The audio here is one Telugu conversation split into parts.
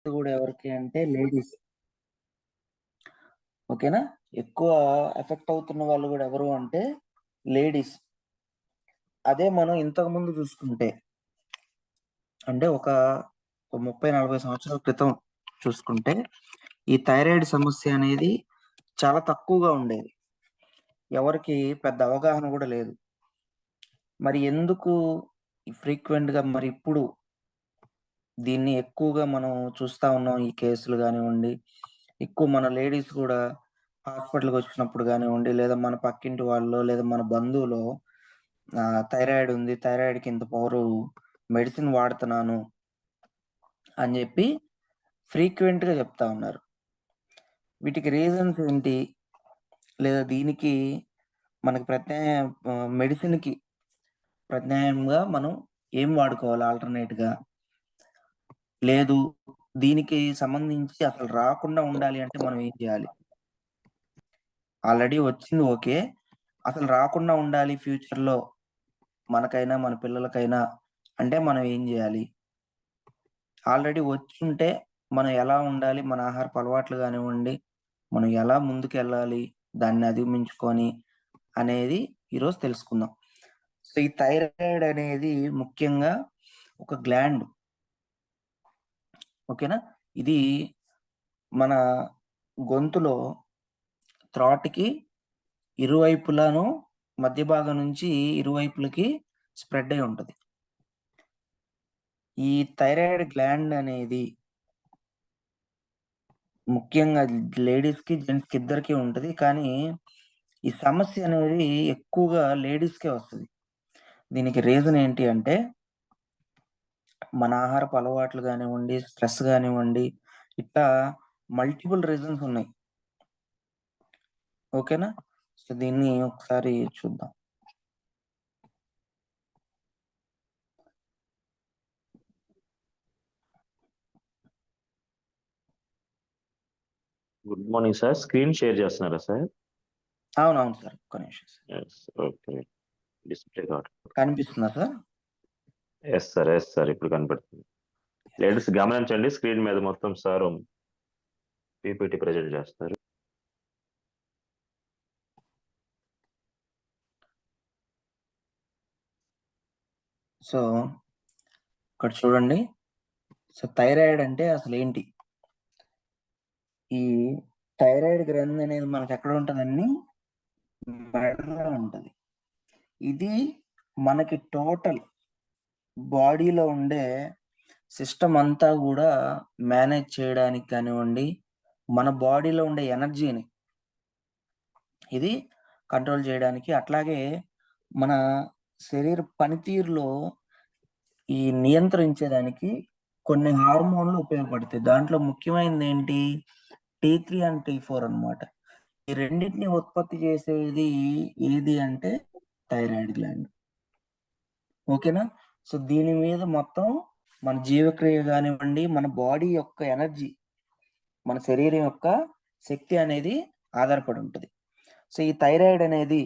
కూడా ఎవరికి అంటే లేడీస్. ఓకేనా? ఎక్కువ ఎఫెక్ట్ అవుతున్న వాళ్ళు కూడా ఎవరు అంటే లేడీస్. అదే మనం ఇంతకుముందు చూసుకుంటే అంటే ఒక 30-40 సంవత్సరాల క్రితం చూసుకుంటే ఈ థైరాయిడ్ సమస్య అనేది చాలా తక్కువగా ఉండేది. ఎవరికి పెద్ద అవగాహన కూడా లేదు. మరి ఎందుకు ఫ్రీక్వెంట్‌గా మరి ఇప్పుడు దీన్ని ఎక్కువగా మనం చూస్తా ఉన్నాం. ఈ కేసులు గానివ్వండి, ఎక్కువ మన లేడీస్ గూడా హాస్పిటల్‌కొచ్చినప్పుడు గానివ్వండి, లేదా మన పక్కింటి వాళ్ళో, లేదా మన బంధువులో థైరాయిడ్ ఉంది. థైరాయిడ్‌కి ఇంత పవరు మెడిసిన్ వాడుతున్నాను అని జెప్పి ఫ్రీక్వెంట్‌గా చెప్తా ఉన్నారు. వీటికి రీజన్స్ ఏంటి? లేదా దీనికి మనకి మెడిసిన్‌కి ప్రత్యామ్నాయంగా మనం ఏం వాడుకోవాలి ఆల్టర్‌నేట్‌గా? లేదు దీనికి సంబంధించి అసలు రాకుండా ఉండాలి అంటే మనం ఏం జేయాలి? ఆల్రెడీ వచ్చింది ఓకే. అసలు రాకుండా ఉండాలి ఫ్యూచర్‌లో మనకైనా, మన పిల్లలకైనా అంటే మనం ఏం జేయాలి? ఆల్రెడీ వచ్చుంటే మనం ఎలా ఉండాలి? మన ఆహారపు అలవాట్లు గానివ్వండి, మనం ఎలా ముందుకెళ్ళాలి? దాన్ని అధిగమించుకొని అనేది ఈరోజు తెలుసుకుందాం. సో, ఈ థైరాయిడ్ అనేది ముఖ్యంగా ఒక గ్లాండ్. ఓకేనా? ఇది మన గొంతులో త్రాట్‌కి ఇరువైపులాను మధ్య భాగం నుంచి ఇరువైపులకి స్ప్రెడ్ అయి ఉంటది. ఈ థైరాయిడ్ గ్లాండ్ అనేది ముఖ్యంగా లేడీస్‌కి, జెంట్స్‌కి ఇద్దరికీ ఉంటది. కానీ ఈ సమస్య అనేది ఎక్కువగా లేడీస్‌కే వస్తది. దీనికి రీజన్ ఏంటి అంటే మన ఆహారపు అలవాట్లు గానివ్వండి, స్ట్రెస్ గానివ్వండి, ఇట్లా మల్టిపుల్ రీజన్స్ ఉన్నాయి. ఓకేనా? సో, దీన్ని ఒకసారి చూద్దాం. Good morning sir. Screen share చేస్తున్నారా సార్? అవునవును సార్. ఒక్క నిమిషం సార్. ఎస్. ఓకే. డిస్‌ప్లే కావట్లేదు. కనిపిస్తుందా sir? Yes sir. Yes sir. ఇప్పుడు కనపడుతుంది. లేడీస్ గమనించండి, స్క్రీన్ మీద మొత్తం సార్ పీపీటీ ప్రెజెంట్ చేస్తారు. సో, ఇక్కడ చూడండి. సో, థైరాయిడ్ అంటే అసలేంటి? ఈ థైరాయిడ్ గ్రంథి అనేది మనకెక్కడ ఉంటదండి? మెడలో ఉంటది. ఇది మనకి టోటల్ బాడీలో ఉండే సిస్టమ్ అంతా గూడా మేనేజ్ చేయడానికి కానివ్వండి, మన బాడీలో ఉండే ఎనర్జీని ఇది కంట్రోల్ జేయడానికి, అట్లాగే మన శరీర పనితీరులో ఈ నియంత్రించేదానికి కొన్ని హార్మోన్‌లు ఉపయోగపడతాయి. దాంట్లో ముఖ్యమైనదేంటి? టీ3 అండ్ టీ4 అన్నమాట. ఈ రెండిటిని ఉత్పత్తి చేసేది ఏది అంటే థైరాయిడ్ గ్లాండ్. ఓకేనా? సో, దీని మీద మొత్తం మన జీవక్రియ గానివ్వండి, మన బాడీ యొక్క ఎనర్జీ, మన శరీరం యొక్క శక్తి అనేది ఆధారపడి ఉంటది. సో, ఈ థైరాయిడ్ అనేది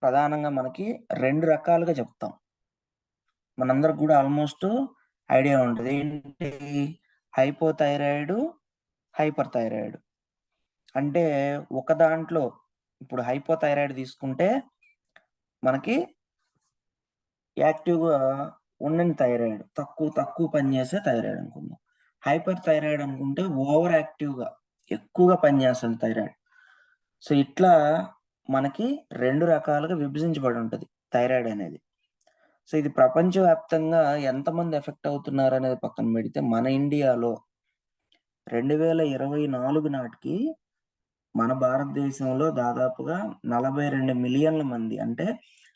ప్రధానంగా మనకి 2 రకాలుగా చెప్తాం. మనందరికి గూడా ఆల్‌మోస్ట్ ఐడియా ఉంటది. ఏంటి? Hypothyroid, hyper thyroid. అంటే ఒక దాంట్లో ఇప్పుడు హైపోథైరాయిడ్ తీసుకుంటే మనకి యాక్టివ్‌గా ఉండని థైరాయిడ్. తక్కువ పనిచేసే థైరాయిడ్ అనుకుందాం. హైపర్ థైరాయిడ్ అనుకుంటే ఓవర్ యాక్టివ్‌గా ఎక్కువగా పనిచేస్తుంది థైరాయిడ్. సో, ఇట్లా మనకి 2 రకాలుగా విభజించబడి ఉంటది థైరాయిడ్ అనేది. సో, ఇది ప్రపంచవ్యాప్తంగా ఎంతమంది ఎఫెక్ట్ అవుతున్నారనేది పక్కన పెడితే మన ఇండియాలో 2024 నాటికి మన భారతదేశంలో దాదాపుగా 42,000,000 మంది అంటే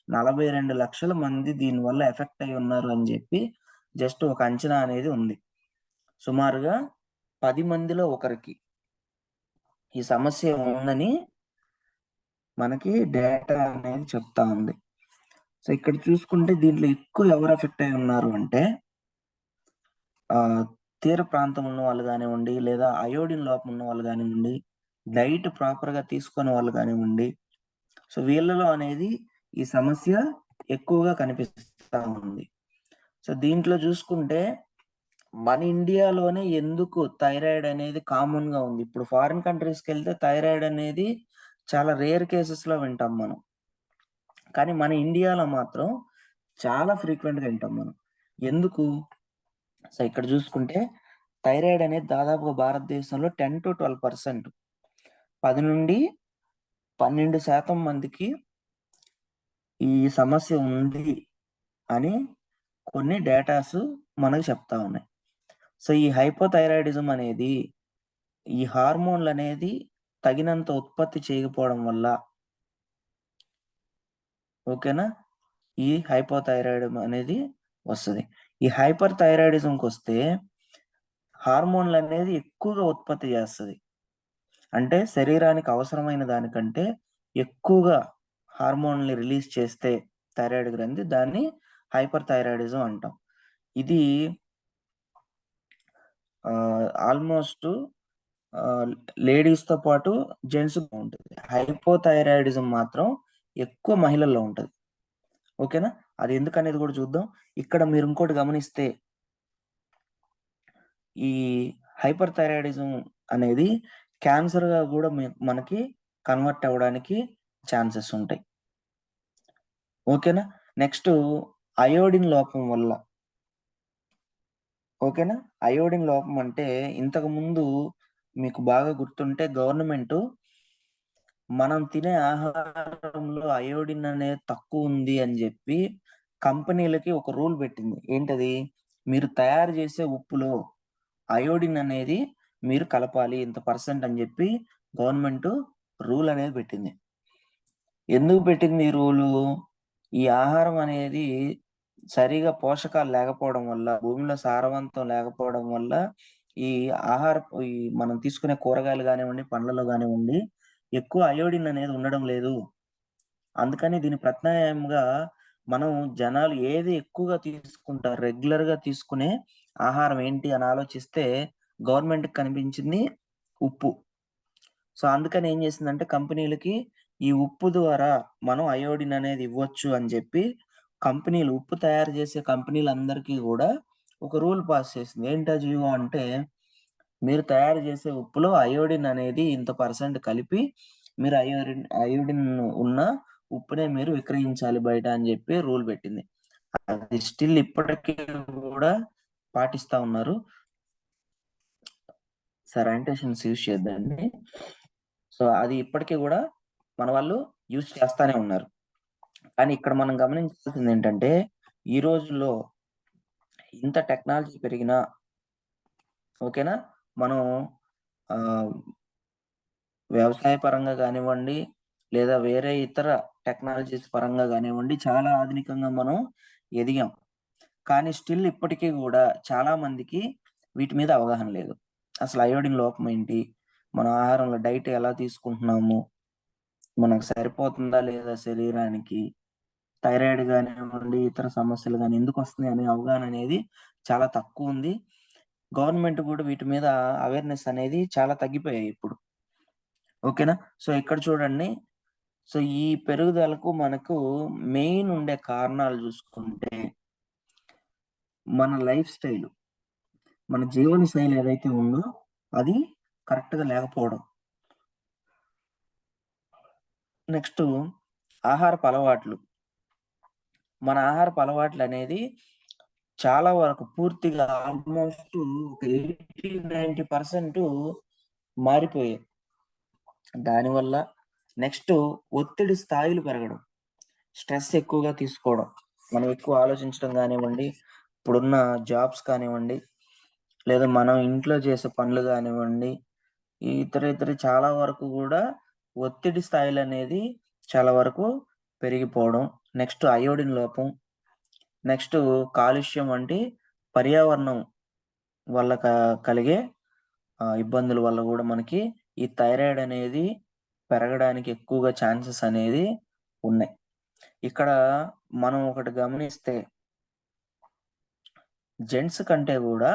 42,00,000 మంది దీనివల్ల ఎఫెక్ట్ అయ్యి ఉన్నారు అని జెప్పి జస్ట్ ఒక అంచనా అనేది ఉంది. సుమారుగా 10 మందిలో ఒకరికి ఈ సమస్య ఉందని మనకి డేటా అనేది చెప్తా ఉంది. సో, ఇక్కడ చూసుకుంటే దీంట్లో ఎక్కువ ఎవరు ఎఫెక్ట్ అయ్యి ఉన్నారు అంటే తీర ప్రాంతం ఉన్నవాళ్ళు గానివ్వండి, లేదా అయోడిన్ లోపం ఉన్నవాళ్ళు గానివ్వండి, డైట్ ప్రాపర్‌గా తీసుకోని వాళ్ళు గానివ్వండి, సో, వీళ్ళలో అనేది ఈ సమస్య ఎక్కువగా కనిపిస్తా ఉంది. సో, దీంట్లో చూసుకుంటే మన ఇండియాలోనే ఎందుకు థైరాయిడ్ అనేది కామన్ గా ఉంది? ఇప్పుడు ఫారిన్ కంట్రీస్కి వెళ్తే థైరాయిడ్ అనేది చాలా రేర్ కేసెస్ లో వింటాం మనం. కానీ మన ఇండియాలో మాత్రం చాలా ఫ్రీక్వెంట్ గా వింటాం మనం. ఎందుకు? సో ఇక్కడ చూసుకుంటే థైరాయిడ్ అనేది దాదాపుగా భారతదేశంలో 10-12% 10-12% మందికి ఈ సమస్య ఉంది అని కొన్ని డేటాస్ మనకు చెప్తా ఉన్నాయి. సో ఈ హైపోథైరాయిడిజం అనేది ఈ హార్మోన్లు అనేది తగినంత ఉత్పత్తి చేయకపోవడం వల్ల, ఓకేనా, ఈ హైపోథైరాయిడ్ అనేది వస్తుంది. ఈ హైపర్ థైరాయిడిజంకి వస్తే హార్మోన్లు అనేది ఎక్కువగా ఉత్పత్తి చేస్తుంది. అంటే శరీరానికి అవసరమైన దానికంటే ఎక్కువగా హార్మోన్లు రిలీజ్ చేస్తే థైరాయిడ్ గ్రంథి, దాన్ని హైపర్ థైరాయిడిజం అంటాం. ఇది ఆల్మోస్ట్ లేడీస్తో పాటు జెంట్స్ ఉంటుంది. హైపోథైరాయిడిజం మాత్రం ఎక్కువ మహిళల్లో ఉంటుంది. ఓకేనా, అది ఎందుకనేది కూడా చూద్దాం. ఇక్కడ మీరు ఇంకోటి గమనిస్తే ఈ హైపర్ థైరాయిడిజం అనేది క్యాన్సర్ గా కూడా మనకి కన్వర్ట్ అవ్వడానికి ఛాన్సెస్ ఉంటాయి. ఓకేనా, నెక్స్ట్ అయోడిన్ లోపం వల్ల. ఓకేనా, అయోడిన్ లోపం అంటే ఇంతకు ముందు మీకు బాగా గుర్తుంటే గవర్నమెంట్ మనం తినే ఆహారంలో అయోడిన్ అనేది తక్కువ ఉంది అని చెప్పి కంపెనీలకి ఒక రూల్ పెట్టింది. ఏంటది? మీరు తయారు చేసే ఉప్పులో అయోడిన్ అనేది మీరు కలపాలి ఇంత పర్సెంట్ అని చెప్పి గవర్నమెంట్ రూల్ అనేది పెట్టింది. ఎందుకు పెట్టింది ఈ రూలు? ఈ ఆహారం అనేది సరిగా పోషకాలు లేకపోవడం వల్ల, భూమిలో సారవంతం లేకపోవడం వల్ల ఈ ఈ మనం తీసుకునే కూరగాయలు కానివ్వండి, పండ్లలో కానివ్వండి, ఎక్కువ అయోడిన్ అనేది ఉండడం లేదు. అందుకని దీని ప్రత్యామ్నాయంగా మనం జనాలు ఏది ఎక్కువగా తీసుకుంటారు, రెగ్యులర్ గా తీసుకునే ఆహారం ఏంటి అని ఆలోచిస్తే గవర్నమెంట్ కనిపించింది ఉప్పు. సో అందుకని ఏం చేసిందంటే కంపెనీలకి ఈ ఉప్పు ద్వారా మనం అయోడిన్ అనేది ఇవ్వచ్చు అని చెప్పి కంపెనీలు, ఉప్పు తయారు చేసే కంపెనీలందరికీ కూడా ఒక రూల్ పాస్ చేసింది. ఏంటా జీవో అంటే, మీరు తయారు చేసే ఉప్పులో అయోడిన్ అనేది ఇంత పర్సెంట్ కలిపి మీరు అయోడిన్ ఉన్న ఉప్పునే మీరు విక్రయించాలి బయట అని చెప్పి రూల్ పెట్టింది. అది స్టిల్ ఇప్పటికీ కూడా పాటిస్తా ఉన్నారు. Sanitations use చేద్దాన్ని. సో అది ఇప్పటికీ కూడా మన వాళ్ళు యూజ్ చేస్తానే ఉన్నారు. కానీ ఇక్కడ మనం గమనించాల్సింది ఏంటంటే, ఈ రోజుల్లో ఇంత టెక్నాలజీ పెరిగినా, ఓకేనా, మనం వ్యవసాయ పరంగా కానివ్వండి, లేదా వేరే ఇతర టెక్నాలజీస్ పరంగా కానివ్వండి, చాలా ఆధునికంగా మనం ఎదిగాం. కానీ స్టిల్ ఇప్పటికీ కూడా చాలా మందికి వీటి మీద అవగాహన లేదు. అసలు అయోడిన్ లోపం ఏంటి, మన ఆహారంలో డైట్ ఎలా తీసుకుంటున్నాము, మనకు సరిపోతుందా లేదా శరీరానికి, థైరాయిడ్ కానివ్వండి, ఇతర సమస్యలు కానీ ఎందుకు వస్తున్నాయి అనే అవగాహన అనేది చాలా తక్కువ ఉంది. గవర్నమెంట్ కూడా వీటి మీద అవేర్నెస్ అనేది చాలా తగ్గిపోయాయి ఇప్పుడు. ఓకేనా, సో ఇక్కడ చూడండి. సో ఈ పెరుగుదలకు మనకు మెయిన్ ఉండే కారణాలు చూసుకుంటే, మన లైఫ్ స్టైల్, మన జీవన శైలి ఏదైతే ఉందో అది కరెక్ట్ గా లేకపోవడం. నెక్స్ట్ ఆహారపు అలవాట్లు. మన ఆహారపు అలవాట్లు అనేది చాలా వరకు పూర్తిగా ఆల్మోస్ట్ ఒక 80-90% మారిపోయాయి. దానివల్ల నెక్స్ట్ ఒత్తిడి స్థాయిలు పెరగడం, స్ట్రెస్ ఎక్కువగా తీసుకోవడం, మనం ఎక్కువ ఆలోచించడం కానివ్వండి, ఇప్పుడున్న జాబ్స్ కానివ్వండి, లేదా మనం ఇంట్లో చేసే పనులు కానివ్వండి, ఇతర చాలా వరకు కూడా ఒత్తిడి స్థాయిలు అనేది చాలా వరకు పెరిగిపోవడం. నెక్స్ట్ అయోడిన్ లోపం, నెక్స్ట్ కాలుష్యం వంటి పర్యావరణం వల్ల కలిగే ఇబ్బందుల వల్ల కూడా మనకి ఈ థైరాయిడ్ అనేది పెరగడానికి ఎక్కువగా ఛాన్సెస్ అనేది ఉన్నాయి. ఇక్కడ మనం ఒకటి గమనిస్తే, జెంట్స్ కంటే కూడా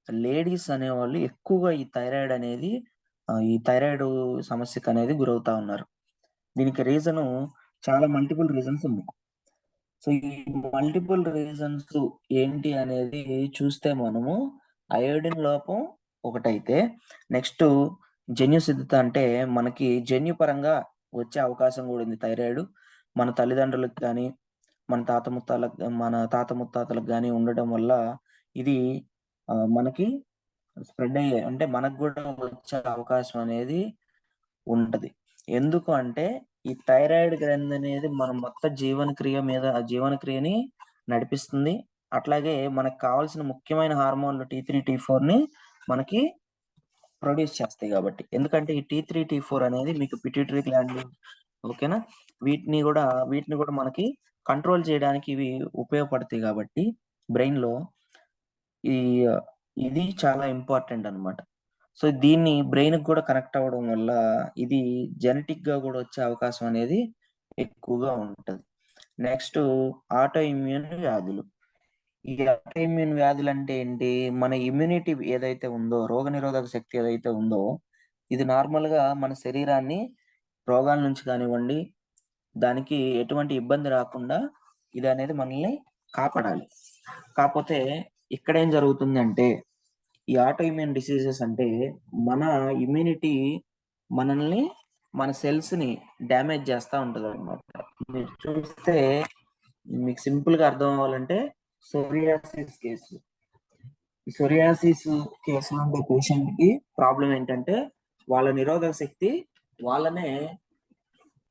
లేడీస్ అనేవాళ్ళు ఎక్కువగా ఈ థైరాయిడ్ సమస్యకు అనేది గురవుతా ఉన్నారు. దీనికి రీజను చాలా మల్టిపుల్ రీజన్స్ ఉన్నాయి. సో ఈ మల్టిపుల్ రీజన్స్ ఏంటి అనేది చూస్తే మనము అయోడిన్ లోపం ఒకటైతే నెక్స్ట్ జన్యు సిద్ధత అంటే మనకి జన్యు పరంగా వచ్చే అవకాశం కూడా ఉంది థైరాయిడ్. మన తల్లిదండ్రులకు కానీ మన తాత ముత్తాతలకు కానీ ఉండటం వల్ల ఇది మనకి స్ప్రెడ్ అయ్యే అంటే మనకు కూడా వచ్చే అవకాశం అనేది ఉంటది. ఎందుకు అంటే ఈ థైరాయిడ్ గ్రంథి అనేది మన మొత్తం జీవనక్రియని నడిపిస్తుంది. అట్లాగే మనకు కావాల్సిన ముఖ్యమైన హార్మోన్లు T3, T4ని మనకి ప్రొడ్యూస్ చేస్తాయి కాబట్టి. ఎందుకంటే ఈ T3, T4 అనేది మీకు పిట్యూటరీ గ్లాండ్ ఓకేనా? వీటిని కూడా మనకి కంట్రోల్ చేయడానికి ఇవి ఉపయోగపడతాయి కాబట్టి బ్రెయిన్‌లో ఈ ఇది చాలా ఇంపార్టెంట్ అన్నమాట. సో, దీన్ని బ్రెయిన్‌కి కూడా కనెక్ట్ అవ్వడం వల్ల ఇది జెనెటిక్‌గా కూడా వచ్చే అవకాశం అనేది ఎక్కువగా ఉంటది. నెక్స్ట్ ఆటో ఇమ్యూన్ వ్యాధులు. ఈ ఆటో ఇమ్యూన్ వ్యాధులంటే ఏంటి? మన ఇమ్యూనిటీ ఏదైతే ఉందో, రోగనిరోధక శక్తి ఏదైతే ఉందో, ఇది నార్మల్‌గా మన శరీరాన్ని రోగాల నుంచి కానివ్వండి, దానికి ఎటువంటి ఇబ్బంది రాకుండా ఇదనేది మనల్ని కాపాడాలి. కాపోతే ఇక్కడేం జరుగుతుందంటే, ఈ ఆటో ఇమ్యూన్ డిసీజెస్ అంటే మన ఇమ్యూనిటీ మనల్ని మన సెల్స్‌ని డ్యామేజ్ చేస్తా ఉంటదన్నమాట. మీరు చూస్తే మీకు సింపుల్‌గా అర్థం అవ్వాలంటే సోరియాసిస్ కేసు. ఈ సోరియాసిస్ కేసులో ఉండే పేషెంట్‌కి ప్రాబ్లమ్ ఏంటంటే వాళ్ళ నిరోధక శక్తి వాళ్ళనే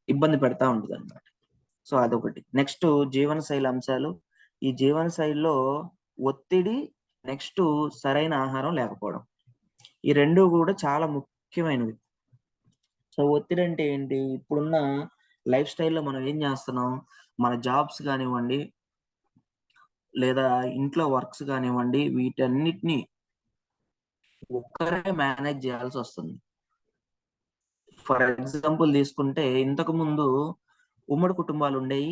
ఇబ్బంది పెడతా ఉంటదన్నమాట. సో, అదొకటి. నెక్స్ట్ జీవనశైలి అంశాలు. ఈ జీవనశైలిలో ఒత్తిడి, నెక్స్ట్ సరైన ఆహారం లేకపోవడం. ఈ 2 కూడా చాలా ముఖ్యమైనవి. సో, ఒత్తిడంటే ఏంటి? ఇప్పుడున్న లైఫ్ స్టైల్‌లో మనం ఏం చేస్తున్నాం? మన జాబ్స్ గానివ్వండి, లేదా ఇంట్లో వర్క్స్ గానివ్వండి, వీటన్నిటిని ఒక్కరే మేనేజ్ చేయాల్సొస్తుంది. ఫర్ ఎగ్జాంపుల్ తీసుకుంటే ఇంతకుముందు ఉమ్మడి కుటుంబాలుండేయి.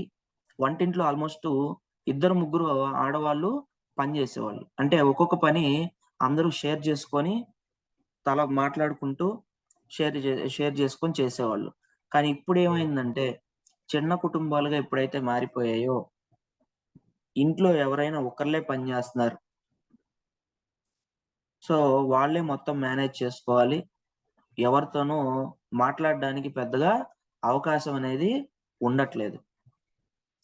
వంటింట్లో ఆల్మోస్ట్ ఇద్దరు, ముగ్గురు ఆడవాళ్ళు పని చేసేవాళ్ళు. అంటే ఒక్కొక్క పని అందరూ షేర్ చేసుకొని తల మాట్లాడుకుంటూ షేర్ చేసుకొని చేసేవాళ్ళు. కానీ ఇప్పుడేమైందంటే చిన్న కుటుంబాలుగా ఎప్పుడైతే మారిపోయాయో, ఇంట్లో ఎవరైనా ఒకళ్ళే పని చేస్తున్నారు. సో, వాళ్ళే మొత్తం మేనేజ్ చేసుకోవాలి. ఎవరితోనూ మాట్లాడడానికి పెద్దగా అవకాశం అనేది ఉండట్లేదు.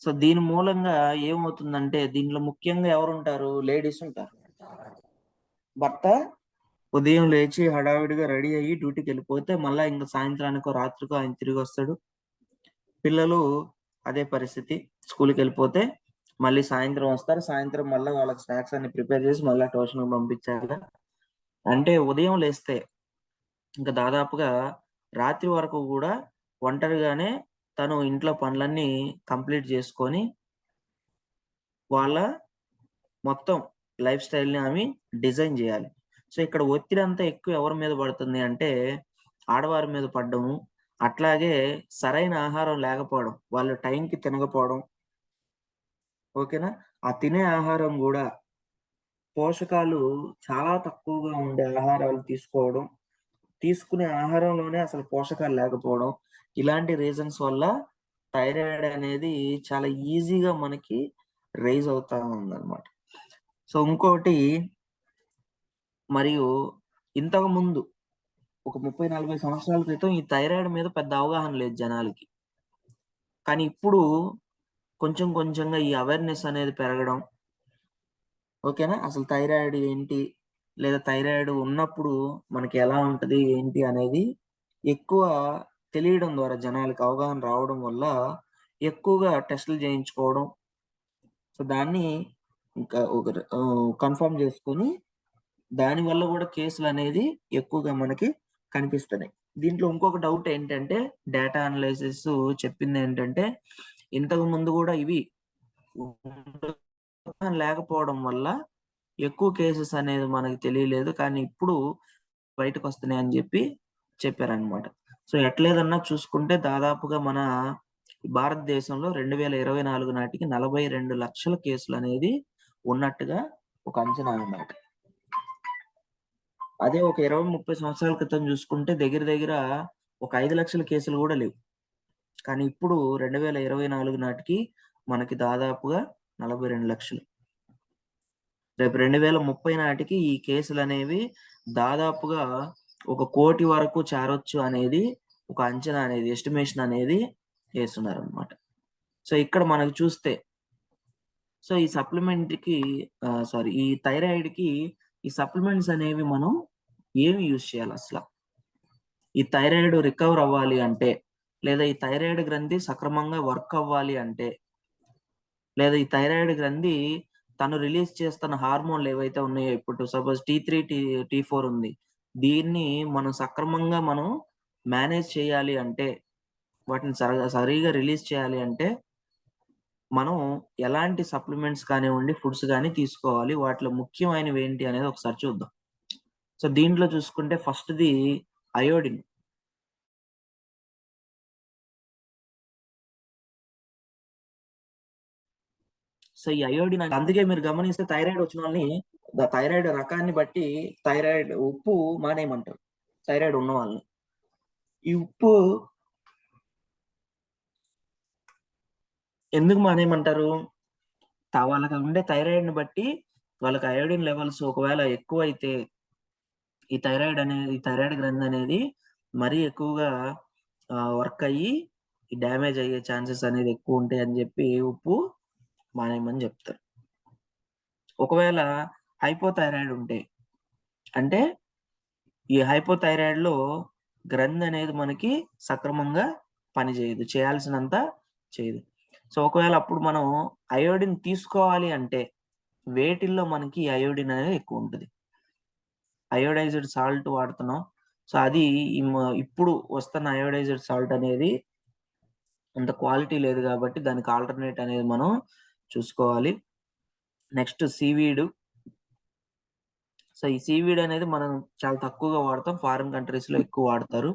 సో, దీని మూలంగా ఏమవుతుందంటే దీంట్లో ముఖ్యంగా ఎవరుంటారు? లేడీస్ ఉంటారు. భర్త ఉదయం లేచి హడావిడిగా రెడీ అయ్యి డ్యూటీకెళ్ళిపోతే మళ్ళా ఇంక సాయంత్రానికో, రాత్రికో ఆయన తిరిగొస్తాడు. పిల్లలు అదే పరిస్థితి. స్కూలుకెళ్ళిపోతే మళ్ళీ సాయంత్రం వస్తారు. సాయంత్రం మళ్ళా వాళ్ళకి స్నాక్స్ అన్ని ప్రిపేర్ చేసి మళ్ళా ట్యూషన్‌కి పంపించాలిగా. అంటే ఉదయం లేస్తే ఇంక దాదాపుగా రాత్రి వరకు గూడా ఒంటరిగానే తను ఇంట్లో పనులన్నీ కంప్లీట్ చేసుకొని, వాళ్ళ మొత్తం లైఫ్ స్టైల్‌ని ఆమె డిజైన్ జేయాలి. సో, ఇక్కడ ఒత్తిడంతా ఎక్కువ ఎవరి మీద పడుతుంది అంటే, ఆడవారి మీద పడ్డము. అట్లాగే సరైన ఆహారం లేకపోవడం. వాళ్ళు టైంకి తినకపోవడం. ఓకేనా? ఆ తినే ఆహారం గూడా పోషకాలు చాలా తక్కువగా ఉండే ఆహారాలు తీసుకోవడం. తీసుకునే ఆహారంలోనే అసలు పోషకాలు లేకపోవడం. ఇలాంటి రీజన్స్ వల్ల థైరాయిడ్ అనేది చాలా ఈజీగా మనకి రైజ్ అవుతా ఉందన్నమాట. సో, ఇంకోటి మరియు ఇంతకుముందు ఒక 30, 40 సంవత్సరాల క్రితం ఈ థైరాయిడ్ మీద పెద్ద అవగాహన లేదు జనాలకి. కానీ ఇప్పుడు కొంచెం కొంచెంగా ఈ అవేర్‌నెస్ అనేది పెరగడం. ఓకేనా? అసలు థైరాయిడ్ ఏంటి? లేదా థైరాయిడ్ ఉన్నప్పుడు మనకి ఎలా ఉంటది? ఏంటి? అనేది ఎక్కువ తెలియడం ద్వారా జనాలకి అవగాహన రావడం వల్ల ఎక్కువగా టెస్టులు చేయించుకోవడం. సో, దాన్ని ఇంకా కన్ఫర్మ్ చేసుకొని దానివల్ల గూడా కేసులనేది ఎక్కువగా మనకి కనిపిస్తున్నాయి. దీంట్లో ఇంకొక డౌట్ ఏంటంటే, డేటా అనలైసిస్ చెప్పిందేంటంటే, ఇంతకు ముందు గూడా ఇవి లేకపోవడం వల్ల ఎక్కువ కేసెస్ అనేది మనకి తెలియలేదు. కానీ ఇప్పుడు బయటకొస్తున్నాయని జెప్పి చెప్పారనమాట. సో, ఎట్లేదన్నా చూసుకుంటే దాదాపుగా మన భారతదేశంలో 2024 నాటికి 42,00,000 కేసులనేది ఉన్నట్టుగా ఒక అంచనా అన్నమాట. అదే ఒక 20, 30 సంవత్సరాల క్రితం జూసుకుంటే దగ్గర దగ్గర ఒక 5,00,000 కేసులు గూడా లేవు. కానీ ఇప్పుడు 2024 నాటికి మనకి దాదాపుగా 42,00,000. రేపు 2030 నాటికి ఈ కేసులు అనేవి దాదాపుగా 1,00,00,000 వరకు చేరొచ్చు అనేది ఒక అంచనా అనేది, ఎస్టిమేషన్ అనేది వేస్తున్నారు అనమాట. సో ఇక్కడ మనకు చూస్తే, సో ఈ సప్లిమెంట్కి ఈ థైరాయిడ్కి ఈ సప్లిమెంట్స్ అనేవి మనం ఏమి యూజ్ చేయాలి అసలు? ఈ థైరాయిడ్ రికవర్ అవ్వాలి అంటే, లేదా ఈ థైరాయిడ్ గ్రంథి సక్రమంగా వర్క్ అవ్వాలి అంటే, లేదా ఈ థైరాయిడ్ గ్రంథి తను రిలీజ్ చేస్తున్న హార్మోన్లు ఏవైతే ఉన్నాయో, ఇప్పుడు సపోజ్ T3, T4 ఉంది. దీన్ని మనం సక్రమంగా మనం మేనేజ్ చేయాలి అంటే, వాటిని సరిగా రిలీజ్ చేయాలి అంటే, మనం ఎలాంటి సప్లిమెంట్స్ కానివ్వండి, ఫుడ్స్ గాని తీసుకోవాలి. వాటిలో ముఖ్యమైనవి ఏంటి అనేది ఒకసారి చూద్దాం. సో దీంట్లో చూసుకుంటే ఫస్ట్‌ది అయోడిన్. సో ఈ అయోడిన్ అందుకే మీరు గమనిస్తే థైరాయిడ్ వచ్చిన వాళ్ళని థైరాయిడ్ రకాన్ని బట్టి థైరాయిడ్ ఉప్పు మానేయమంటారు. థైరాయిడ్ ఉన్న వాళ్ళని. ఈ ఉప్పు ఎందుకు మానేయమంటారు? వాళ్ళకి ఉండే థైరాయిడ్‌ని బట్టి వాళ్ళకి అయోడిన్ లెవెల్స్ ఒకవేళ ఎక్కువైతే ఈ థైరాయిడ్ గ్రంథి అనేది మరీ ఎక్కువగా వర్క్ అయ్యి ఈ డ్యామేజ్ అయ్యే ఛాన్సెస్ అనేది ఎక్కువ ఉంటాయి అని చెప్పి ఉప్పు మానేయమని చెప్తారు. ఒకవేళ హైపోథైరాయిడ్ ఉంటే, అంటే ఈ హైపోథైరాయిడ్‌లో గ్రంథి అనేది మనకి సక్రమంగా పనిచేయదు. చేయాల్సినంత చేయదు. సో ఒకవేళ అప్పుడు మనం అయోడిన్ తీసుకోవాలి అంటే వేటిల్లో మనకి అయోడిన్ అనేది ఎక్కువ ఉంటది. అయోడైజ్డ్ సాల్ట్ వాడుతున్నాం. సో అది ఇప్పుడు వస్తున్న అయోడైజ్డ్ సాల్ట్ అనేది అంత క్వాలిటీ లేదు కాబట్టి దానికి ఆల్టర్‌నేట్ అనేది మనం చూసుకోవాలి. Next seaweed. సో ఈ సీవీడ్ అనేది మనం చాలా తక్కువగా వాడతాం. ఫారిన్ కంట్రీస్‌లో ఎక్కువ వాడతారు.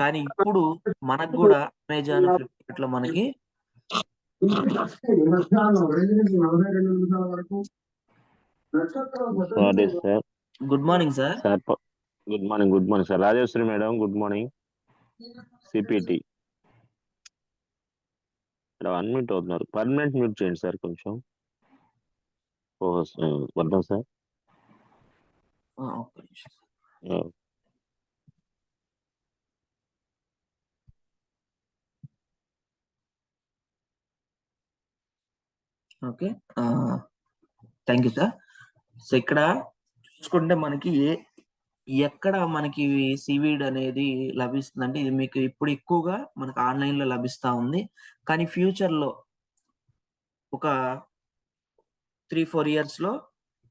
కానీ ఇప్పుడు మనకు గూడా అమెజాన్, ఫ్లిప్‌కార్ట్‌లో మనకి sorry sir. Good morning sir. Sir good morning sir. Rajeshwari madam good morning. CPT ఇక్కడ అన్మ్యూట్ అవుతున్నారు. పర్మనెంట్ మ్యూట్ చేయండి సార్ కొంచెం. వద్దాం సార్. ఒక్క నిమిషం. Okay. Thank you sir. So ఇక్కడ చూసుకుంటే మనకి ఎక్కడ మనకి సీవీడ్ అనేది లభిస్తుందంటే, ఇది మీకు ఇప్పుడు ఎక్కువగా మనకు ఆన్‌లైన్‌లో లభిస్తా ఉంది. కానీ ఫ్యూచర్‌లో ఒక 3, 4 ఇయర్స్‌లో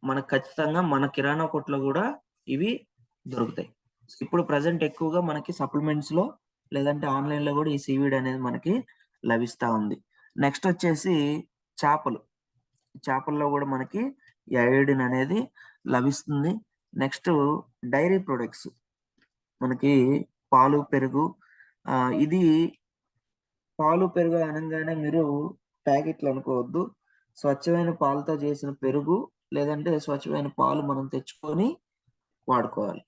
మనకు ఖచ్చితంగా మన కిరాణా కొట్టులో గూడా ఇవి దొరుకుతాయి. ఇప్పుడు ప్రెజెంట్ ఎక్కువగా మనకి సప్లిమెంట్స్‌లో లేదంటే ఆన్‌లైన్‌లో గూడా ఈ సీవీడ్ అనేది మనకి లభిస్తా ఉంది. నెక్స్ట్ వచ్చేసి చేపలు. చేపల్లో గూడా మనకి ఈ అయోడిన్ అనేది లభిస్తుంది. Next dairy products. మనకి పాలు, పెరుగు. ఇది పాలు, పెరుగు అనంగానే మీరు ప్యాకెట్లు అనుకోవద్దు. స్వచ్ఛమైన పాలతో చేసిన పెరుగు, లేదంటే స్వచ్ఛమైన పాలు మనం తెచ్చుకొని వాడుకోవాలి.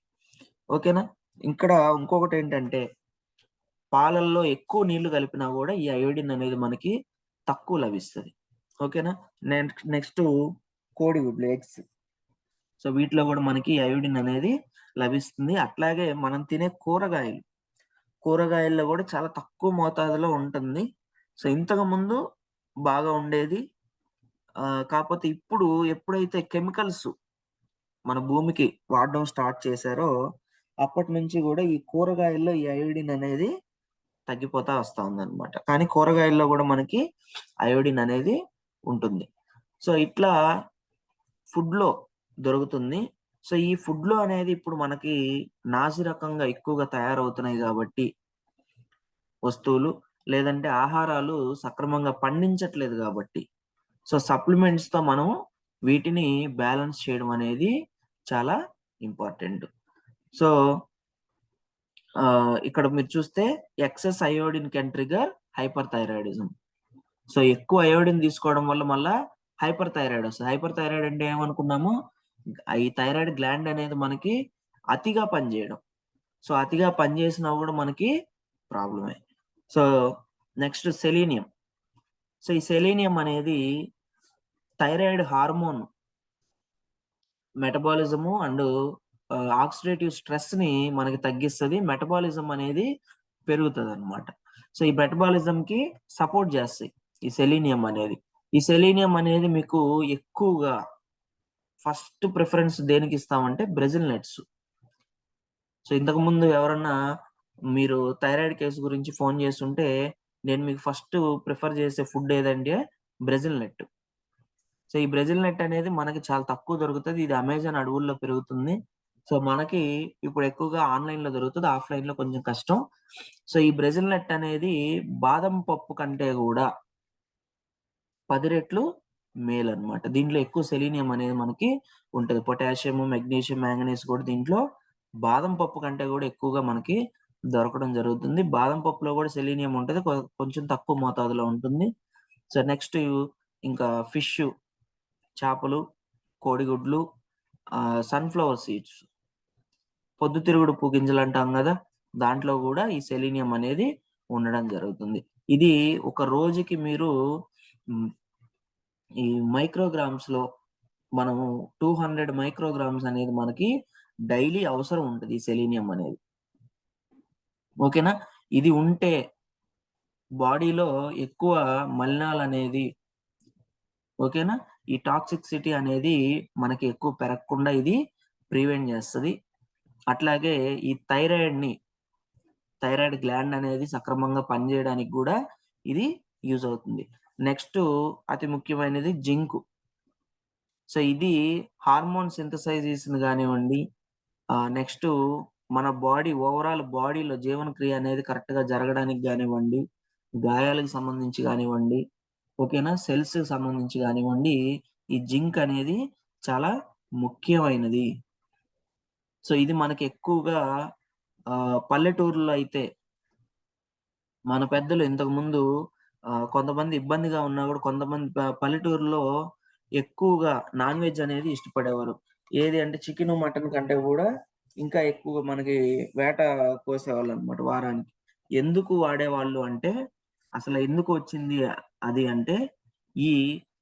ఓకేనా? ఇక్కడ ఇంకొకటేంటంటే, పాలల్లో ఎక్కువ నీళ్లు కలిపినా గూడా ఈ అయోడిన్ అనేది మనకి తక్కువ లభిస్తది. ఓకేనా? నెక్స్ట్ కోడిగుడ్లు, ఎగ్స్. సో వీటిలో గూడా మనకి అయోడిన్ అనేది లభిస్తుంది. అట్లాగే మనం తినే కూరగాయలు. కూరగాయల్లో గూడా చాలా తక్కువ మోతాదులో ఉంటుంది. సో ఇంతకుముందు బాగా ఉండేది. కాపోతే ఇప్పుడు ఎప్పుడైతే కెమికల్స్ మన భూమికి వాడడం స్టార్ట్ చేశారో, అప్పటినుంచి గూడా ఈ కూరగాయల్లో ఈ అయోడిన్ అనేది తగ్గిపోతా వస్తా ఉందన్నమాట. కానీ కూరగాయల్లో గూడా మనకి అయోడిన్ అనేది ఉంటుంది. సో ఇట్లా ఫుడ్‌లో దొరుకుతుంది. సో ఈ ఫుడ్‌లో అనేది ఇప్పుడు మనకి నాసిరకంగా ఎక్కువగా తయారవుతున్నాయి గాబట్టి వస్తువులు, లేదంటే ఆహారాలు సక్రమంగా పండించట్లేదు గాబట్టి, సో సప్లిమెంట్స్‌తో మనం వీటిని బ్యాలెన్స్ చేయడం అనేది చాలా ఇంపార్టెంట్. సో ఇక్కడ మీరు చూస్తే excess iodine can trigger hyper thyroidism. So ఎక్కువ అయోడిన్ తీసుకోవడం వల్ల మళ్ళా హైపర్ థైరాయిడ్ వస్తది. హైపర్ థైరాయిడ్ అంటే ఏమనుకున్నాము? ఈ థైరాయిడ్ గ్లాండ్ అనేది మనకి అతిగా పనిచేయడం. సో అతిగా పనిచేసినా గూడా మనకి ప్రాబ్లమే. So next selenium. సో ఈ సెలీనియం అనేది thyroid hormone metabolism and oxidative స్ట్రెస్‌ని మనకి తగ్గిస్తది. మెటబాలిజం అనేది పెరుగుతదనమాట. సో, ఈ మెటబాలిజంకి సపోర్ట్ జేస్తాయి ఈ సెలీనియం అనేది. ఈ సెలీనియం అనేది మీకు ఎక్కువగా ఫస్ట్ ప్రిఫరెన్స్ దేనికిస్తామంటే బ్రెజిల్ నట్స్. సో, ఇంతకుముందు ఎవరన్నా మీరు థైరాయిడ్ కేస్ గురించి ఫోను చేసుంటే, నేను మీకు ఫస్ట్ ప్రిఫర్ చేసే ఫుడ్ ఏదంటే బ్రెజిల్ నట్. సో, ఈ బ్రెజిల్ నట్ అనేది మనకి చాలా తక్కువ దొరుకుతది. ఇది అమెజాన్ అడవుల్లో పెరుగుతుంది. సో, మనకి ఇప్పుడు ఎక్కువగా ఆన్‌లైన్‌లో దొరుకుతది. ఆఫ్‌లైన్‌లో కొంచెం కష్టం. సో, ఈ బ్రెజిల్ నట్ అనేది బాదం పప్పు కంటే గూడా 10 రెట్లు మేలనమాట. దీంట్లో ఎక్కువ సెలీనియం అనేది మనకి ఉంటది. పొటాషియం, మెగ్నీషియం, మాంగనీస్ కూడా దీంట్లో బాదం పప్పు కంటే గూడా ఎక్కువగా మనకి దొరకడం జరుగుతుంది. బాదం పప్పులో గూడా సెలీనియం ఉంటది. కొంచెం తక్కువ మోతాదులో ఉంటుంది. సో, నెక్స్ట్ ఇంకా ఫిషు, చేపలు, కోడిగుడ్లు, సన్‌ఫ్లవర్ సీడ్స్, పొద్దుతిరుగుడుపు గింజలంటాం గదా! దాంట్లో గూడా ఈ సెలీనియం అనేది ఉండడం జరుగుతుంది. ఇది ఒక రోజుకి మీరు హ్మ్. ఈ మైక్రోగ్రామ్స్‌లో మనము 200 మైక్రోగ్రామ్స్ అనేది మనకి డైలీ అవసరం ఉంటది ఈ సెలీనియం అనేది. ఓకేనా? ఇది ఉంటే బాడీలో ఎక్కువ మలినాలనేది ఓకేనా? ఈ టాక్సిసిటీ అనేది మనకి ఎక్కువ పెరగకుండా ఇది ప్రివెంట్ జేస్తది. అట్లాగే ఈ థైరాయిడ్ గ్లాండ్ అనేది సక్రమంగా పనిజేయడానికి గూడా ఇది యూజ్ అవుతుంది. నెక్స్టు అతి ముఖ్యమైనది జింకు. సో, ఇది హార్మోన్ సింథసైజెస్‌ని గానివ్వండి, నెక్స్టు మన ఓవరాల్ బాడీలో జీవనక్రియ అనేది కరెక్ట్‌గా జరగడానికి గానివ్వండి, గాయాలకు సంబంధించి గానివ్వండి, ఓకేనా? సెల్స్‌కి సంబంధించి గానివ్వండి, ఈ జింక్ అనేది చాలా ముఖ్యమైనది. సో, ఇది మనకి ఎక్కువగా పల్లెటూరులో అయితే మన పెద్దలు ఇంతకుముందు కొంతమంది ఇబ్బందిగా ఉన్నా గూడా కొంతమంది పల్లెటూరులో ఎక్కువగా నాన్ వెజ్ అనేది ఇష్టపడేవారు. ఏది అంటే చికెను, మటన్ కంటే గూడా ఇంకా ఎక్కువగా మనకి వేట కోసేవాళ్ళనమాట వారానికి. ఎందుకు వాడేవాళ్ళు అంటే, అసలు ఎందుకు వచ్చింది అది అంటే, ఈ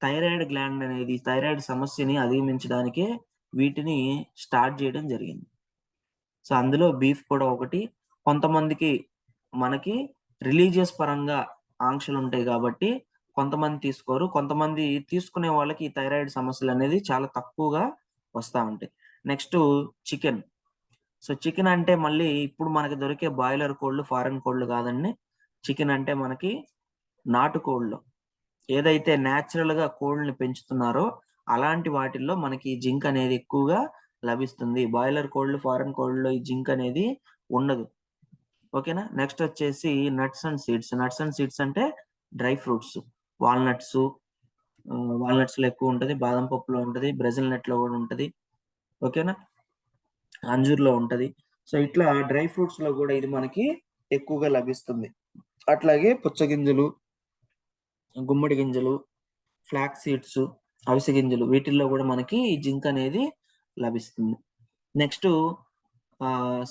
థైరాయిడ్ గ్లాండ్ అనేది థైరాయిడ్ సమస్యని అధిగమించడానికే వీటిని స్టార్ట్ జేయడం జరిగింది. సో, అందులో బీఫ్ కూడా ఒకటి. కొంతమందికి మనకి రిలీజియస్ పరంగా ఆంక్షలుంటాయి గాబట్టి, కొంతమంది తీసుకోరు. కొంతమంది తీసుకునే వాళ్ళకి ఈ థైరాయిడ్ సమస్యలనేది చాలా తక్కువగా వస్తా ఉంటాయి. Next chicken. సో, చికెన్ అంటే మళ్ళీ ఇప్పుడు మనకి దొరికే బాయిలర్ కోళ్ళు, ఫారెన్ కోళ్ళు గాదండి. చికెన్ అంటే మనకి నాటుకోళ్ళు. ఏదైతే నేచురల్‌గా కోళ్ళని పెంచుతున్నారో, అలాంటి వాటిల్లో మనకి జింక్ అనేది ఎక్కువగా లభిస్తుంది. బాయిలర్ కోళ్ళు, ఫారెన్ కోళ్ళలో ఈ జింక్ అనేది ఉండదు. ఓకేనా? నెక్స్ట్ వచ్చేసి nuts and seeds. Nuts and seeds అంటే డ్రై ఫ్రూట్స్. వాల్‌నట్సు, వాల్‌నట్స్‌లో ఎక్కువుంటది. బాదం పప్పులో ఉంటది. బ్రెజిల్ నట్‌లో గూడా ఉంటది. ఓకేనా? అంజూర్‌లో ఉంటది. సో, ఇట్లా డ్రై ఫ్రూట్స్‌లో గూడా ఇది మనకి ఎక్కువగా లభిస్తుంది. అట్లాగే పుచ్చగింజలు, గుమ్మడి గింజలు, ఫ్లాక్స్ సీడ్స్, అవిసె గింజలు వీటిల్లో గూడా మనకి ఈ జింక్ అనేది లభిస్తుంది. నెక్స్టు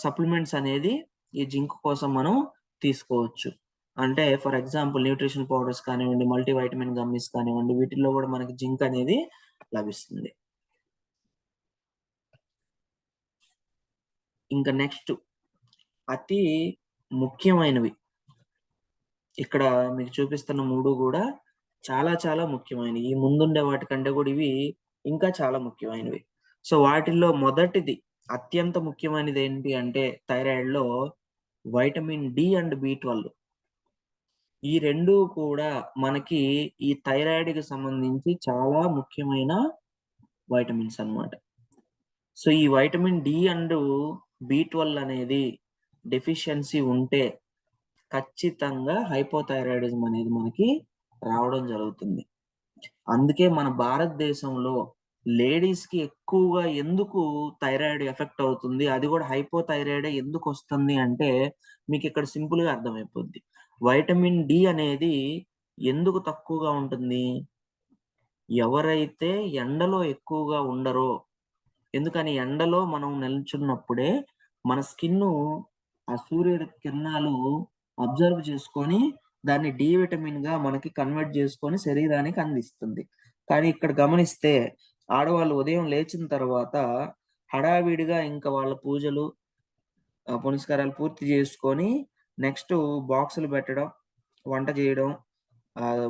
సప్లిమెంట్స్ అనేది ఈ జింక్ కోసం మనం తీసుకోవచ్చు. అంటే ఫర్ ఎగ్జాంపుల్ న్యూట్రిషన్ పౌడర్స్ కానివ్వండి, మల్టీవైటమిన్ గమ్మీస్ కానివ్వండి, వీటిల్లో గూడా మనకి జింక్ అనేది లభిస్తుంది. ఇంక నెక్స్ట్ అతి ముఖ్యమైనవి. ఇక్కడ మీకు చూపిస్తున్న 3 గూడా చాలా చాలా ముఖ్యమైనయి. ఈ ముందుండే వాటికంటే గూడా ఇవి ఇంకా చాలా ముఖ్యమైనవి. సో, వాటిల్లో మొదటిది అత్యంత ముఖ్యమైనదేంటి అంటే థైరాయిడ్‌లో వైటమిన్ డి అండ్ బి12. ఈ 2 కూడా మనకి ఈ థైరాయిడ్‌కి సంబంధించి చాలా ముఖ్యమైన వైటమిన్స్ అన్నమాట. సో, ఈ వైటమిన్ డి అండ్ బి12 అనేది డెఫిషియన్సీ ఉంటే ఖచ్చితంగా హైపోథైరాయిడిజం అనేది మనకి రావడం జరుగుతుంది. అందుకే మన భారతదేశంలో లేడీస్‌కి ఎక్కువగా ఎందుకు థైరాయిడ్ ఎఫెక్ట్ అవుతుంది? అది గూడా హైపోథైరాయిడే ఎందుకొస్తుంది అంటే, మీకిక్కడ సింపుల్‌గా అర్థమైపోద్ది. వైటమిన్ డి అనేది ఎందుకు తక్కువగా ఉంటుంది? ఎవరైతే ఎండలో ఎక్కువగా ఉండరో ఎందుకని ఎండలో మనం నిల్చున్నప్పుడే మన స్కిన్ను ఆ సూర్యుడి కిరణాలు అబ్జర్వ్ చేసుకొని దాన్ని డి విటమిన్‌గా మనకి కన్వర్ట్ చేసుకొని శరీరానికి అందిస్తుంది. కానీ ఇక్కడ గమనిస్తే ఆడవాళ్ళు ఉదయం లేచిన తర్వాత హడావిడిగా ఇంకా వాళ్ళ పూజలు, పునస్కారాలు పూర్తి చేసుకొని నెక్స్ట్ బాక్సులు పెట్టడం, వంట చేయడం,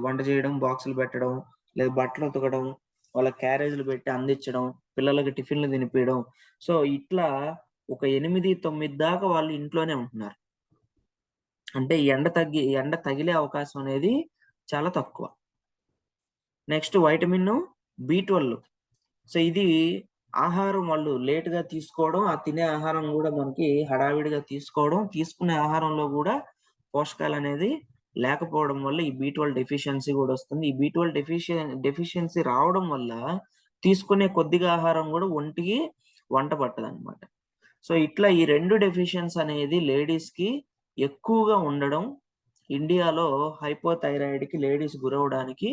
వంట చేయడం, బాక్సులు పెట్టడం, లేదా బట్టలు ఉతకడం, వాళ్ళకి క్యారేజ్‌లు పెట్టి అందించడం, పిల్లలకి టిఫిన్‌లు తినిపియడం. సో, ఇట్లా ఒక 8, 9 దాకా వాళ్ళు ఇంట్లోనే ఉంటున్నారు. అంటే ఎండ తగిలే అవకాశం అనేది చాలా తక్కువ. Next vitamin B12. సో, ఇది ఆహారం వాళ్ళు లేట్‌గా తీసుకోవడం, ఆ తినే ఆహారం గూడా మనకి హడావిడిగా తీసుకోవడం, తీసుకునే ఆహారంలో గూడా పోషకాలనేది లేకపోవడం వల్ల ఈ బి12 డెఫిషియన్సీ గూడొస్తుంది. ఈ బి12 డెఫిషియన్సీ రావడం వల్ల తీసుకునే కొద్దిగా ఆహారం గూడా ఒంటికి వంట పట్టదనమాట. సో, ఇట్లా ఈ 2 డెఫిషియన్స్ అనేది లేడీస్‌కి ఎక్కువగా ఉండడం ఇండియాలో హైపోథైరాయిడ్‌కి లేడీస్ గురవ్వడానికి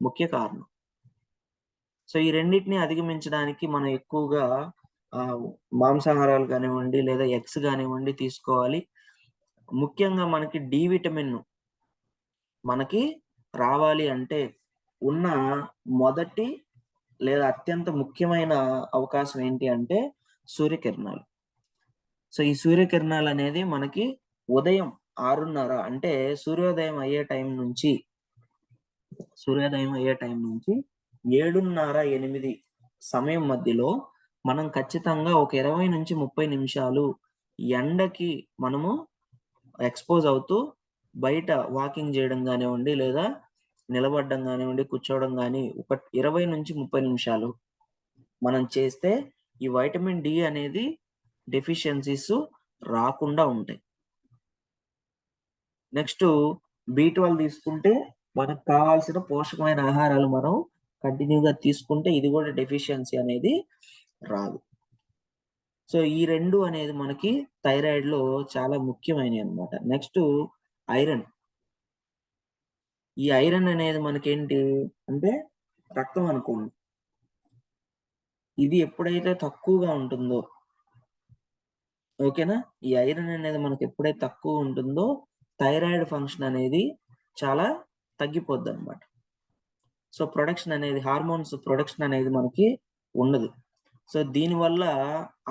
ముఖ్య కారణం. సో, ఈ రెండిటిని అధిగమించడానికి మనం ఎక్కువగా ఆహ్, మాంసాహారాలు కానివ్వండి, లేదా ఎగ్స్ గానివ్వండి తీసుకోవాలి. ముఖ్యంగా మనకి డి విటమిన్ మనకి రావాలి అంటే ఉన్న మొదటి లేదా అత్యంత ముఖ్యమైన అవకాశం ఏంటి అంటే సూర్యకిరణాలు. సో, ఈ సూర్యకిరణాలనేది మనకి ఉదయం 6:30 అంటే సూర్యోదయం అయ్యే టైం నుంచి 7:30, 8 సమయం మధ్యలో మనం ఖచ్చితంగా ఒక 20-30 నిమిషాలు ఎండకి మనము ఎక్స్‌పోజ్ అవుతూ బయట వాకింగ్ జేయడం గానివ్వండి, లేదా నిలబడడం గానివ్వండి, కూర్చోవడం గాని ఒక 20-30 నిమిషాలు మనం చేస్తే ఈ వైటమిన్ డి అనేది డెఫిషియన్సీస్ రాకుండా ఉంటాయి. నెక్స్టు బి12 తీసుకుంటే మనకు కావాల్సిన పోషకమైన ఆహారాలు మనం కంటిన్యూ‌గా తీసుకుంటే ఇది గూడా డెఫిషియన్సీ అనేది రాదు. సో, ఈ 2 అనేది మనకి థైరాయిడ్‌లో చాలా ముఖ్యమైనయన్నమాట. Next iron. ఈ ఐరన్ అనేది మనకేంటి అంటే రక్తం అనుకోండి. ఇది ఎప్పుడైతే తక్కువగా ఉంటుందో ఓకేనా? ఈ ఐరన్ అనేది మనకెప్పుడైతే తక్కువ ఉంటుందో థైరాయిడ్ ఫంక్షన్ అనేది చాలా తగ్గిపోద్దనమాట. సో, హార్మోన్స్ ప్రొడక్షన్ అనేది మనకి ఉండదు. సో, దీనివల్ల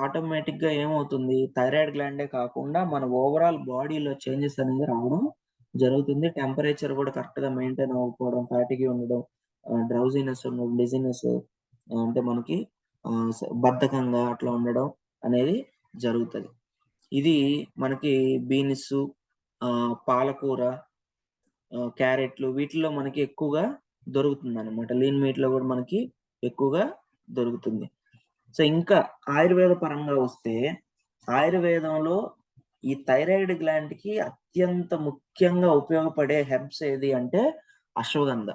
ఆటోమేటిక్‌గా ఏమవుతుంది థైరాయిడ్ గ్లాండే కాకుండా మన ఓవరాల్ బాడీలో చేంజెస్ అనేది రావడం జరుగుతుంది. టెంపరేచర్ గూడా కరెక్ట్‌గా మెయింటైన్ అవ్వకపోవడం, ఫ్యాటీగీ ఉండడం, డ్రౌజీనెస్ ఉండడం, డిజీనెస్ అంటే మనకి బద్ధకంగా అట్లా ఉండడం అనేది జరుగుతది. ఇది మనకి బీన్సు, పాలకూర, క్యారెట్లు వీటిల్లో మనకి ఎక్కువగా దొరుకుతుందనమాట. లీన్ మీట్‌లో గూడా మనకి ఎక్కువగా దొరుకుతుంది. సో, ఇంకా ఆయుర్వేద పరంగా వస్తే, ఆయుర్వేదంలో ఈ థైరాయిడ్ గ్లాండ్‌కి అత్యంత ముఖ్యంగా ఉపయోగపడే హెర్బ్స్ ఏది అంటే అశ్వగంధ.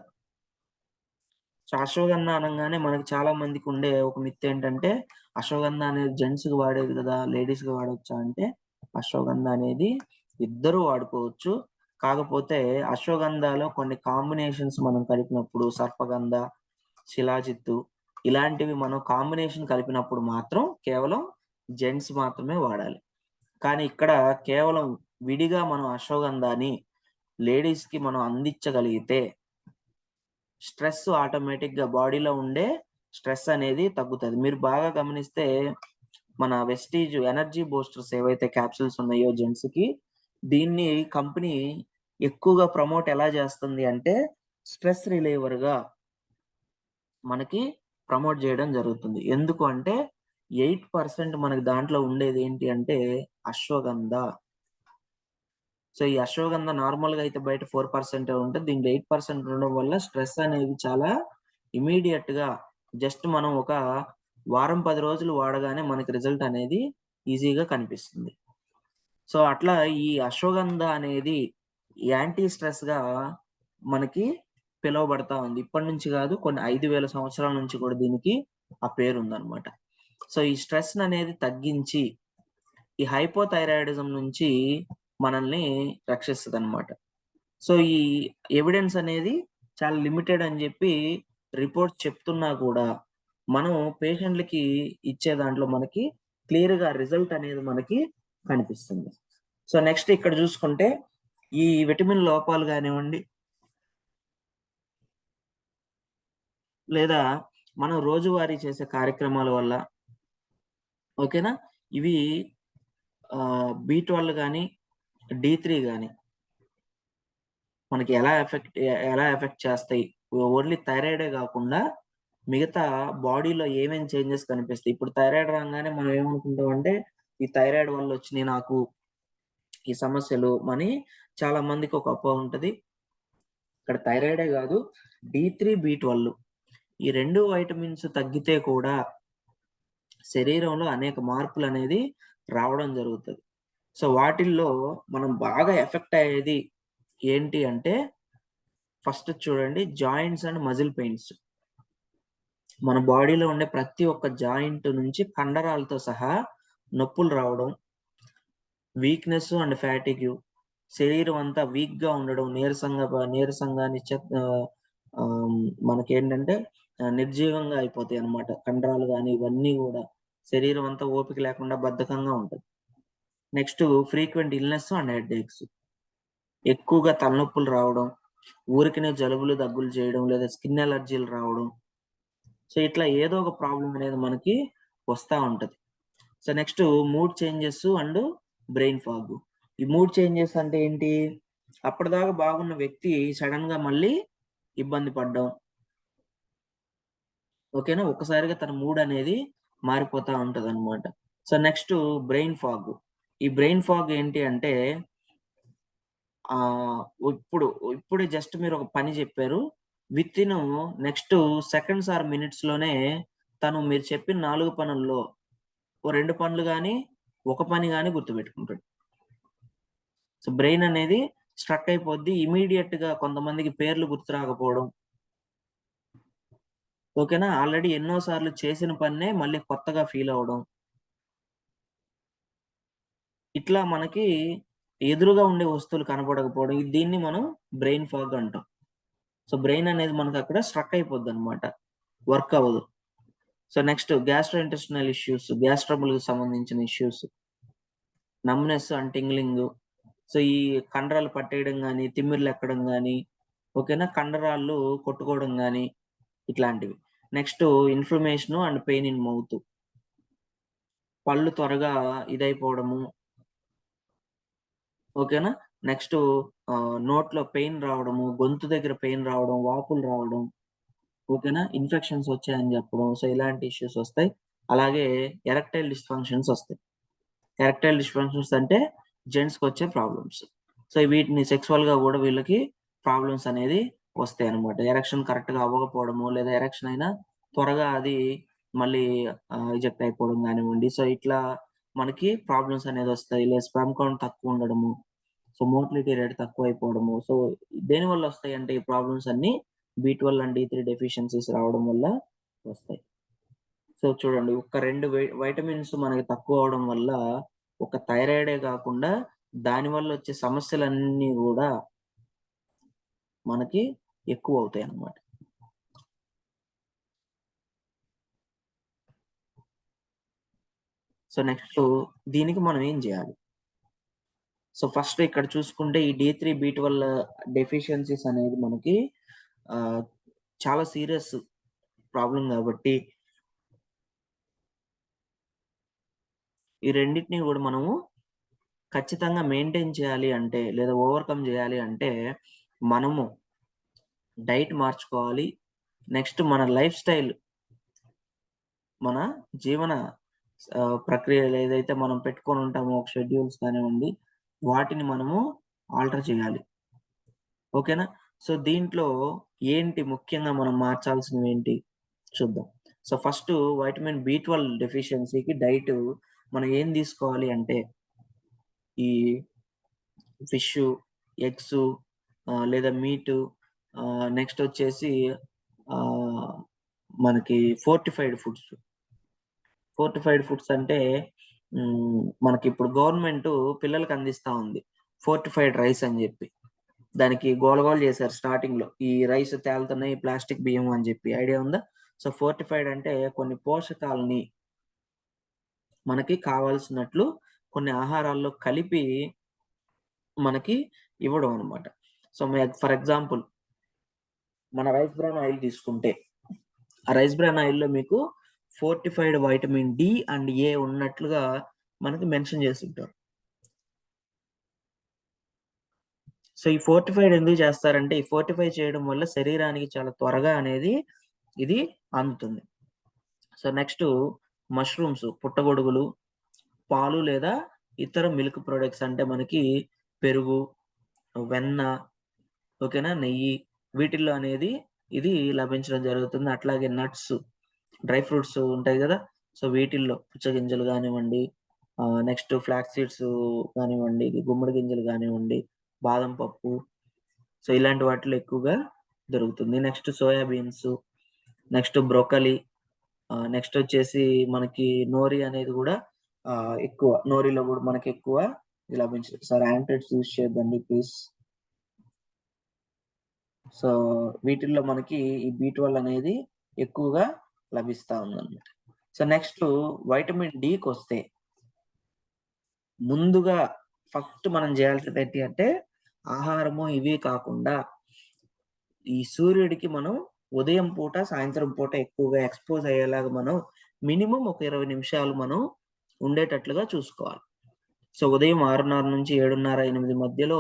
సో, అశ్వగంధ అనంగానే మనకి చాలా మందికుండే ఒక మిత్ ఏంటంటే, అశ్వగంధ అనేది జెంట్స్‌కి వాడేది గదా! లేడీస్‌కి వాడొచ్చా అంటే, అశ్వగంధ అనేది ఇద్దరూ వాడుకోవచ్చు. కాకపోతే అశ్వగంధలో కొన్ని కాంబినేషన్స్ మనం కలిపినప్పుడు సర్పగంధ, శిలాజిత్తు ఇలాంటివి మనం కాంబినేషన్ కలిపినప్పుడు మాత్రం కేవలం జెంట్స్ మాత్రమే వాడాలి. కానీ ఇక్కడ కేవలం విడిగా మనం అశ్వగంధాని లేడీస్‌కి మనం అందించగలిగితే ఆటోమేటిక్‌గా బాడీలో ఉండే స్ట్రెస్ అనేది తగ్గుతది. మీరు బాగా గమనిస్తే మన వెస్టీజ్ ఎనర్జీ బూస్టర్స్ ఏవైతే క్యాప్సూల్స్ ఉన్నాయో జెంట్స్‌కి దీన్ని కంపెనీ ఎక్కువగా ప్రమోట్ ఎలా చేస్తుంది అంటే స్ట్రెస్ రిలీవర్‌గా మనకి ప్రమోట్ జేయడం జరుగుతుంది. ఎందుకు అంటే 8% మనకి దాంట్లో ఉండేది ఏంటి అంటే అశ్వగంధ. సో, ఈ అశ్వగంధ నార్మల్‌గా అయితే బయట 4% ఉంటది. దీంట్లో 8% ఉండడం వల్ల స్ట్రెస్ అనేది చాలా ఇమ్మీడియేట్‌గా జస్ట్ మనం ఒక వారం, 10 రోజులు వాడగానే మనకి రిజల్ట్ అనేది ఈజీగా కనిపిస్తుంది. సో, అట్లా ఈ అశ్వగంధ అనేది యాంటీ స్ట్రెస్‌గా మనకి పిలువబడతా ఉంది. ఇప్పటి నుంచి గాదు కొన్ని 5,000 సంవత్సరాల నుంచి కూడా దీనికి ఆ పేరుందనమాట. సో, ఈ స్ట్రెస్‌ననేది తగ్గించి ఈ హైపోథైరాయిడిజం నుంచి మనల్ని రక్షిస్తదనమాట. సో, ఈ ఎవిడెన్స్ అనేది చాలా లిమిటెడ్ అని జెప్పి రిపోర్ట్స్ చెప్తున్నా కూడా, మనం పేషెంట్‌లకి ఇచ్చే దాంట్లో మనకి క్లియర్‌గా రిజల్ట్ అనేది మనకి కనిపిస్తుంది. సో, నెక్స్ట్ ఇక్కడ జూసుకుంటే ఈ విటమిన్ లోపాలు గానివ్వండి లేదా మనం రోజువారీ చేసే కార్యక్రమాల వల్ల ఓకేనా ఇవి B12 గాని D3 గాని మనకి ఎలా ఎఫెక్ట్ చేస్తాయి ఓన్లీ థైరాయిడే కాకుండా మిగతా బాడీలో ఏమేమి చేంజెస్ కనిపిస్తాయి. ఇప్పుడు థైరాయిడ్ రాగానే మనం ఏమనుకుంటాం అంటే ఈ థైరాయిడ్ వల్ల వచ్చినాయి నాకు ఈ సమస్యలు అని చాలా మందికి ఒక అపోహ ఉంటది. ఇక్కడ థైరాయిడే కాదు D3 B12 ఈ 2 వైటమిన్స్ తగ్గితే కూడా శరీరంలో అనేక మార్పులు అనేది రావడం జరుగుతది. సో వాటిల్లో మనం బాగా ఎఫెక్ట్ అయ్యేది ఏంటి అంటే ఫస్ట్ చూడండి జాయింట్స్ అండ్ మజిల్ పెయిన్స్. మన బాడీలో ఉండే ప్రతి ఒక్క జాయింట్ నుంచి కండరాలతో సహా నొప్పులు రావడం, వీక్‌నెస్ అండ్ ఫ్యాటిగ్యూ, శరీరం అంతా వీక్‌గా ఉండడం, నీరసంగా మనకేంటంటే నిర్జీవంగా అయిపోతాయన్నమాట. కండరాలు గాని ఇవన్నీ గూడా శరీరం అంతా ఓపిక లేకుండా బద్ధకంగా ఉంటది. Next frequent illness and headaches. ఎక్కువగా తలనొప్పులు రావడం, ఊరికనే జలుబులు, దగ్గులు చేయడం లేదా స్కిన్ అలర్జీలు రావడం. సో ఇట్లా ఏదో ఒక ప్రాబ్లమ్ అనేది మనకి వస్తా ఉంటది. So next mood changes and brain fog. ఈ మూడ్ చేంజెస్ అంటే ఏంటి? అప్పటిదాకా బాగున్న వ్యక్తి సడెన్‌గా మళ్ళీ ఇబ్బంది పడడం. ఓకేనా? ఒక్కసారిగా తన మూడ్ అనేది మారిపోతా ఉంటదన్నమాట. So next brain fog. ఈ బ్రెయిన్ ఫాగ్ ఏంటి అంటే ఆహ్, ఇప్పుడే జస్ట్ మీరు ఒక పని జెప్పారు. వితిన్ నెక్స్ట్ సెకండ్స్ ఆర్ మినిట్స్‌లోనే తను మీరు చెప్పిన 4 పనుల్లో ఓ 2 పనులు గాని, ఒక పని గాని గుర్తుపెట్టుకుంటాడు. సో బ్రెయిన్ అనేది స్ట్రక్ అయిపోద్ది. ఇమ్మీడియేట్‌గా కొంతమందికి పేర్లు గుర్తు రాకపోవడం. ఓకేనా? ఆల్రెడీ ఎన్నో సార్లు చేసిన పనినే మళ్ళీ కొత్తగా ఫీల్ అవ్వడం. ఇట్లా మనకి ఎదురుగా ఉండే వస్తువులు కనపడకపోవడం. దీన్ని మనం బ్రెయిన్ ఫాగ్ అంటాం. సో బ్రెయిన్ అనేది మనకక్కడ స్ట్రక్ అయిపోద్దనమాట. వర్క్ అవ్వదు. So next gastrointestinal issues, gas ట్రబుల్‌కి సంబంధించిన issues. Numbness and tingling. So ఈ కండరాలు పట్టేయడం గాని, తిమ్మిర్లెక్కడం గాని, ఓకేనా? కండరాలు కొట్టుకోవడం గాని ఇట్లాంటివి. Next inflammation and pain in mouth. పళ్ళు త్వరగా ఇదైపోవడము. ఓకేనా? నెక్స్ట్ నోట్లో పెయిన్ రావడము, గొంతు దగ్గర పెయిన్ రావడం, వాపులు రావడం. ఓకేనా? ఇన్ఫెక్షన్స్ వచ్చాయని చెప్పడం. సో ఇలాంటి ఇష్యూస్ వస్తాయి. అలాగే ఎరెక్టైల్ డిస్‌ఫంక్షన్స్ వస్తాయి. ఎరెక్టైల్ డిస్‌ఫంక్షన్స్ అంటే జెంట్స్‌కొచ్చే ప్రాబ్లమ్స్. సో వీటిని సెక్సువల్‌గా గూడా వీళ్ళకి ప్రాబ్లమ్స్ అనేది వస్తాయన్నమాట. ఎరెక్షన్ కరెక్ట్‌గా అవ్వకపోవడము, లేదా ఎరెక్షన్ అయినా త్వరగా అది మళ్ళీ ఎజెక్ట్ అయిపోవడం గానివ్వండి. సో ఇట్లా మనకి ప్రాబ్లమ్స్ అనేదొస్తాయి. లేదా స్పెర్మ్ కౌంట్ తక్కువుండడము. సో మోటిలిటీ రేట్ తక్కువైపోవడము. సో దేనివల్ల వస్తాయంటే ఈ ప్రాబ్లమ్స్ అన్నీ B12 అండ్ D3 డెఫిషియన్సీస్ రావడం వల్ల వస్తాయి. సో చూడండి ఒక 2 వైటమిన్స్ మనకి తక్కువ అవ్వడం వల్ల ఒక థైరాయిడే గాకుండా దానివల్ల వచ్చే సమస్యలన్నీ గూడా మనకి ఎక్కువవుతాయన్నమాట. సో నెక్స్ట్ దీనికి మనం ఏం జేయాలి? సో ఫస్ట్ ఇక్కడ చూసుకుంటే ఈ D3, B12 డెఫిషియన్సీస్ అనేది మనకి ఆహ్, చాలా సీరియస్ ప్రాబ్లమ్ గాబట్టి ఈ రెండిటిని గూడా మనము ఖచ్చితంగా మెయింటైన్ చేయాలి అంటే, లేదా ఓవర్‌కమ్ జేయాలి అంటే, మనము డైట్ మార్చుకోవాలి. నెక్స్ట్ మన లైఫ్ స్టైల్, మన జీవన ప్రక్రియలు ఏదైతే మనం పెట్టుకొని ఉంటామో ఒక షెడ్యూల్స్ కానివ్వండి, వాటిని మనము ఆల్టర్ చేయాలి. ఓకేనా? సో దీంట్లో ఏంటి ముఖ్యంగా మనం మార్చాల్సినవేంటి చూద్దాం. సో ఫస్టు వైటమిన్ B12 డెఫిషియన్సీకి డైటు మనం ఏం తీసుకోవాలి అంటే, ఈ ఫిషు, ఎగ్సు లేదా మీటు నెక్స్టొచ్చేసి ఆహ్, మనకి ఫోర్టిఫైడ్ ఫుడ్స్. ఫోర్టిఫైడ్ ఫుడ్స్ అంటే మనకిప్పుడు గవర్నమెంటు పిల్లలకి అందిస్తా ఉంది. ఫోర్టిఫైడ్ రైస్ అని జెప్పి. దానికి గోల చేశారు స్టార్టింగ్‌లో. ఈ రైస్ తేలుతున్నాయి ప్లాస్టిక్ బియ్యం అని జెప్పి. ఐడియా ఉందా? సో ఫోర్టిఫైడ్ అంటే కొన్ని పోషకాలని మనకి కావాల్సినట్లు కొన్ని ఆహారాల్లో కలిపి మనకి ఇవ్వడం అన్నమాట. సో ఫర్ ఎగ్జాంపుల్ మన రైస్ బ్రాన్ ఆయిల్ తీసుకుంటే, ఆ రైస్ బ్రాన్ ఆయిల్లో మీకు ఫోర్టిఫైడ్ వైటమిన్ డి అండ్ ఏ ఉన్నట్లుగా మనకి మెన్షన్ చేసి ఉంటారు. సో ఈ ఫోర్టిఫైడ్ ఎందుకు చేస్తారంటే ఈ ఫోర్టిఫై చేయడం వల్ల శరీరానికి చాలా త్వరగా అనేది ఇది అందుతుంది. సో నెక్స్ట్ మష్రూమ్స్, పుట్టగొడుగులు, పాలు లేదా ఇతర మిల్క్ ప్రొడక్ట్స్ అంటే మనకి పెరుగు, వెన్న, ఓకేనా, నెయ్యి, వీటిల్లో అనేది ఇది లభించడం జరుగుతుంది. అట్లాగే నట్స్, డ్రై ఫ్రూట్స్ ఉంటాయి కదా, సో వీటిల్లో పుచ్చగింజలు కానివ్వండి, నెక్స్ట్ ఫ్లాక్స్ సీడ్స్ కానివ్వండి, గుమ్మడి గింజలు కానివ్వండి, బాదం పప్పు, సో ఇలాంటి వాటిలో ఎక్కువగా దొరుకుతుంది. Next soya beans, next broccoli, next వచ్చేసి మనకి నోరి అనేది కూడా ఎక్కువ, నోరిలో కూడా మనకి ఎక్కువ లభించదు. సార్ యాంటెడ్స్ యూజ్ చేయొద్దండి ప్లీజ్. సో వీటిల్లో మనకి ఈ B12 అనేది ఎక్కువగా లభిస్తా ఉందన్నమాట. సో నెక్స్ట్ వైటమిన్ డికి వస్తే ముందుగా ఫస్ట్ మనం చేయాల్సింది ఏంటి అంటే ఆహారము ఇవి కాకుండా ఈ సూర్యుడికి మనం ఉదయం పూట, సాయంత్రం పూట ఎక్కువగా ఎక్స్పోజ్ అయ్యేలాగా మనం మినిమం ఒక 20 నిమిషాలు మనం ఉండేటట్లుగా చూసుకోవాలి. సో ఉదయం 6:30 నుంచి 7:30, 8 మధ్యలో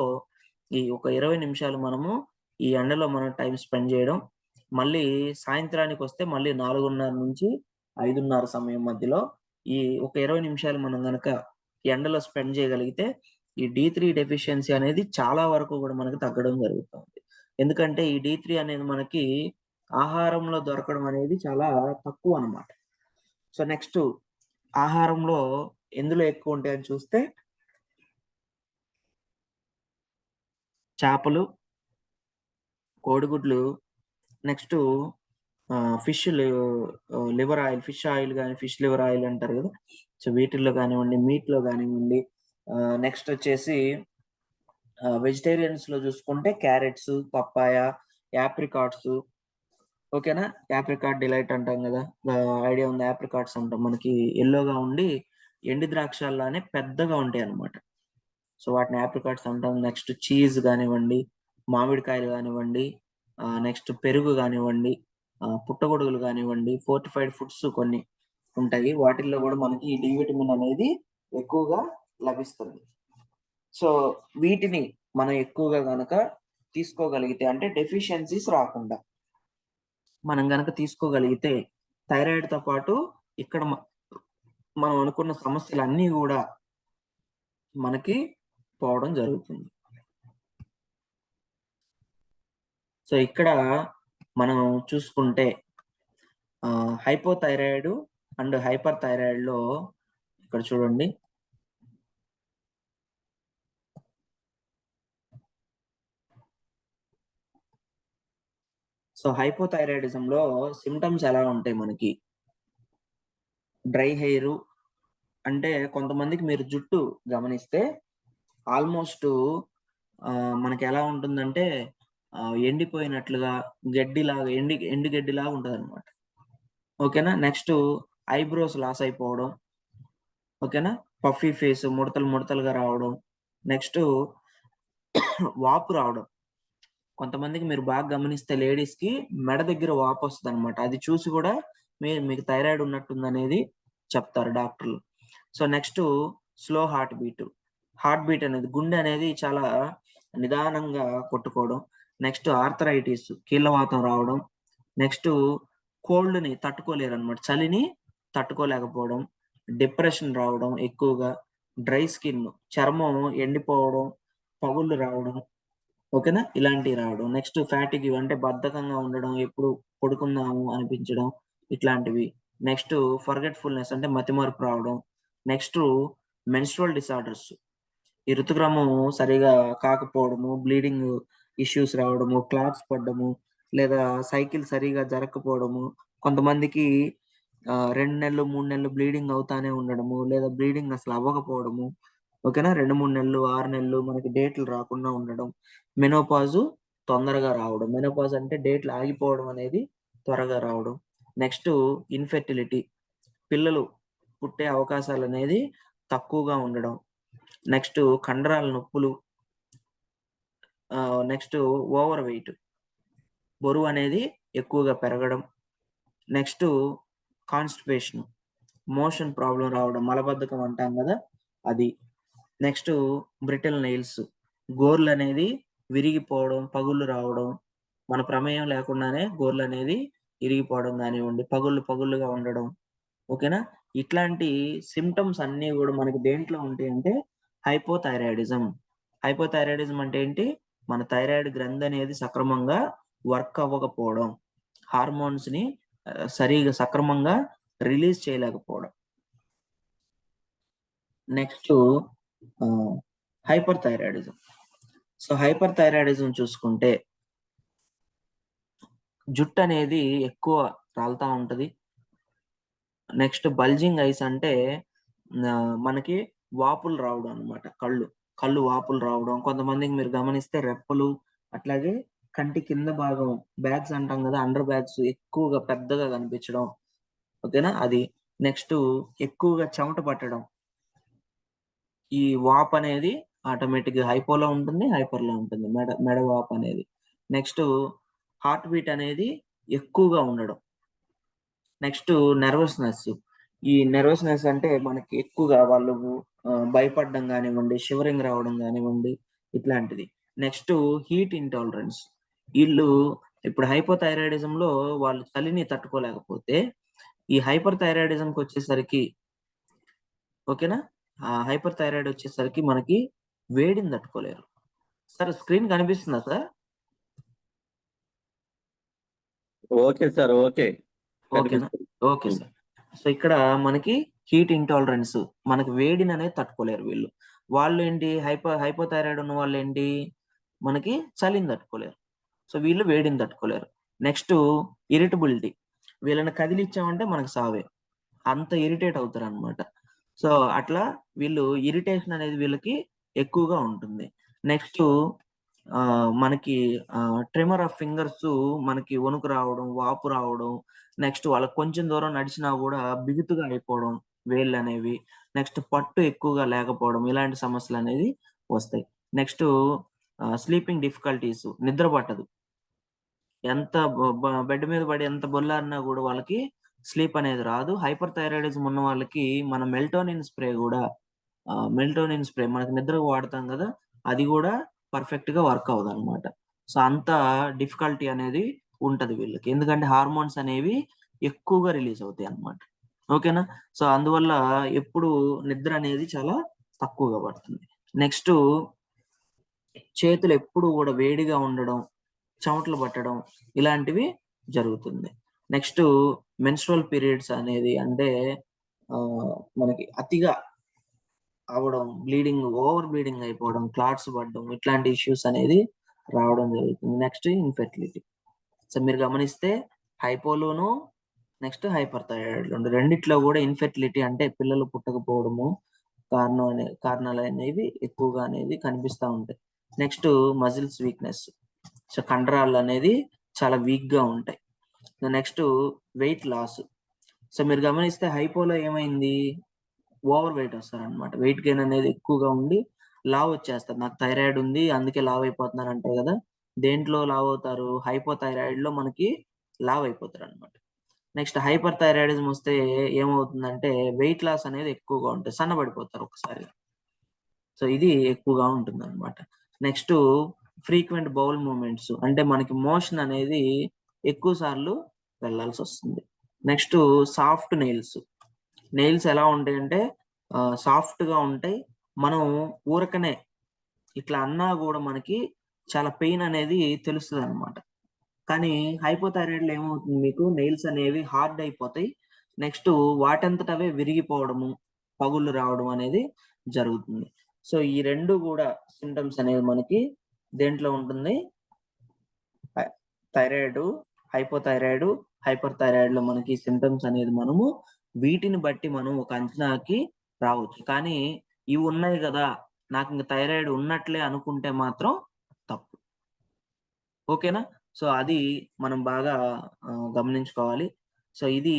ఈ ఒక 20 నిమిషాలు మనము ఈ ఎండలో మనం టైం స్పెండ్ చేయడం. మళ్ళీ సాయంత్రానికి వస్తే మళ్ళీ 4:30 నుంచి 5:30 సమయం మధ్యలో ఈ ఒక 20 నిమిషాలు మనం గనక ఎండలో స్పెండ్ చేయగలిగితే ఈ D3 డెఫిషియన్సీ అనేది చాలా వరకు కూడా మనకు తగ్గడం జరుగుతుంది. ఎందుకంటే ఈ D3 అనేది మనకి ఆహారంలో దొరకడం అనేది చాలా తక్కువ అన్నమాట. సో నెక్స్ట్ ఆహారంలో ఎందులో ఎక్కువ ఉంటాయని చూస్తే చేపలు, కోడిగుడ్లు, next fish liver oil, fish oil గాని, ఫిష్ లివర్ ఆయిల్ అంటారు కదా, సో వీటిల్లో కానివ్వండి, మీట్‌లో కానివ్వండి, నెక్స్ట్ వచ్చేసి వెజిటేరియన్స్ లో చూసుకుంటే క్యారెట్స్, పప్పాయ, యాప్రికాట్స్, ఓకేనా, యాప్రికాట్ డిలైట్ అంటాం కదా, ఐడియా ఉంది, యాప్రికాట్స్ అంటాం, మనకి ఎల్లోగా ఉండి ఎండి ద్రాక్షల్లానే పెద్దగా ఉంటాయి అన్నమాట. సో వాటిని యాప్రికాట్స్ అంటాం. నెక్స్ట్ చీజ్ కానివ్వండి, మామిడికాయలు కానివ్వండి, నెక్స్ట్ పెరుగు కానివ్వండి, పుట్టగొడుగులు కానివ్వండి, ఫోర్టిఫైడ్ ఫుడ్స్ కొన్ని ఉంటాయి. వాటిల్లో కూడా మనకి డి విటమిన్ అనేది ఎక్కువగా లభిస్తుంది. సో వీటిని మనం ఎక్కువగా గనక తీసుకోగలిగితే అంటే డెఫిషియన్సీస్ రాకుండా మనం గనక తీసుకోగలిగితే థైరాయిడ్ తో పాటు ఇక్కడ మనం అనుకున్న సమస్యలన్నీ కూడా మనకి పోవడం జరుగుతుంది. సో ఇక్కడ మనం చూసుకుంటే హైపోథైరాయిడ్ అండ్ హైపర్ థైరాయిడ్ లో ఇక్కడ చూడండి, సో హైపోథైరాయిడిజం లో సిమ్టమ్స్ ఎలా ఉంటాయి మనకి, డ్రై హెయిర్, అంటే కొంతమందికి మీరు జుట్టు గమనిస్తే ఆల్మోస్ట్ మనకి ఎలా ఉంటుందంటే ఎండిపోయినట్లుగా గడ్డిలాగా ఎండు గడ్డిలాగా ఉంటుంది అనమాట. ఓకేనా, నెక్స్ట్ ఐబ్రోస్ లాస్ అయిపోవడం, ఓకేనా, పఫీ ఫేస్, ముడతలు ముడతలుగా రావడం, నెక్స్ట్ వాపు రావడం. కొంతమందికి మీరు బాగా గమనిస్తే లేడీస్ కి మెడ దగ్గర వాపు వస్తుంది అనమాట. అది చూసి కూడా మీకు థైరాయిడ్ ఉన్నట్టుంది అనేది చెప్తారు డాక్టర్లు. So next slow heart beat అనేది, గుండె అనేది చాలా నిదానంగా కొట్టుకోవడం. నెక్స్ట్ ఆర్థరైటిస్, కీళ్ళవాతం రావడం. నెక్స్ట్ కోల్డ్ ని తట్టుకోలేరు అనమాట, చలిని తట్టుకోలేకపోవడం, డిప్రెషన్ రావడం ఎక్కువగా, డ్రై స్కిన్, చర్మం ఎండిపోవడం, పగుళ్ళు రావడం, ఓకేనా, ఇలాంటివి రావడం. నెక్స్ట్ ఫ్యాటిగ్ అంటే బద్ధకంగా ఉండడం, ఎప్పుడు పడుకుందాము అనిపించడం, ఇట్లాంటివి. నెక్స్ట్ ఫర్గెట్ఫుల్నెస్ అంటే మతిమరుపు రావడం. నెక్స్ట్ మెన్స్ట్రువల్ డిసార్డర్స్, ఈ ఋతుక్రమం సరిగా కాకపోవడము, బ్లీడింగ్ ఇష్యూస్ రావడము, క్లాట్స్ పడ్డము, లేదా సైకిల్ సరిగా జరగకపోవడము, కొంతమందికి 2 నెలలు 3 నెలలు బ్లీడింగ్ అవుతానే ఉండడము, లేదా బ్లీడింగ్ అసలు అవ్వకపోవడము, ఓకేనా, 2-3 నెలలు 6 నెలలు మనకి డేట్లు రాకుండా ఉండడం, మెనోపాజు తొందరగా రావడం, మెనోపాజ్ అంటే డేట్లు ఆగిపోవడం అనేది త్వరగా రావడం. నెక్స్ట్ ఇన్ఫెర్టిలిటీ, పిల్లలు పుట్టే అవకాశాలు అనేది తక్కువగా ఉండడం. నెక్స్ట్ కండరాల నొప్పులు, నెక్స్ట్ ఓవర్ వెయిట్, బరువు అనేది ఎక్కువగా పెరగడం. నెక్స్ట్ కాన్స్టిపేషన్, మోషన్ ప్రాబ్లం రావడం, మలబద్ధకం అంటాం కదా అది. నెక్స్ట్ బ్రిటిల్ నెయిల్స్, గోర్లు అనేది విరిగిపోవడం, పగుళ్ళు రావడం, మన ప్రమేయం లేకుండానే గోర్లు అనేది ఇరిగిపోవడం కానివ్వండి, పగుళ్ళుగా ఉండడం. ఓకేనా? ఇట్లాంటి సిమ్టమ్స్ అన్నీ కూడా మనకి దేంట్లో ఉంటాయంటే హైపోథైరాయిడిజం. హైపోథైరాయిడిజం అంటే ఏంటి? మన థైరాయిడ్ గ్రంథి అనేది సక్రమంగా వర్క్ అవ్వకపోవడం, హార్మోన్స్ ని సరిగా సక్రమంగా రిలీజ్ చేయలేకపోవడం. Next hyperthyroidism. So hyperthyroidism చూసుకుంటే జుట్టు అనేది ఎక్కువ రాలుతా ఉంటది. నెక్స్ట్ బల్జింగ్ ఐస్ అంటే మనకి వాపులు రావడం అన్నమాట. కళ్ళు వాపులు రావడం. కొంతమందికి మీరు గమనిస్తే రెప్పలు, అట్లాగే కంటి కింద భాగం బ్యాగ్స్ అంటాం కదా, అండర్ బ్యాగ్స్ ఎక్కువగా పెద్దగా కనిపించడం. ఓకేనా? అది. నెక్స్ట్ ఎక్కువగా చెమట పట్టడం. ఈ వాప్ అనేది ఆటోమేటిక్ గా హైపోలో ఉంటుంది, హైపర్ లో ఉంటుంది, మెడ వాప్ అనేది. నెక్స్ట్ హార్ట్ బీట్ అనేది ఎక్కువగా ఉండడం. Next nervousness. ఈ నెర్వస్నెస్ అంటే మనకి ఎక్కువగా వాళ్ళు భయపడడం కానివ్వండి, షివరింగ్ రావడం కానివ్వండి, ఇట్లాంటిది. Next heat intolerance. వీళ్ళు ఇప్పుడు హైపోథైరాయిడిజం లో వాళ్ళు చలిని తట్టుకోలేకపోతే, ఈ హైపర్ థైరాయిడిజంకి వచ్చేసరికి, ఓకేనా, హైపర్ థైరాయిడ్ వచ్చేసరికి మనకి వేడిని తట్టుకోలేరు. సార్ స్క్రీన్ కనిపిస్తుందా సార్? Okay sir, okay. ఓకేనా? Okay sir. సో ఇక్కడ మనకి హీట్ ఇంటాలరెన్స్, మనకి వేడిని అనేది తట్టుకోలేరు వీళ్ళు. వాళ్ళు ఏంటి, హైపోథైరాయిడ్ ఉన్న వాళ్ళు ఏంటి, మనకి చలిని తట్టుకోలేరు. సో వీళ్ళు వేడిని తట్టుకోలేరు. Next irritability. వీళ్ళని కదిలిచ్చామంటే మనకు సావే, అంత ఇరిటేట్ అవుతారు అనమాట. సో అట్లా వీళ్ళు ఇరిటేషన్ అనేది వీళ్ళకి ఎక్కువగా ఉంటుంది. నెక్స్ట్ మనకి ట్రిమర్ ఆఫ్ ఫింగర్స్, మనకి వణుకు రావడం, వాపు రావడం. నెక్స్ట్ వాళ్ళకి కొంచెం దూరం నడిచినా కూడా బిగుతుగా అయిపోవడం వేళ్ళు అనేవి. నెక్స్ట్ పట్టు ఎక్కువగా లేకపోవడం, ఇలాంటి సమస్యలు అనేది వస్తాయి. నెక్స్ట్ స్లీపింగ్ డిఫికల్టీస్, నిద్ర పట్టదు. ఎంత బెడ్ మీద పడి ఎంత బొల్లారినా కూడా వాళ్ళకి స్లీప్ అనేది రాదు. హైపర్ థైరాయిడిజం ఉన్న వాళ్ళకి మన మెల్టోనిన్ స్ప్రే మనకి నిద్రకు వాడతాం కదా, అది కూడా పర్ఫెక్ట్ గా వర్క్ అవ్వదు అనమాట. సో అంత డిఫికల్టీ అనేది ఉంటది వీళ్ళకి, ఎందుకంటే హార్మోన్స్ అనేవి ఎక్కువగా రిలీజ్ అవుతాయి అన్నమాట. ఓకేనా? సో అందువల్ల ఎప్పుడు నిద్ర అనేది చాలా తక్కువగా పడుతుంది. నెక్స్ట్ చేతులు ఎప్పుడు కూడా వేడిగా ఉండడం, చెమటలు పట్టడం, ఇలాంటివి జరుగుతుంది. నెక్స్ట్ మెన్స్ట్రువల్ పీరియడ్స్ అనేది అంటే మనకి అతిగా అవడం, ఓవర్ బ్లీడింగ్ అయిపోవడం, క్లాట్స్ పడడం, ఇట్లాంటి ఇష్యూస్ అనేది రావడం జరుగుతుంది. Next infertility. సో మీరు గమనిస్తే హైపోలోను, నెక్స్ట్ హైపర్ థైరాయిడ్ రెండిట్లో కూడా ఇన్ఫెర్టిలిటీ అంటే పిల్లలు పుట్టకపోవడము కారణాలు అనేవి ఎక్కువగా అనేది కనిపిస్తూ ఉంటాయి. Next muscles weakness. సో కండరాలు అనేది చాలా వీక్ గా ఉంటాయి. Next weight loss. సో మీరు గమనిస్తే హైపోలో ఏమైంది, ఓవర్ వెయిట్ వస్తారు అనమాట. వెయిట్ గెయిన్ అనేది ఎక్కువగా ఉండి లావ్ వచ్చేస్తారు. నాకు థైరాయిడ్ ఉంది అందుకే లావ్ అయిపోతున్నారు అంటారు కదా, దేంట్లో లావ్ అవుతారు, హైపోథైరాయిడ్ లో మనకి లావ్ అయిపోతారు అనమాట. నెక్స్ట్ హైపర్ థైరాయిడిజం వస్తే ఏమవుతుందంటే వెయిట్ లాస్ అనేది ఎక్కువగా ఉంటుంది, సన్నబడిపోతారు ఒకసారి. సో ఇది ఎక్కువగా ఉంటుంది అనమాట. నెక్స్ట్ ఫ్రీక్వెంట్ బౌల్ మూమెంట్స్, అంటే మనకి మోషన్ అనేది ఎక్కువ సార్లు వెళ్ళాల్సి వస్తుంది. నెక్స్ట్ సాఫ్ట్ నెయిల్స్ ఎలా ఉంటాయంటే సాఫ్ట్ గా ఉంటాయి. మనం ఊరకనే ఇట్లా అన్నా కూడా మనకి చాలా పెయిన్ అనేది తెలుస్తుంది అనమాట. కానీ హైపోథైరాయిడ్ లో ఏమవుతుంది, మీకు నెయిల్స్ అనేవి హార్డ్ అయిపోతాయి. నెక్స్ట్ వాటంతటవే విరిగిపోవడము, పగుళ్ళు రావడం అనేది జరుగుతుంది. సో ఈ రెండు కూడా సింటమ్స్ అనేది మనకి దేంట్లో ఉంటుంది, థైరాయిడ్, హైపోథైరాయిడ్, హైపర్ థైరాయిడ్ లో మనకి సింటమ్స్ అనేది మనము వీటిని బట్టి మనం ఒక అంచనాకి రావచ్చు. కానీ ఇవి ఉన్నాయి కదా, నాకు ఇంకా థైరాయిడ్ ఉన్నట్లే అనుకుంటే మాత్రం తప్పు. ఓకేనా? సో అది మనం బాగా గమనించుకోవాలి. సో ఇది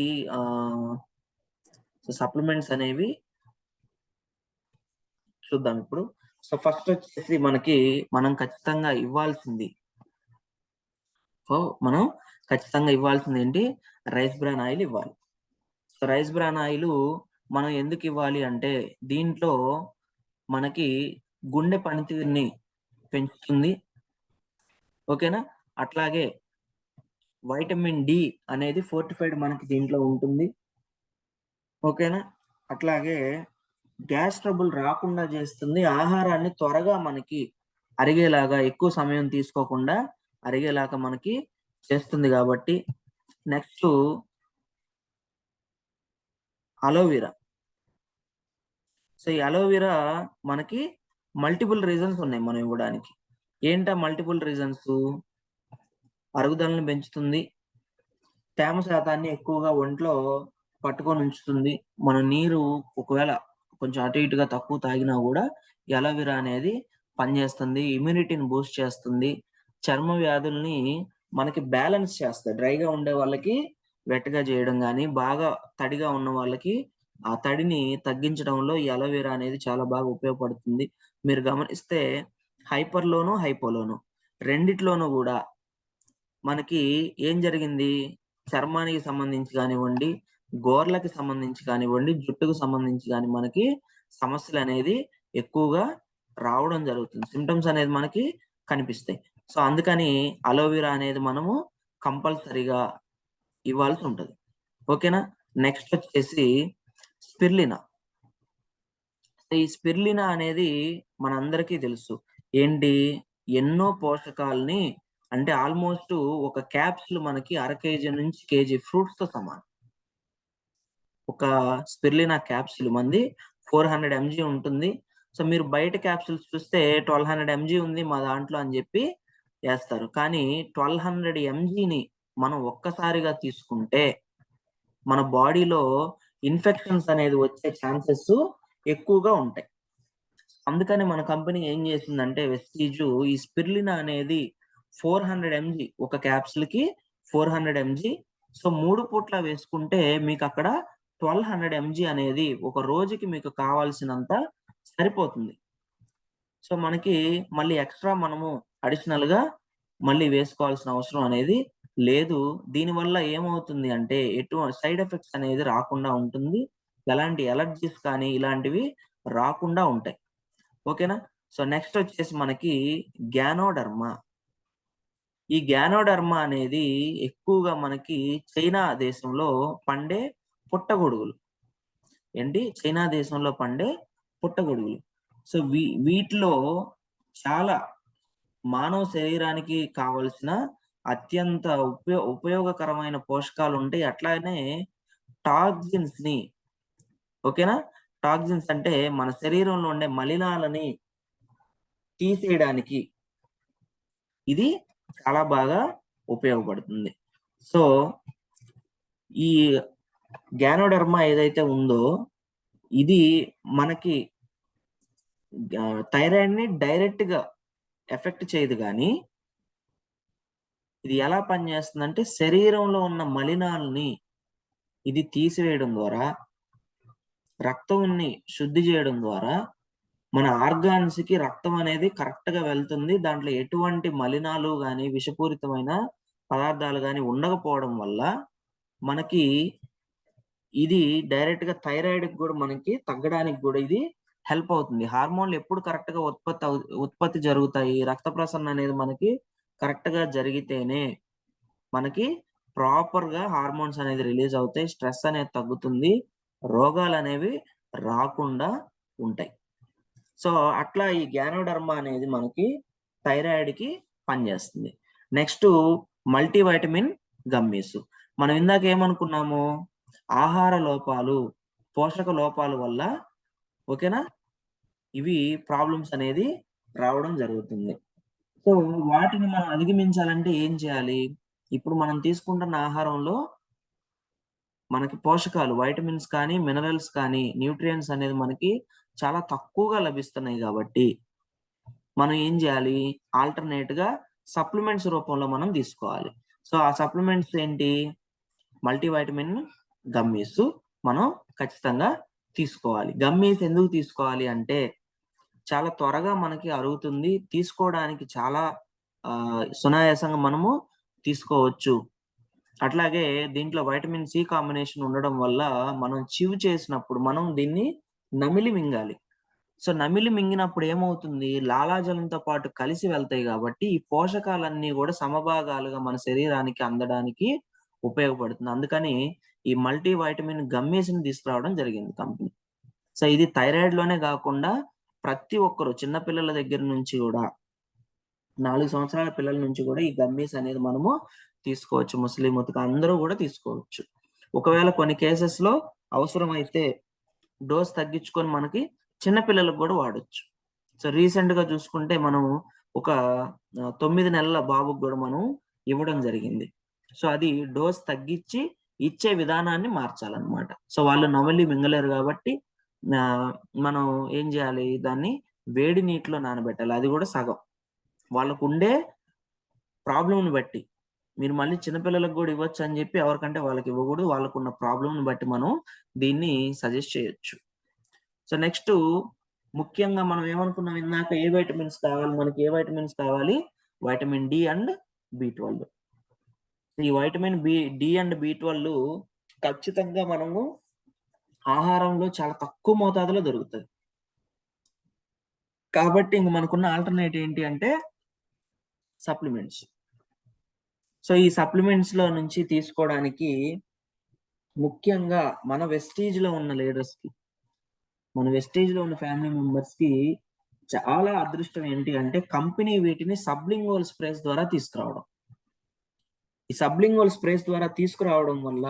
సప్లిమెంట్స్ అనేవి చూద్దాం ఇప్పుడు. సో ఫస్ట్ వచ్చేసి మనం ఖచ్చితంగా ఇవ్వాల్సింది, సో మనం ఖచ్చితంగా ఇవ్వాల్సింది ఏంటి, రైస్ బ్రాన్ ఆయిల్ ఇవ్వాలి. సో రైస్ బ్రాన్ ఆయిల్ మనం ఎందుకు ఇవ్వాలి అంటే దీంట్లో మనకి గుండె పనితీరుని పెంచుతుంది. ఓకేనా, అట్లాగే వైటమిన్ డి అనేది ఫోర్టిఫైడ్ మనకి దీంట్లో ఉంటుంది. ఓకేనా, అట్లాగే గ్యాస్ ట్రబుల్ రాకుండా చేస్తుంది. ఆహారాన్ని త్వరగా మనకి అరిగేలాగా, ఎక్కువ సమయం తీసుకోకుండా అరిగేలాగా మనకి చేస్తుంది కాబట్టి. Next aloe vera. సో ఈ అలోవెరా మనకి మల్టిపుల్ రీజన్స్ ఉన్నాయి మనం ఇవ్వడానికి. ఏంటా మల్టిపుల్ రీజన్స్? అరుగుదలను పెంచుతుంది, తేమ శాతాన్ని ఎక్కువగా ఒంట్లో పట్టుకొని ఉంచుతుంది. మన నీరు ఒకవేళ కొంచెం అటు ఇటుగా తక్కువ తాగినా కూడా ఈ అలోవెరా అనేది పనిచేస్తుంది. ఇమ్యూనిటీని బూస్ట్ చేస్తుంది. చర్మ వ్యాధుల్ని మనకి బ్యాలెన్స్ చేస్తుంది. డ్రైగా ఉండే వాళ్ళకి వెట్గా చేయడం కానీ, బాగా తడిగా ఉన్న వాళ్ళకి ఆ తడిని తగ్గించడంలో ఈ అలోవెరా అనేది చాలా బాగా ఉపయోగపడుతుంది. మీరు గమనిస్తే హైపర్లోను, హైపోలోను రెండిట్లోనూ కూడా మనకి ఏం జరిగింది, చర్మానికి సంబంధించి కానివ్వండి, గోర్లకి సంబంధించి కానివ్వండి, జుట్టుకు సంబంధించి కానీ మనకి సమస్యలు అనేది ఎక్కువగా రావడం జరుగుతుంది. సిమ్టమ్స్ అనేది మనకి కనిపిస్తాయి. సో అందుకని అలోవెరా అనేది మనము కంపల్సరీగా ఇవ్వాల్సి ఉంటుంది. ఓకేనా. నెక్స్ట్ వచ్చేసి స్పిర్లినా. ఈ స్పిర్లినా అనేది మనందరికీ తెలుసు. ఏంటి, ఎన్నో పోషకాలని, అంటే ఆల్మోస్ట్ ఒక క్యాప్సుల్ మనకి 1/2 kg నుంచి కేజీ ఫ్రూట్స్ తో సమానం. ఒక స్పిర్లినా క్యాప్సుల్ మంది 400 mg ఉంటుంది. సో మీరు బయట క్యాప్సుల్స్ చూస్తే 1200 mg ఉంది మా దాంట్లో అని చెప్పి వేస్తారు. కానీ 1200 mgని మనం ఒక్కసారిగా తీసుకుంటే మన బాడీలో ఇన్ఫెక్షన్స్ అనేది వచ్చే ఛాన్సెస్ ఎక్కువగా ఉంటాయి. అందుకని మన కంపెనీ ఏం చేసిందంటే వెస్టీజ్ ఈ స్పిర్లినా అనేది 400 mg, ఒక క్యాప్సుల్ కి 400 mg. సో 3 పూట్ల వేసుకుంటే మీకు అక్కడ 1200 mg అనేది ఒక రోజుకి మీకు కావాల్సినంత సరిపోతుంది. సో మనకి మళ్ళీ ఎక్స్ట్రా మనము అడిషనల్ గా మళ్ళీ వేసుకోవాల్సిన అవసరం అనేది లేదు. దీనివల్ల ఏమవుతుంది అంటే ఎటువంటి సైడ్ ఎఫెక్ట్స్ అనేది రాకుండా ఉంటుంది. ఎలాంటి ఎలర్జీస్ కానీ ఇలాంటివి రాకుండా ఉంటాయి. ఓకేనా. సో నెక్స్ట్ వచ్చేసి మనకి గ్యానోడర్మా. ఈ గ్యానోడర్మా అనేది ఎక్కువగా మనకి చైనా దేశంలో పండే పుట్టగొడుగులు. ఏంటి, చైనా దేశంలో పండే పుట్టగొడుగులు. సో వీటిలో చాలా మానవ శరీరానికి కావలసిన అత్యంత ఉపయోగకరమైన పోషకాలు ఉంటాయి. అట్లానే టాక్సిన్స్ ని, ఓకేనా, టాక్సిన్స్ అంటే మన శరీరంలో ఉండే మలినాలని తీసేయడానికి ఇది చాలా బాగా ఉపయోగపడుతుంది. సో ఈ గ్యానోడర్మా ఏదైతే ఉందో ఇది మనకి థైరాయిడ్ ని డైరెక్ట్ గా ఎఫెక్ట్ చేయదు, కానీ ఇది ఎలా పనిచేస్తుందంటే శరీరంలో ఉన్న మలినాలని ఇది తీసివేయడం ద్వారా, రక్తాన్ని శుద్ధి చేయడం ద్వారా మన ఆర్గాన్స్ కి రక్తం అనేది కరెక్ట్ గా వెళ్తుంది. దాంట్లో ఎటువంటి మలినాలు గాని, విషపూరితమైన పదార్థాలు గాని ఉండకపోవడం వల్ల మనకి ఇది డైరెక్ట్ గా థైరాయిడ్ కూడా మనకి తగ్గడానికి కూడా ఇది హెల్ప్ అవుతుంది. హార్మోన్లు ఎప్పుడు కరెక్ట్ గా ఉత్పత్తి జరుగుతాయి, రక్త ప్రసరణ అనేది మనకి కరెక్ట్ గా జరిగితేనే మనకి ప్రాపర్ గా హార్మోన్స్ అనేది రిలీజ్ అవుతాయి, స్ట్రెస్ అనేది తగ్గుతుంది, రోగాలు అనేవి రాకుండా ఉంటాయి. సో అట్లా ఈ గ్యానోడర్మా అనేది మనకి థైరాయిడ్ కి పనిచేస్తుంది. Next multivitamin gummies. మనం ఇందాక ఏమనుకున్నాము, ఆహార లోపాలు, పోషక లోపాల వల్ల, ఓకేనా, ఇవి ప్రాబ్లమ్స్ అనేది రావడం జరుగుతుంది. సో వాటిని మనం అధిగమించాలంటే ఏం చేయాలి? ఇప్పుడు మనం తీసుకుంటున్న ఆహారంలో మనకి పోషకాలు, వైటమిన్స్ కానీ, మినరల్స్ కానీ, న్యూట్రియంట్స్ అనేది మనకి చాలా తక్కువగా లభిస్తున్నాయి కాబట్టి మనం ఏం చేయాలి, ఆల్టర్నేట్ గా సప్లిమెంట్స్ రూపంలో మనం తీసుకోవాలి. సో ఆ సప్లిమెంట్స్ ఏంటి, మల్టీవైటమిన్ గమ్మీస్ మనం ఖచ్చితంగా తీసుకోవాలి. గమ్మీస్ ఎందుకు తీసుకోవాలి అంటే చాలా త్వరగా మనకి అరుగుతుంది, తీసుకోవడానికి చాలా సునాయాసంగా మనము తీసుకోవచ్చు. అట్లాగే దీంట్లో వైటమిన్ సి కాంబినేషన్ ఉండడం వల్ల మనం చివ్ చేసినప్పుడు మనం దీన్ని నమిలి మింగాలి. సో నమిలి మింగినప్పుడు ఏమవుతుంది, లాలాజలంతో పాటు కలిసి వెళ్తాయి కాబట్టి ఈ పోషకాలన్నీ కూడా సమభాగాలుగా మన శరీరానికి అందడానికి ఉపయోగపడుతుంది. అందుకని ఈ మల్టీ వైటమిన్ గమ్మీస్‌ని తీసుకురావడం జరిగింది కంపెనీ. సో ఇది థైరాయిడ్ లోనే కాకుండా ప్రతి ఒక్కరు చిన్న పిల్లల దగ్గర నుంచి కూడా 4 సంవత్సరాల పిల్లల నుంచి కూడా ఈ గమ్మీస్ అనేది మనము తీసుకోవచ్చు. ముసలి ముతక అందరూ కూడా తీసుకోవచ్చు. ఒకవేళ కొన్ని కేసెస్‌లో అవసరమైతే డోస్ తగ్గించుకొని మనకి చిన్న పిల్లలకు కూడా వాడొచ్చు. సో రీసెంట్‌గా చూసుకుంటే మనం ఒక 9 నెలల బాబుకి కూడా మనం ఇవ్వడం జరిగింది. సో అది డోస్ తగ్గించి ఇచ్చే విధానాన్ని మార్చాలన్నమాట. సో వాళ్ళు నమిలి మింగలేరు కాబట్టి మనం ఏం చేయాలి, దాన్ని వేడి నీటిలో నానబెట్టాలి. అది కూడా సగం. వాళ్ళకుండే ప్రాబ్లమ్‌ని బట్టి. మీరు మళ్ళీ చిన్న పిల్లలకు కూడా ఇవ్వచ్చు అని చెప్పి ఎవరికంటే వాళ్ళకి ఇవ్వకూడదు. వాళ్ళకున్న ప్రాబ్లమ్‌ని బట్టి మనం దీన్ని సజెస్ట్ చేయొచ్చు. సో నెక్స్టు ముఖ్యంగా మనం ఏమనుకున్నాం ఇందాక, ఏ వైటమిన్స్ కావాలి మనకి? ఏ వైటమిన్స్ కావాలి? వైటమిన్ డి అండ్ బి12. ఈ వైటమిన్ డి అండ్ బి12 ఖచ్చితంగా మనము ఆహారంలో చాలా తక్కువ మోతాదులో దొరుకుతది. కాబట్టి ఇంక మనకున్న ఆల్టర్‌నేట్ ఏంటి అంటే సప్లిమెంట్స్. సో ఈ సప్లిమెంట్స్‌లో నుంచి తీసుకోవడానికి ముఖ్యంగా మన వెస్టీజ్‌లో ఉన్న లీడర్స్‌కి, మన వెస్టీజ్‌లో ఉన్న ఫ్యామిలీ మెంబర్స్‌కి చాలా అదృష్టం ఏంటి అంటే కంపెనీ వీటిని సబ్లింగ్వల్ స్ప్రేస్ ద్వారా తీసుకురావడం. ఈ సబ్లింగ్వల్ స్ప్రేస్ ద్వారా తీసుకురావడం వల్ల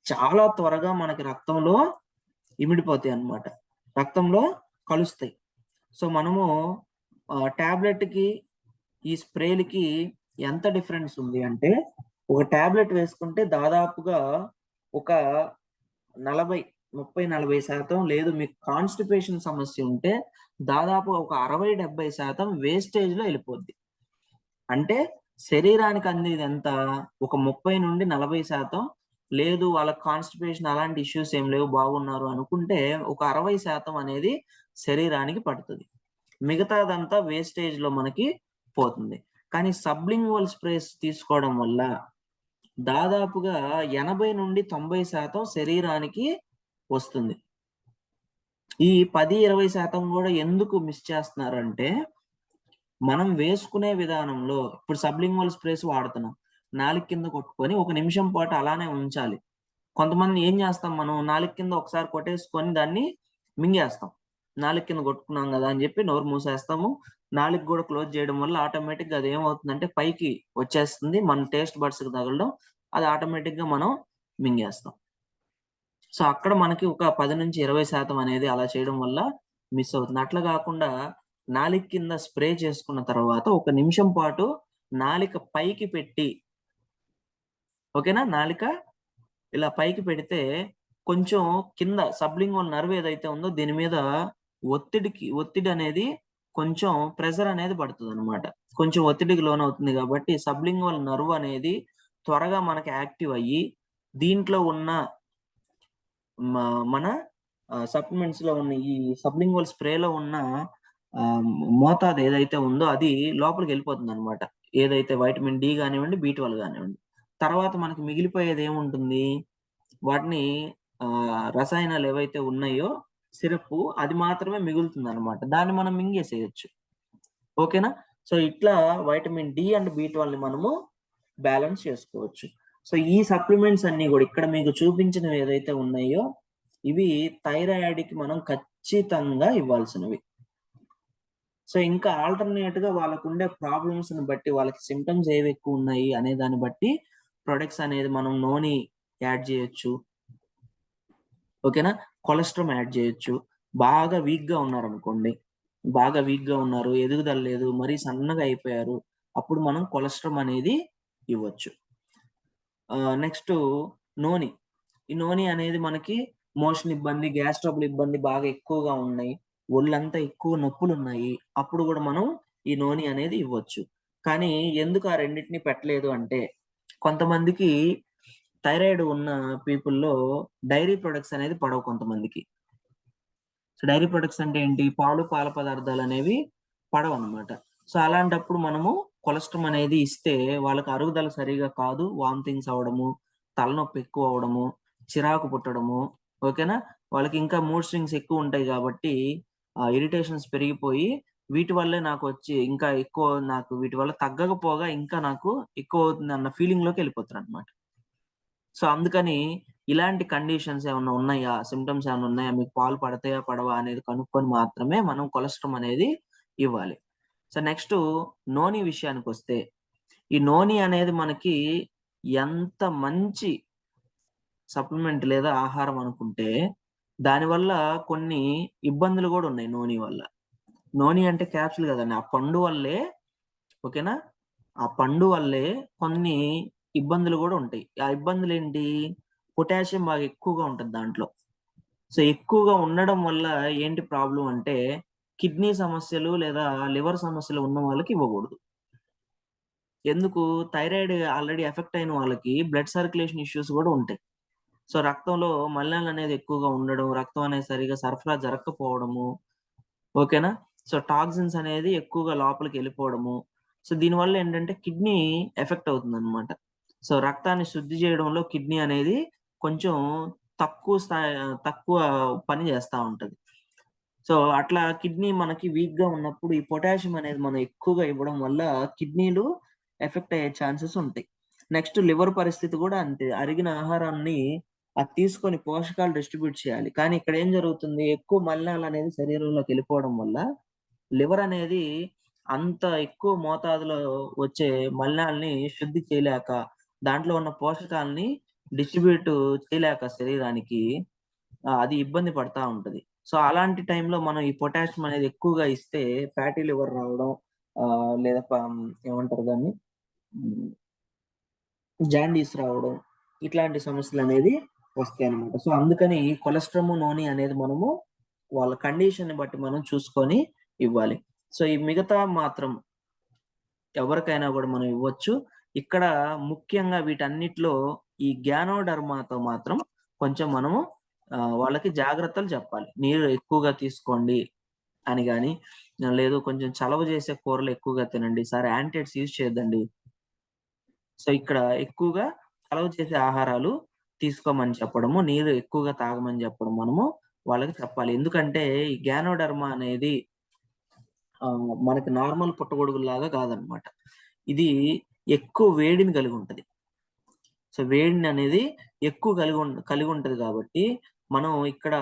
చాలా త్వరగా మనకి రక్తంలో ఇమిడిపోతాయి అన్నమాట. రక్తంలో కలుస్తాయి. సో మనము టాబ్లెట్‌కి ఈ స్ప్రేలకి ఎంత డిఫరెన్స్ ఉంది అంటే, ఒక టాబ్లెట్ వేసుకుంటే దాదాపుగా ఒక 30-40% లేదు మీకు కాన్‌స్టిపేషన్ సమస్య ఉంటే దాదాపు ఒక 60-70% వేస్టేజ్‌లో ఎళ్ళిపోద్ది. అంటే శరీరానికి అందేది ఎంత? ఒక 30-40%. లేదు వాళ్ళకి కాన్‌స్టిపేషన్ అలాంటి ఇష్యూస్ ఏం లేవు బాగున్నారు అనుకుంటే ఒక 60% అనేది శరీరానికి పడతది. మిగతాదంతా వేస్టేజ్‌లో మనకి పోతుంది. కానీ సబ్లింగ్వల్ స్ప్రేస్ తీసుకోవడం వల్ల దాదాపుగా 80-90% శరీరానికి వస్తుంది. ఈ 10-20% కూడా ఎందుకు మిస్ చేస్తున్నారంటే, మనం వేసుకునే విధానంలో ఇప్పుడు సబ్లింగ్వల్ స్ప్రేస్ వాడుతున్నాం. నాలుక కింద కొట్టుకొని ఒక నిమిషం పాటు అలానే ఉంచాలి. కొంతమంది ఏం చేస్తాం, మనం నాలుక కింద ఒకసారి కొట్టేసుకొని దాన్ని మింగేస్తాం. నాలుక కింద కొట్టుకున్నాం కదా అని చెప్పి నోరు మూసేస్తాము. నాలుక కూడా క్లోజ్ చేయడం వల్ల ఆటోమేటిక్‌గా అది ఏమవుతుందంటే పైకి వచ్చేస్తుంది. మన టేస్ట్ బడ్స్‌కి తగలడం, అది ఆటోమేటిక్‌గా మనం మింగేస్తాం. సో అక్కడ మనకి ఒక 10-20% అనేది అలా చేయడం వల్ల మిస్ అవుతుంది. అట్లా కాకుండా నాలుక కింద స్ప్రే చేసుకున్న తర్వాత ఒక నిమిషం పాటు నాలుక పైకి పెట్టి, ఓకేనా? నాలుక ఇలా పైకి పెడితే కొంచెం కింద సబ్లింగ్వల్ నర్వ్ ఏదైతే ఉందో దీని మీద ఒత్తిడి అనేది కొంచెం ప్రెషర్ అనేది పడుతుందన్నమాట. కొంచెం ఒత్తిడికి లోనవుతుంది కాబట్టి సబ్లింగ్వల్ నర్వ్ అనేది త్వరగా మనకి యాక్టివ్ అయ్యి దీంట్లో ఉన్న మన సప్లిమెంట్స్‌లో ఉన్న ఈ సబ్లింగ్వల్ స్ప్రేలో ఉన్న మోతాదు ఏదైతే ఉందో అది లోపలికెళ్ళిపోతుందన్నమాట. ఏదైతే వైటమిన్ డి గానివ్వండి, బి12 గానివ్వండి. తర్వాత మనకి మిగిలిపోయేది ఏముంటుంది? వాటిని రసాయనాలు ఏవైతే ఉన్నాయో సిరప్పు అది మాత్రమే మిగులుతుందన్నమాట. దాన్ని మనం మింగేసేయొచ్చు. ఓకేనా? సో ఇట్లా వైటమిన్ డి అండ్ బి12ని మనము బ్యాలెన్స్ చేసుకోవచ్చు. సో ఈ సప్లిమెంట్స్ అన్నీ గూడా ఇక్కడ మీకు చూపించినవి ఏదైతే ఉన్నాయో ఇవి థైరాయిడ్‌కి మనం ఖచ్చితంగా ఇవ్వాల్సినవి. సో ఇంకా ఆల్టర్‌నేట్‌గా వాళ్ళకుండే ప్రాబ్లమ్స్‌ని బట్టి, వాళ్ళకి సింప్టమ్స్ ఏవి ఎక్కువ ఉన్నాయి అనే దాన్ని బట్టి ప్రొడక్ట్స్ అనేది మనం నోని యాడ్ చేయొచ్చు. ఓకేనా? కొలెస్ట్రామ్ యాడ్ చేయొచ్చు. బాగా వీక్‌గా ఉన్నారనుకోండి, బాగా వీక్‌గా ఉన్నారు, ఎదుగుదల లేదు, మరీ సన్నగా అయిపోయారు. అప్పుడు మనం కొలెస్ట్రామ్ అనేది ఇవ్వచ్చు. నెక్స్టు నోని. ఈ నోని అనేది మనకి మోషన్ ఇబ్బంది, గ్యాస్ ట్రబుల్ ఇబ్బంది బాగా ఎక్కువగా ఉన్నాయి. ఒళ్ళంతా ఎక్కువ నొప్పులున్నాయి. అప్పుడు గూడా మనం ఈ నోని అనేది ఇవ్వచ్చు. కానీ ఎందుకు ఆ రెండిటిని పెట్టలేదు అంటే, కొంతమందికి థైరాయిడ్ ఉన్న పీపుల్‌లో డైరీ ప్రొడక్ట్స్ అనేది పడవు కొంతమందికి. సో, డైరీ ప్రొడక్ట్స్ అంటే ఏంటి? పాలు, పాల పదార్థాలనేవి పడవనమాట. సో, అలాంటప్పుడు మనము కొలెస్ట్రాల్ అనేది ఇస్తే వాళ్ళకి అరుగుదల సరిగా కాదు, వామిటింగ్స్ అవడము, తలనొప్పి ఎక్కువ అవడము, చిరాకు పుట్టడము, ఓకేనా? వాళ్ళకి ఇంకా మూడ్ స్వింగ్స్ ఎక్కువ ఉంటాయి కాబట్టి ఇరిటేషన్స్ పెరిగిపోయి వీటి వల్లే నాకు వచ్చి ఇంకా ఎక్కువ నాకు వీటి వల్ల తగ్గకపోగా ఇంకా నాకు ఎక్కువ అవుతుంది అన్న ఫీలింగ్ లోకి వెళ్ళిపోతారు అనమాట. సో అందుకని ఇలాంటి కండిషన్స్ ఏమన్నా ఉన్నాయా, సిమ్టమ్స్ ఏమన్నా ఉన్నాయా, మీకు పాలు పడతాయా పడవా అనేది కనుక్కొని మాత్రమే మనం కొలెస్ట్రాల్ అనేది ఇవ్వాలి. సో నెక్స్ట్ నోని విషయానికి వస్తే, ఈ నోని అనేది మనకి ఎంత మంచి సప్లిమెంట్ లేదా ఆహారం అనుకుంటే దానివల్ల కొన్ని ఇబ్బందులు కూడా ఉన్నాయి నోని వల్ల. నోని అంటే క్యాప్సూల్ కదండి, ఆ పండు వల్లే, ఓకేనా? ఆ పండు వల్లే కొన్ని ఇబ్బందులు కూడా ఉంటాయి. ఆ ఇబ్బందులు ఏంటి? పొటాషియం బాగా ఎక్కువగా ఉంటుంది దాంట్లో. సో ఎక్కువగా ఉండడం వల్ల ఏంటి ప్రాబ్లం అంటే కిడ్నీ సమస్యలు లేదా లివర్ సమస్యలు ఉన్న వాళ్ళకి ఇవ్వకూడదు. ఎందుకు? థైరాయిడ్ ఆల్రెడీ ఎఫెక్ట్ అయిన వాళ్ళకి బ్లడ్ సర్క్యులేషన్ ఇష్యూస్ కూడా ఉంటాయి. సో రక్తంలో మలినాలు అనేది ఎక్కువగా ఉండడం, రక్తం అనేది సరిగా సరఫరా జరగకపోవడము, ఓకేనా? సో టాక్సిన్స్ అనేది ఎక్కువగా లోపలికి వెళ్ళిపోవడము. సో దీనివల్ల ఏంటంటే కిడ్నీ ఎఫెక్ట్ అవుతుందన్నమాట. సో రక్తాన్ని శుద్ధి చేయడంలో కిడ్నీ అనేది కొంచెం తక్కువ పని చేస్తా ఉంటది. సో అట్లా కిడ్నీ మనకి వీక్‌గా ఉన్నప్పుడు ఈ పొటాషియం అనేది మనం ఎక్కువగా ఇవ్వడం వల్ల కిడ్నీలు ఎఫెక్ట్ అయ్యే ఛాన్సెస్ ఉంటాయి. నెక్స్ట్ లివర్ పరిస్థితి కూడా అంతే. అరిగిన ఆహారాన్ని అది తీసుకొని పోషకాలు డిస్ట్రిబ్యూట్ చేయాలి. కానీ ఇక్కడ ఏం జరుగుతుంది? ఎక్కువ మలినాలనేది శరీరంలోకి వెళ్ళిపోవడం వల్ల లివర్ అనేది అంత ఎక్కువ మోతాదులో వచ్చే మలినాల్ని శుద్ధి చేయలేక, దాంట్లో ఉన్న పోషకాల్ని డిస్ట్రిబ్యూట్ చేయలేక శరీరానికి అది ఇబ్బంది పడతా ఉంటది. సో అలాంటి టైంలో మనం ఈ పొటాషియం అనేది ఎక్కువగా ఇస్తే ఫ్యాటీ లివర్ రావడం, లేదా ఏమంటారు దాన్ని? హ్మ్. జాండీస్ రావడం, ఇట్లాంటి సమస్యలనేది వస్తాయన్నమాట. సో అందుకని కొలెస్ట్రాల్, నోని అనేది మనము వాళ్ళ కండిషన్‌ని బట్టి మనం చూసుకొని ఇవ్వాలి. సో ఈ మిగతా మాత్రం ఎవరికైనా గూడా మనం ఇవ్వచ్చు. ఇక్కడ ముఖ్యంగా వీటన్నిటిలో ఈ గ్యానోడర్మాతో మాత్రం కొంచెం మనము వాళ్ళకి జాగ్రత్తలు చెప్పాలి. నీరు ఎక్కువగా తీసుకోండి అని గాని, లేదు కొంచెం చలవ చేసే కూరలు ఎక్కువగా తినండి. సార్ యాంటిడైట్స్ యూజ్ చేయొద్దండి. సో ఇక్కడ ఎక్కువగా చలవ చేసే ఆహారాలు తీసుకోమని చెప్పడము, నీరు ఎక్కువగా తాగమని చెప్పడం మనము వాళ్ళకి చెప్పాలి. ఎందుకంటే ఈ గ్యానోడర్మా అనేది మనకి నార్మల్ పుట్టగొడుగుల్లాగా కాదనమాట. ఇది ఎక్కువ వేడిని కలిగి ఉంటది. సో వేడిని అనేది ఎక్కువ కలిగి ఉంటది కాబట్టి మనం ఇక్కడ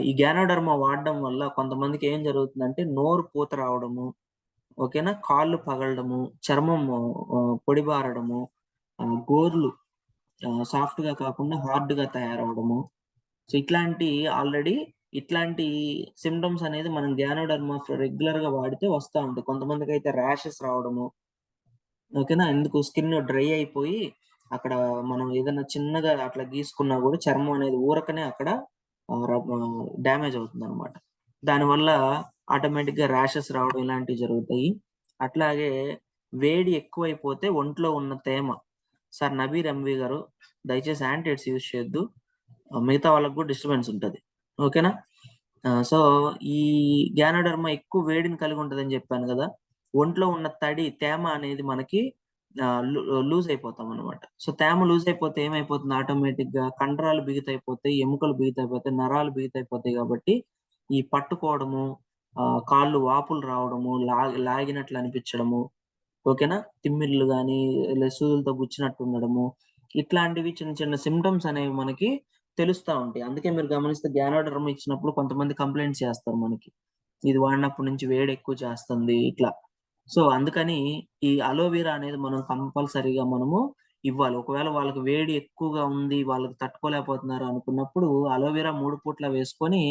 ఈ గ్యానోడర్మా వాడడం వల్ల కొంతమందికి ఏం జరుగుతుందంటే నోరు పూత రావడము, ఓకేనా? కాళ్ళు పగలడము, చర్మము పొడిబారడము, గోర్లు సాఫ్ట్‌గా కాకుండా హార్డ్‌గా తయారవ్వడము. సో ఇట్లాంటి సింప్టమ్స్ అనేది మనం గ్యానోడర్మా రెగ్యులర్‌గా వాడితే వస్తా ఉంటాయి. కొంతమందికైతే ర్యాషెస్ రావడము, ఓకేనా? ఎందుకు? స్కిన్ డ్రై అయిపోయి అక్కడ మనం ఏదైనా చిన్నగా అట్లా గీసుకున్నా గూడా చర్మం అనేది ఊరకనే అక్కడ డ్యామేజ్ అవుతుందనమాట. దానివల్ల ఆటోమేటిక్‌గా ర్యాషెస్ రావడం ఇలాంటివి జరుగుతాయి. అట్లాగే వేడి ఎక్కువైపోతే ఒంట్లో ఉన్న తేమ, సార్ నబీర్ ఎంవి గారు దయచేసి యాంటిడైట్స్ యూజ్ చేయొద్దు. మిగతా వాళ్ళకి కూడా డిస్టర్బెన్స్ ఉంటది. ఓకేనా? సో ఈ గ్యానోడర్మా ఎక్కువ వేడిని కలిగి ఉంటదని జెప్పాను గదా! ఒంట్లో ఉన్న తేమ అనేది మనకి లూజ్ అయిపోతామనమాట. సో తేమ లూజ్ అయిపోతే ఏమైపోతుంది? ఆటోమేటిక్‌గా కండరాలు బిగితైపోతాయి, ఎముకలు బిగితైపోతాయి, నరాలు బిగితైపోతాయి గాబట్టి ఈ పట్టుకోవడము, కాళ్ళు వాపులు రావడము, లాగినట్లు అనిపించడము, ఓకేనా? తిమ్మిర్లు గాని, ఇలా సూదులతో గుచ్చినట్టు ఉండడము, ఇట్లాంటివి చిన్న చిన్న సింప్టమ్స్ అనేవి మనకి తెలుస్తా ఉంటాయి. అందుకే మీరు గమనిస్తే గ్యానోడర్మా ఇచ్చినప్పుడు కొంతమంది కంప్లెయింట్స్ చేస్తారు మనకి. ఇది వాడినప్పటి నుంచి వేడి ఎక్కువ చేస్తుంది ఇట్లా. సో అందుకని ఈ అలోవెరా అనేది మనం కంపల్సరీగా మనము ఇవ్వాలి. ఒకవేళ వాళ్ళకి వేడి ఎక్కువగా ఉంది, వాళ్ళకి తట్టుకోలేకపోతున్నారు అనుకున్నప్పుడు అలోవెరా 3 పూట్ల వేసుకొని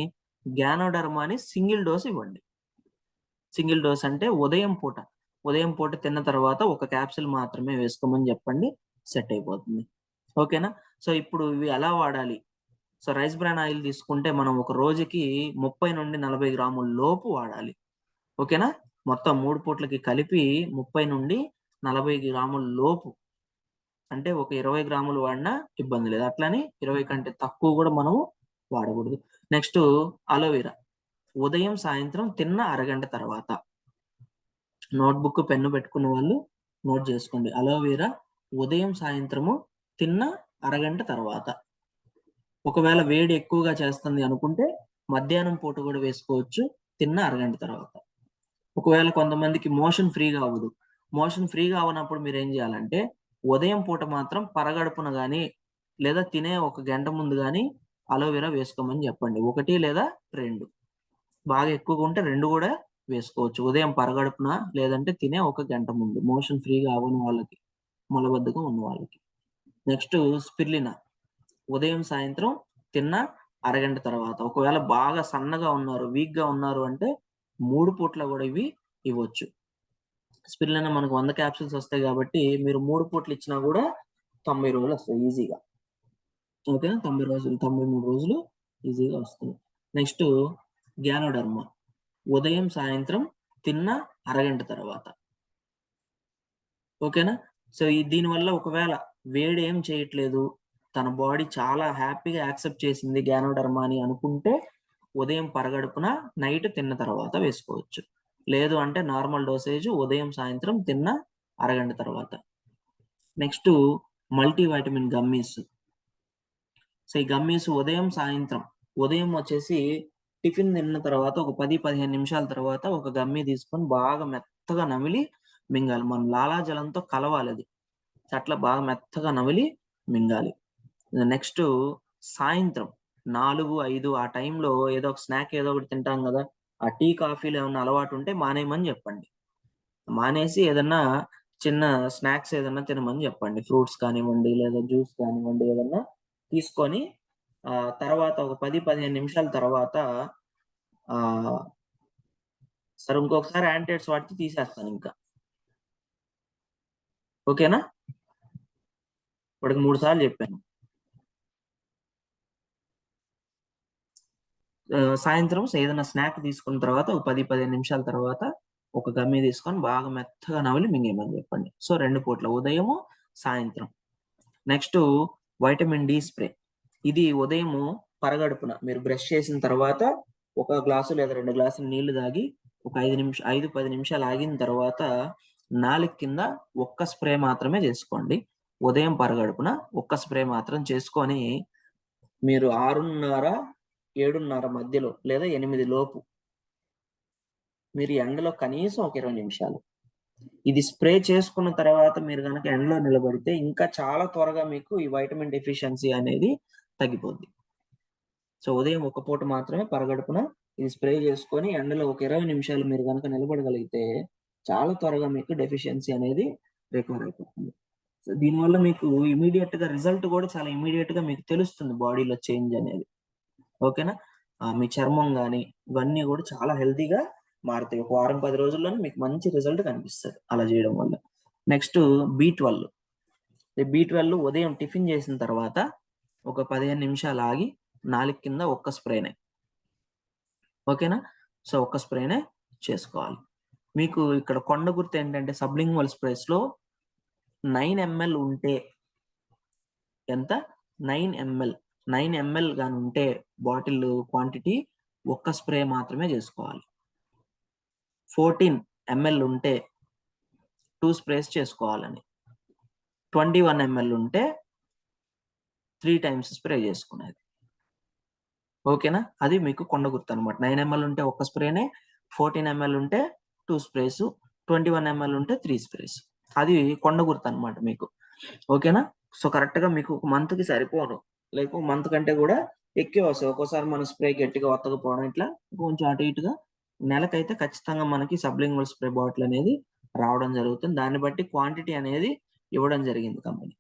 గ్యానోడర్మాని సింగిల్ డోస్ ఇవ్వండి. సింగిల్ డోస్ అంటే ఉదయం పూట తిన్న తర్వాత ఒక క్యాప్సూల్ మాత్రమే వేసుకోమని చెప్పండి. సెట్ అయిపోతుంది. ఓకేనా? సో ఇప్పుడు ఇవి ఎలా వాడాలి? సో రైస్ బ్రాన్ ఆయిల్ తీసుకుంటే మనం ఒక రోజుకి 30-40 గ్రాముల లోపు వాడాలి. ఓకేనా? మొత్తం 3 పూట్లకి కలిపి 30-40 గ్రాముల లోపు. అంటే ఒక 20 గ్రాములు వాడినా ఇబ్బంది లేదు. అట్లని 20 కంటే తక్కువ కూడా మనం వాడకూడదు. Next aloe vera. ఉదయం, సాయంత్రం తిన్న అరగంట తర్వాత. నోట్బుక్ పెన్ను పెట్టుకున్న వాళ్ళు నోట్ చేసుకోండి. అలోవెరా ఉదయం సాయంత్రము తిన్న అరగంట తర్వాత. ఒకవేళ వేడి ఎక్కువగా చేస్తుంది అనుకుంటే మధ్యాహ్నం పూట కూడా వేసుకోవచ్చు తిన్న అరగంట తర్వాత. ఒకవేళ కొంతమందికి మోషన్ ఫ్రీగా అవ్వదు. మోషన్ ఫ్రీగా అవ్వనప్పుడు మీరు ఏం చేయాలంటే ఉదయం పూట మాత్రం పరగడుపున గాని లేదా తినే ఒక గంట ముందు గాని అలోవెరా వేసుకోమని చెప్పండి. 1 లేదా 2. బాగా ఎక్కువగా ఉంటే 2 కూడా వేసుకోవచ్చు. ఉదయం పరగడుపున లేదంటే తినే ఒక గంట ముందు మోషన్ ఫ్రీగా అవ్వని వాళ్ళకి, మలబద్ధకం ఉన్న వాళ్ళకి. నెక్స్ట్ స్పిర్లినా ఉదయం సాయంత్రం తిన్న అరగంట తర్వాత. ఒకవేళ బాగా సన్నగా ఉన్నారు, వీక్‌గా ఉన్నారు అంటే 3 పూట్ల కూడా ఇవి ఇవ్వచ్చు. స్పిర్లినా మనకు 100 క్యాప్సూల్స్ వస్తాయి కాబట్టి మీరు 3 పూటలు ఇచ్చినా కూడా 90 రోజులు వస్తాయి ఈజీగా. ఓకేనా? 90 రోజులు, 93 రోజులు ఈజీగా వస్తుంది. నెక్స్ట్ గ్యానోడర్మా ఉదయం సాయంత్రం తిన్న అరగంట తర్వాత. ఓకేనా? సో దీనివల్ల ఒకవేళ వేడి ఏం చేయట్లేదు, తన బాడీ చాలా హ్యాపీగా యాక్సెప్ట్ చేసింది గ్యానోడర్మా అని అనుకుంటే ఉదయం పరగడుపున నైట్ తిన్న తర్వాత వేసుకోవచ్చు. లేదు అంటే నార్మల్ డోసేజ్ ఉదయం సాయంత్రం తిన్న అరగంట తర్వాత. Next multivitamin gummies. సో ఈ గమ్మీస్ ఉదయం సాయంత్రం, ఉదయం వచ్చేసి టిఫిన్ తిన్న తర్వాత ఒక 10-15 నిమిషాల తర్వాత ఒక గమ్మీ తీసుకొని బాగా మెత్తగా నమిలి మింగాలి. మన లాలాజలంతో కలవాలి అది. అట్లా బాగా మెత్తగా నమిలి మింగాలి. నెక్స్ట్ సాయంత్రం 4, 5 ఆ టైంలో ఏదో ఒక స్నాక్ ఏదో ఒకటి తింటాం కదా! ఆ టీ, కాఫీలు ఏమన్నా అలవాటు ఉంటే మానేయమని చెప్పండి. మానేసి ఏదన్నా చిన్న స్నాక్స్ ఏదన్నా తినమని చెప్పండి. ఫ్రూట్స్ కానివ్వండి, లేదా జ్యూస్ కానివ్వండి ఏదన్నా తీసుకొని తర్వాత ఒక 10-15 నిమిషాల తర్వాత సరే ఇంకొకసారి యాంటాసిడ్స్ వాడితే తీసేస్తానింకా. ఓకేనా? ఇప్పటికి 3 సార్లు చెప్పాను. సాయంత్రం ఏదైనా స్నాక్ తీసుకున్న తర్వాత ఒక 10-15 నిమిషాల తర్వాత ఒక గమ్మీ తీసుకొని బాగా మెత్తగా నమిలి మింగేయమని చెప్పండి. సో 2 పూట్ల ఉదయము, సాయంత్రం. Next vitamin D spray. ఇది ఉదయము పరగడుపున మీరు బ్రష్ చేసిన తర్వాత ఒక గ్లాసు లేదా 2 గ్లాసులు నీళ్లు తాగి ఒక 5-10 నిమిషాలు ఆగిన తర్వాత నాలుక కింద ఒక్క స్ప్రే మాత్రమే చేసుకోండి. ఉదయం పరగడుపున ఒక్క స్ప్రే మాత్రం చేసుకొని మీరు 6:30, 7:30 మధ్యలో లేదా 8 లోపు మీరు ఎండలో కనీసం ఒక 20 నిమిషాలు. ఇది స్ప్రే చేసుకున్న తర్వాత మీరు గనక ఎండలో నిలబడితే ఇంకా చాలా త్వరగా మీకు ఈ వైటమిన్ డెఫిషియన్సీ అనేది తగ్గిపోద్ది. సో ఉదయం ఒక పూట మాత్రమే పరగడుపున ఇది స్ప్రే చేసుకొని ఎండలో ఒక 20 నిమిషాలు మీరు గనక నిలబడగలిగితే చాలా త్వరగా మీకు డెఫిషియన్సీ అనేది రికవర్ అయిపోతుంది. సో దీనివల్ల మీకు ఇమ్మీడియేట్‌గా రిజల్ట్ కూడా చాలా ఇమ్మీడియేట్‌గా మీకు తెలుస్తుంది బాడీలో చేంజ్ అనేది. ఓకేనా? మీ చర్మం గాని ఇవన్నీ కూడా చాలా హెల్తీగా మారుతాయి. ఒక వారం 10 రోజుల్లోనే మీకు మంచి రిజల్ట్ కనిపిస్తది అలా చేయడం వల్ల. Next B12. ఈ B12 ఉదయం టిఫిన్ చేసిన తర్వాత ఒక 15 నిమిషాలు ఆగి నాలుక కింద ఒక్క స్ప్రేనే. ఓకేనా? సో ఒక్క స్ప్రేనే చేసుకోవాలి. మీకు ఇక్కడ కొండ గుర్తు ఏంటంటే సబ్లింగ్వల్ స్ప్రేస్‌లో 9 ml ఉంటే ఎంత? 9 ml. 9 ml గాని ఉంటే బాటిల్ క్వాంటిటీ ఒక్క స్ప్రే మాత్రమే చేసుకోవాలి. 14 ml ఉంటే 2 స్ప్రేస్ చేసుకోవాలని. 21 ml ఉంటే 3 టైమ్స్ స్ప్రే చేసుకునేది. ఓకేనా? అది మీకు కొండ గుర్తు అన్నమాట. 9 ml ఉంటే ఒక్క స్ప్రేనే, 14 ml ఉంటే 2 స్ప్రేస్, 21 ml ఉంటే 3 స్ప్రేస్. అది కొండ గుర్తు అన్నమాట మీకు. ఓకేనా? సో కరెక్ట్‌గా మీకు ఒక మంత్‌కి సరిపోను. లేక మంత్ కంటే కూడా ఎక్కువే వస్తాయి. ఒక్కోసారి మన స్ప్రే గట్టిగా వత్తకపోవడం ఇట్లా కొంచెం అటు ఇటుగా నెలకైతే ఖచ్చితంగా మనకి సబ్లింగ్వల్ స్ప్రే బాటిల్ అనేది రావడం జరుగుతుంది. దాన్ని బట్టి క్వాంటిటీ అనేది ఇవ్వడం జరిగింది కంపెనీ.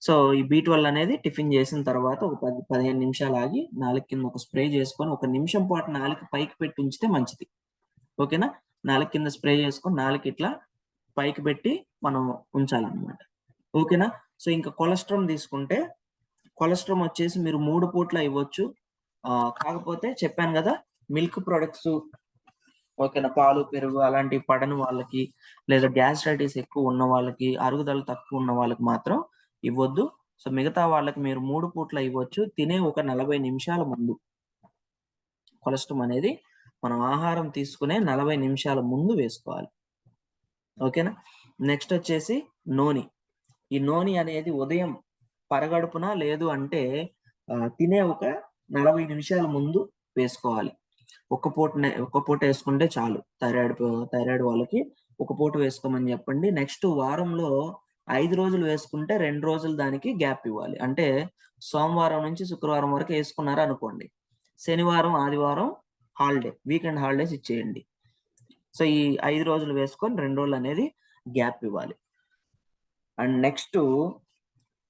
సో ఈ B12 అనేది టిఫిన్ చేసిన తర్వాత ఒక 10-15 నిమిషాలు ఆగి నాలుక కింద ఒక స్ప్రే చేసుకొని ఒక నిమిషం పాటు నాలుక పైకి పెట్టి ఉంచితే మంచిది. ఓకేనా? నాలుక కింద స్ప్రే చేసుకొని నాలుక ఇట్లా పైకి పెట్టి మనం ఉంచాలన్నమాట. ఓకేనా? సో ఇంకా కొలెస్ట్రాల్ తీసుకుంటే కొలెస్ట్రాల్ వచ్చేసి మీరు 3 పూట్ల ఇవ్వచ్చు. కాకపోతే చెప్పాను కదా మిల్క్ ప్రొడక్ట్స్ ఓకేనా? పాలు, పెరుగు అలాంటివి పడని వాళ్ళకి లేదా గ్యాస్ట్రైటిస్ ఎక్కువ ఉన్న వాళ్ళకి, అరుగుదల తక్కువ ఉన్న వాళ్ళకి మాత్రం ఇవ్వొద్దు. సో మిగతా వాళ్ళకి మీరు 3 పూట్ల ఇవ్వచ్చు. తినే ఒక 40 నిమిషాల ముందు కొలెస్ట్రాల్ అనేది మనం ఆహారం తీసుకునే 40 నిమిషాల ముందు వేసుకోవాలి. ఓకేనా? నెక్స్ట్ వచ్చేసి నూనె. ఈ నూనె అనేది ఉదయం పరగడుపున లేదు అంటే తినే ఒక 40 నిమిషాల ముందు వేసుకోవాలి. ఒక్క పూట వేసుకుంటే చాలు. థైరాయిడ్ వాళ్ళకి ఒక పూట వేసుకోమని చెప్పండి. నెక్స్ట్ వారంలో 5 రోజులు వేసుకుంటే 2 రోజులు దానికి గ్యాప్ ఇవ్వాలి. అంటే సోమవారం నుంచి శుక్రవారం వరకు వేసుకున్నారు అనుకోండి. శనివారం, ఆదివారం హాలిడే, వీకెండ్ హాలిడేస్ ఇచ్చేయండి. సో ఈ 5 రోజులు వేసుకొని 2 రోజులు అనేది గ్యాప్ ఇవ్వాలి. అండ్ నెక్స్ట్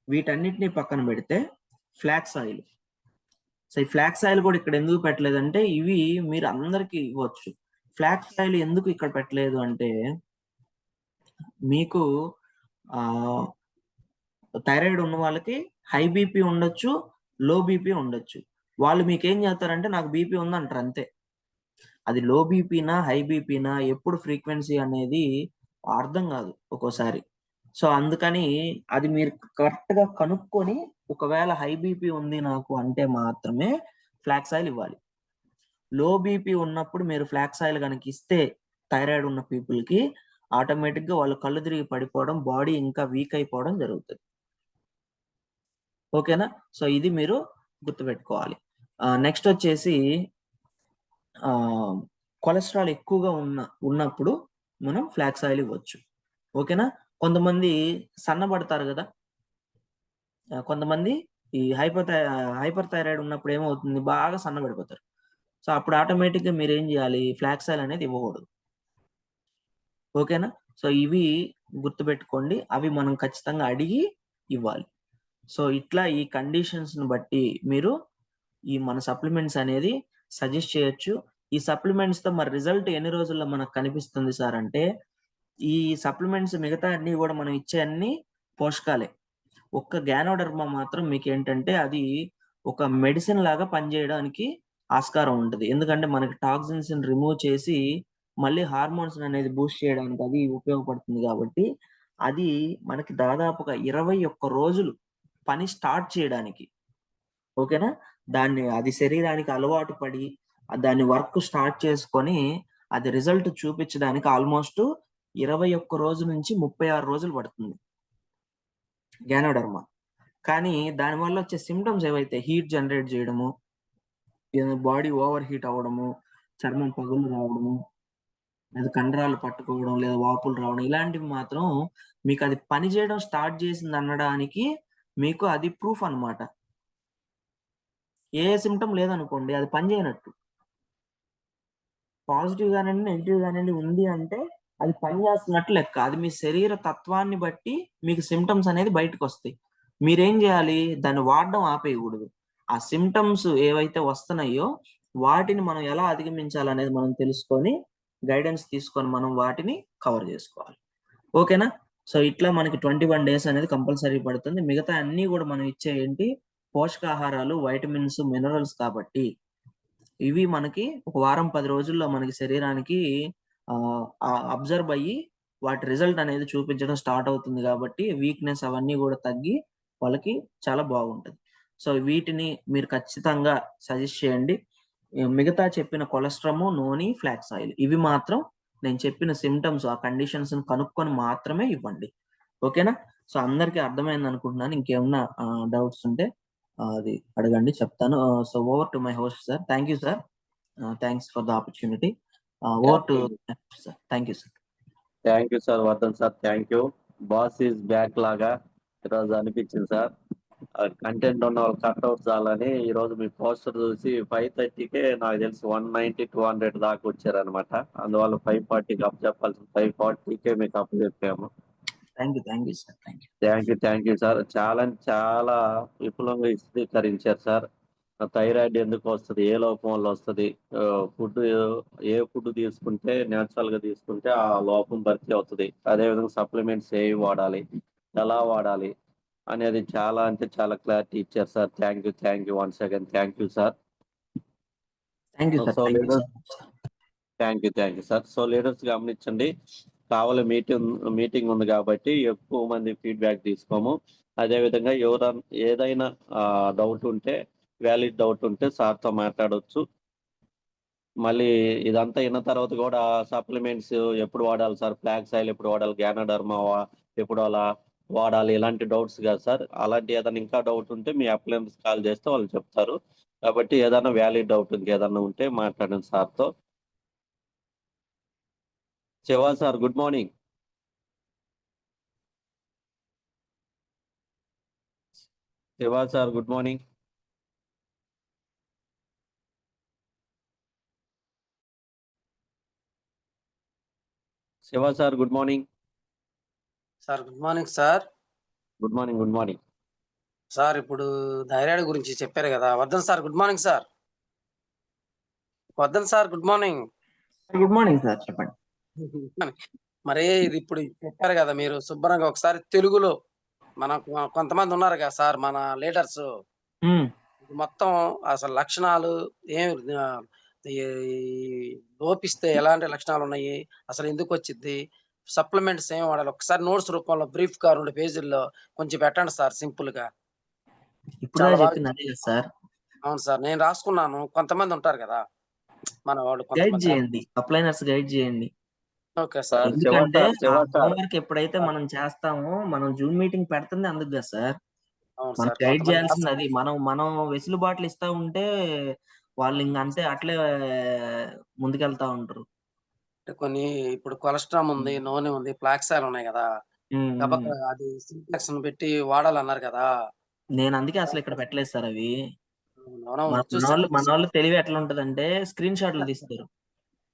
వీటన్నిటిని పక్కన పెడితే ఫ్లాక్స్ ఆయిల్. సో ఈ ఫ్లాక్స్ ఆయిల్ కూడా ఇక్కడ ఎందుకు పెట్టలేదంటే ఇవి మీరు అందరికీ ఇవ్వచ్చు. ఫ్లాక్స్ ఆయిల్ ఎందుకు ఇక్కడ పెట్టలేదు అంటే మీకు థైరాయిడ్ ఉన్న వాళ్ళకి హై బీపీ ఉండొచ్చు, లో బీపీ ఉండొచ్చు. వాళ్ళు మీకేం చేస్తారంటే నాకు బీపీ ఉందంటారు అంతే. అది లో బీపీనా హై బీపీనా ఎప్పుడు ఫ్రీక్వెన్సీ అనేది అర్థం కాదు ఒక్కోసారి. సో అందుకని అది మీరు కరెక్ట్‌గా కనుక్కొని ఒకవేళ హై బీపీ ఉంది నాకు అంటే మాత్రమే ఫ్లాక్స్ ఆయిల్ ఇవ్వాలి. లో బీపీ ఉన్నప్పుడు మీరు ఫ్లాక్స్ ఆయిల్ గనక ఇస్తే థైరాయిడ్ ఉన్న పీపుల్‌కి ఆటోమేటిక్‌గా వాళ్ళు కళ్ళు తిరిగి పడిపోవడం, బాడీ ఇంకా వీక్ అయిపోవడం జరుగుతది. ఓకేనా? సో ఇది మీరు గుర్తుపెట్టుకోవాలి. నెక్స్ట్ వచ్చేసి కొలెస్ట్రాల్ ఎక్కువగా ఉన్నప్పుడు మనం ఫ్లాక్స్ ఆయిల్ ఇవ్వచ్చు. ఓకేనా? కొంతమంది సన్నబడతారు గదా! కొంతమంది ఈ హైపర్ థైరాయిడ్ ఉన్నప్పుడు ఏమవుతుంది బాగా సన్నబడిపోతారు. సో అప్పుడు ఆటోమేటిక్‌గా మీరేం జేయాలి? ఫ్లాక్స్ ఆయిల్ అనేది ఇవ్వకూడదు. ఓకేనా? సో ఇవి గుర్తుపెట్టుకోండి. అవి మనం ఖచ్చితంగా అడిగి ఇవ్వాలి. సో ఇట్లా ఈ కండిషన్స్‌ని బట్టి మీరు ఈ మన సప్లిమెంట్స్ అనేది సజెస్ట్ చేయొచ్చు. ఈ సప్లిమెంట్స్‌తో మరి రిజల్ట్ ఎన్ని రోజుల్లో మనకు కనిపిస్తుంది సార్ అంటే, ఈ సప్లిమెంట్స్ మిగతా అన్నీ గూడా మనం ఇచ్చే అన్నీ పోషకాలే. ఒక్క గ్యానోడర్మా మాత్రం మీకేంటంటే అది ఒక మెడిసిన్ లాగా పనిజేయడానికి ఆస్కారం ఉంటది. ఎందుకంటే మనకి టాక్సిన్స్‌ని రిమూవ్ చేసి మళ్ళీ హార్మోన్స్ అనేది బూస్ట్ చేయడానికి అది ఉపయోగపడుతుంది గాబట్టి, అది మనకి దాదాపుగా 21 రోజులు పని స్టార్ట్ చేయడానికి. ఓకేనా? అది శరీరానికి అలవాటు పడి, దాని వర్క్ స్టార్ట్ చేసుకొని, అది రిజల్ట్ చూపించడానికి ఆల్‌మోస్ట్ 21 రోజుల నుంచి 36 రోజులు పడుతుంది. గ్యానోడర్మా. కానీ దానివల్ల వచ్చే సింప్టమ్స్ ఏవైతే హీట్ జనరేట్ చేయడము, బాడీ ఓవర్ హీట్ అవ్వడము, చర్మం పగుళ్ళు రావడము, లేదా కండరాలు పట్టుకోవడం, లేదా వాపులు రావడం ఇలాంటివి మాత్రం మీకు అది పని చేయడం స్టార్ట్ చేసిందనడానికి మీకు అది ప్రూఫ్ అన్నమాట. ఏ సింప్టమ్ లేదనుకోండి అది పని చేయనట్టు. పాజిటివ్ గానండి, నెగెటివ్ గానండి ఉంది అంటే అది పని చేస్తున్నట్టు లెక్క. అది మీ శరీర తత్వాన్ని బట్టి మీకు సింప్టమ్స్ అనేది బయటకొస్తాయి. మీరేం జేయాలి? దాన్ని వాడడం ఆపేయగూడదు. ఆ సింప్టమ్స్ ఏవైతే వస్తున్నాయో వాటిని మనం ఎలా అధిగమించాలనేది మనం తెలుసుకొని, గైడెన్స్ తీసుకొని మనం వాటిని కవర్ జేసుకోవాలి. ఓకేనా? సో ఇట్లా మనకి 21 డేస్ అనేది కంపల్సరీ పడుతుంది. మిగతా అన్నీ గూడా మనం ఇచ్చే పోషకాహారాలు, వైటమిన్స్, మినరల్స్ కాబట్టి ఇవి మనకి ఒక వారం 10 రోజుల్లో మనకి శరీరానికి అబ్జర్వ్ అయ్యి వాటి రిజల్ట్ అనేది చూపించడం స్టార్ట్ అవుతుంది గాబట్టి వీక్‌నెస్ అవన్నీ గూడా తగ్గి వాళ్ళకి చాలా బాగుంటది. సో వీటిని మీరు ఖచ్చితంగా సజెస్ట్ చేయండి. మిగతా చెప్పిన కొలెస్ట్రాము, నూనె, ఫ్లాక్స్ ఆయిల్ ఇవి మాత్రం నేను చెప్పిన సింప్టమ్స్ ఆ కండిషన్స్‌ని కనుక్కొని మాత్రమే ఇవ్వండి. ఓకేనా? సో అందరికి అర్థమైందనుకుంటున్నాను. ఇంకేమన్నా డౌట్స్ ఉంటే అది అడగండి చెప్తాను. So over to my host sir. Thank you sir. Thanks for the opportunity. Over to sir. Thank you sir. Thank you sir, Vardhan sir. Thank you. Boss is back లాగా ఈరోజు అనిపించింది సార్. కంటెంట్ ఉన్న వాళ్ళు కట్అవుట్ చాలని ఈరోజు మీ పోస్టర్ చూసి 5:30కే నాకు తెలిసి 190, 200 దాకా వచ్చారనమాట. అందువల్ల 5:40కి అప్ చెప్పాల్సిన 5:40కే మీకు అప్పు చెప్పాము. Thank you sir. Thank you. Thank you sir. చాలా విపులంగా విశదీకరించారు సార్. థైరాయిడ్ ఎందుకు వస్తది? ఏ లోపం వల్ల వస్తది? ఏ ఫుడ్ తీసుకుంటే నేచురల్‌గా తీసుకుంటే ఆ లోపం భర్తీ అవుతది. అదేవిధంగా సప్లిమెంట్స్ ఏవి వాడాలి? ఎలా వాడాలి? అనేది చాలా అంటే చాలా క్లారిటీ ఇచ్చారు sir. Thank you once again. Thank you sir. Thank you sir. So thank you leaders so much sir. Thank you sir. So leaders గమనించండి. కావాలి మీటింగ్ ఉంది కాబట్టి ఎక్కువ మంది ఫీడ్‌బ్యాక్ తీసుకోము. అదేవిధంగా ఏదైనా డౌట్ ఉంటే, వ్యాలిడ్ డౌట్ ఉంటే సార్‌తో మాట్లాడొచ్చు. మళ్ళీ ఇదంతా విన్న తర్వాత కూడా సప్లిమెంట్స్ ఎప్పుడు వాడాలి సార్, ఫ్లాక్స్ ఆయిల్ ఎప్పుడు వాడాలి, గ్యానోడర్మా ఎప్పుడు అలా వాడాలి, ఇలాంటి డౌట్స్ కాదు సార్. అలాంటి ఏదైనా ఇంకా డౌట్ ఉంటే మీ అప్లయన్స్ కాల్ చేస్తే వాళ్ళు చెప్తారు. కాబట్టి ఏదైనా వ్యాలిడ్ డౌట్ ఇంకేదన్నా ఉంటే మాట్లాడండి సార్తో. Shiva sir good morning. Shiva sir good morning. Shiva sir good morning. Sir good morning sir. Good morning. Good morning sir ఇప్పుడు థైరాయిడ్ గురించి చెప్పారు కదా. Vardhan sir good morning sir. Vardhan sir good morning. Good morning sir, చెప్పండి. మరి ఇది ఇప్పుడు చెప్పారు కదా మీరు శుభ్రంగా ఒకసారి తెలుగులో మనకు కొంతమంది ఉన్నారు కదా సార్ మన లీడర్స్, మొత్తం అసలు లక్షణాలు ఏం లోపిస్తే ఎలాంటి లక్షణాలు ఉన్నాయి, అసలు ఎందుకు వచ్చింది, సప్లిమెంట్స్ ఏం వాడాలి, ఒకసారి నోట్స్ రూపంలో బ్రీఫ్ గా 2 పేజీల్లో కొంచెం పెట్టండి సార్, సింపుల్ గా. ఇప్పుడు చాలా బాగా చెప్పింది అదే కదా సార్. అవును సార్, నేను రాసుకున్నాను. కొంతమంది ఉంటారు కదా మన వాళ్ళు, గైడ్ కొంతమంది. చేయండి, అప్లైనర్స్ గైడ్ చేయండి. Okay sir. ఎందుకంటే శివ సార్ హోంవర్క్ ఎప్పుడైతే మనం చేస్తామో, మనం జూమ్ మీటింగ్ పెడుతుంది అందుకు కదా సార్. అవును మనం సార్, గైడ్ కొంతమంది చేయాల్సింది అది. మనం వెసులుబాట్లు ఇస్తా ఉంటే వాళ్ళు ఇంక అంతే అట్లే ముందుకెళ్తా ఉంటారు. కొన్ని ఇప్పుడు కొలెస్ట్రామ్ ఉంది, నూనె ఉంది, ఫ్లాక్స్ ఆయిల్ ఉన్నాయి కదా. కాబట్టి అది సింప్లెక్స్ పెట్టి వాడాలన్నారు కదా. నేను అందుకే అసలు ఇక్కడ పెట్టలేదు సార్ అవి. అవునవును, చూసాను. మన వాళ్ళు తెలివి ఎట్లా ఉంటదంటే స్క్రీన్ షాట్లు తీస్తారు.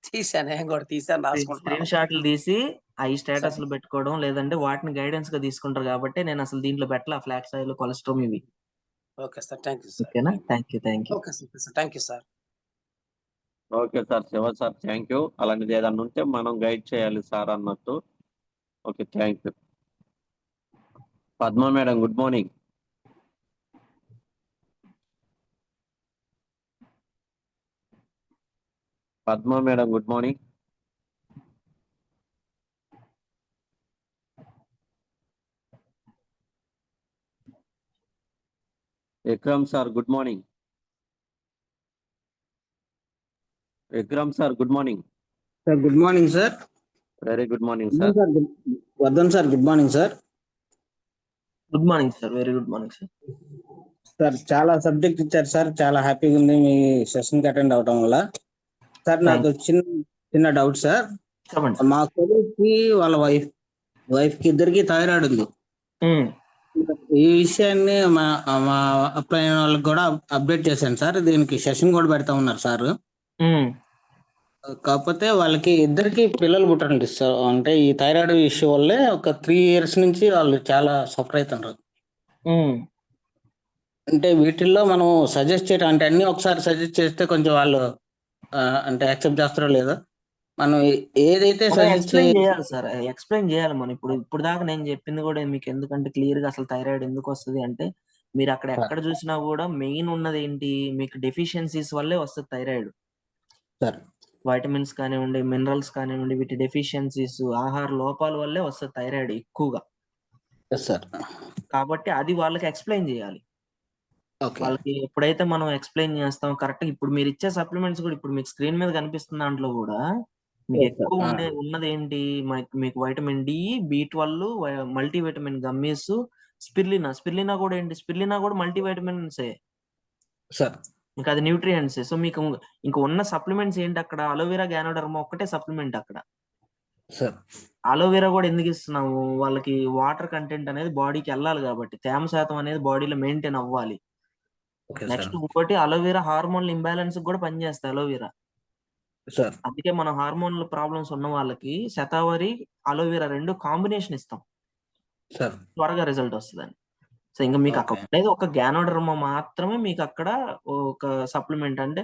తీసాను, నేను కూడా తీసాను, రాసుకుంటాను. స్క్రీన్ షాట్లు తీసి అవి స్టేటస్లు పెట్టుకోవడం, లేదంటే వాటిని గైడెన్స్ గా తీసుకుంటారు. కాబట్టి నేను అసలు దీంట్లో పెట్టలా ఫ్లాక్స్ ఆయిల్, కొలెస్ట్రామ్ ఇవి. Okay sir, thank you sir. ఓకేనా, thank you. Okay sir, thank you sir. Okay sir, Shiva sir thank you. అలాంటిది ఏదన్నా ఉంటే మనం గైడ్ చేయాలి సార్ అన్నట్టు. Okay, thank you. Padma madam good morning. Padma madam good morning. Vikram sir good morning. Vikram sir good morning. Sir good morning sir. Very good morning sir. Vardhan sir good morning sir. Good morning sir, very good morning sir. Sir చాలా సబ్జెక్ట్ ఇచ్చారు సార్, చాలా హ్యాపీగా ఉంది మీ సెషన్ కి అటెండ్ అవడం వల్ల. సార్ నాకు చిన్న డౌట్ సార్. చెప్పండి. మా కొలీగ్ కి వాళ్ళ వైఫ్ కి ఇద్దరికి థైరాయిడ్ ఉంది. ఈ విషయాన్ని మా అప్లై అయిన వాళ్ళకి కూడా అప్డేట్ చేశాను సార్. దీనికి సెషన్ కూడా పెడతా ఉన్నారు సార్. కాకపోతే వాళ్ళకి ఇద్దరికి పిల్లలు పుట్టండి సార్. అంటే ఈ థైరాయిడ్ ఇష్యూ వల్లే ఒక 3 years నుంచి వాళ్ళు చాలా సఫర్ అవుతున్నారు. అంటే వీటిల్లో మనం సజెస్ట్ చేయడం అంటే అన్ని ఒకసారి సజెస్ట్ చేస్తే కొంచెం వాళ్ళు అంటే యాక్సెప్ట్ చేస్తారో లేదో, మనం ఏదైతే సజెస్ట్ ఎక్స్ప్లెయిన్ చేయాలి సార్, ఎక్స్ప్లెయిన్ చేయాలి. మనం ఇప్పుడు దాకా నేను చెప్పింది కూడా మీకు ఎందుకంటే క్లియర్ గా అసలు థైరాయిడ్ ఎందుకు వస్తుంది అంటే, మీరు అక్కడ ఎక్కడ చూసినా కూడా మెయిన్ ఉన్నది ఏంటి, మీకు డెఫిషియన్సీస్ వల్లే వస్తుంది థైరాయిడ్. సార్ వైటమిన్స్ కానివ్వండి, మినరల్స్ కానివ్వండి, వీటి డెఫిషియన్సీస్, ఆహార లోపాల వల్లే వస్తుంది థైరాయిడ్ ఎక్కువగా. సార్ కాబట్టి అది వాళ్ళకి ఎక్స్ప్లెయిన్ చేయాలి. ఓకే వాళ్ళకి ఎప్పుడైతే మనం ఎక్స్ప్లెయిన్ చేస్తాం కరెక్ట్, ఇప్పుడు మీరు ఇచ్చే సప్లిమెంట్స్ కూడా ఇప్పుడు మీకు స్క్రీన్ మీద కనిపిస్తున్న దాంట్లో కూడా మీకు Yes, sir. ఎక్కువ ఉన్నది ఏంటి, మీకు vitamin D, B12, multivitamin gummies, spirulina కూడా ఏంటి, స్పిర్లినా కూడా మల్టీ వైటమిన్సే సార్. ఇంకా అది న్యూట్రియంట్స్. సో మీకు ఇంకా ఉన్న సప్లిమెంట్స్ ఏంటి అక్కడ, అలోవెరా, గ్యానోడర్మా ఒక్కటే సప్లిమెంట్ అక్కడ. సార్ అలోవెరా కూడా ఎందుకు ఇస్తున్నాము, వాళ్ళకి వాటర్ కంటెంట్ అనేది బాడీకి వెళ్ళాలి కాబట్టి, తేమ శాతం అనేది బాడీలో మెయింటైన్ అవ్వాలి. Okay next sir. ఇంకోటి, అలోవెరా హార్మోన్ ఇంబ్యాలెన్స్ కూడా పనిచేస్తాయి అలోవెరా. సార్ అందుకే మనం హార్మోనల్ ప్రాబ్లమ్స్ ఉన్న వాళ్ళకి శతావరి, అలోవెరా 2 కాంబినేషన్ ఇస్తాం, సార్ త్వరగా రిజల్ట్ వస్తుందని. సో ఇంకా మీకు అక్కడ Okay. ఉండేది ఒక గ్యానోడర్మా మాత్రమే మీకు అక్కడ ఒక సప్లిమెంట్, అంటే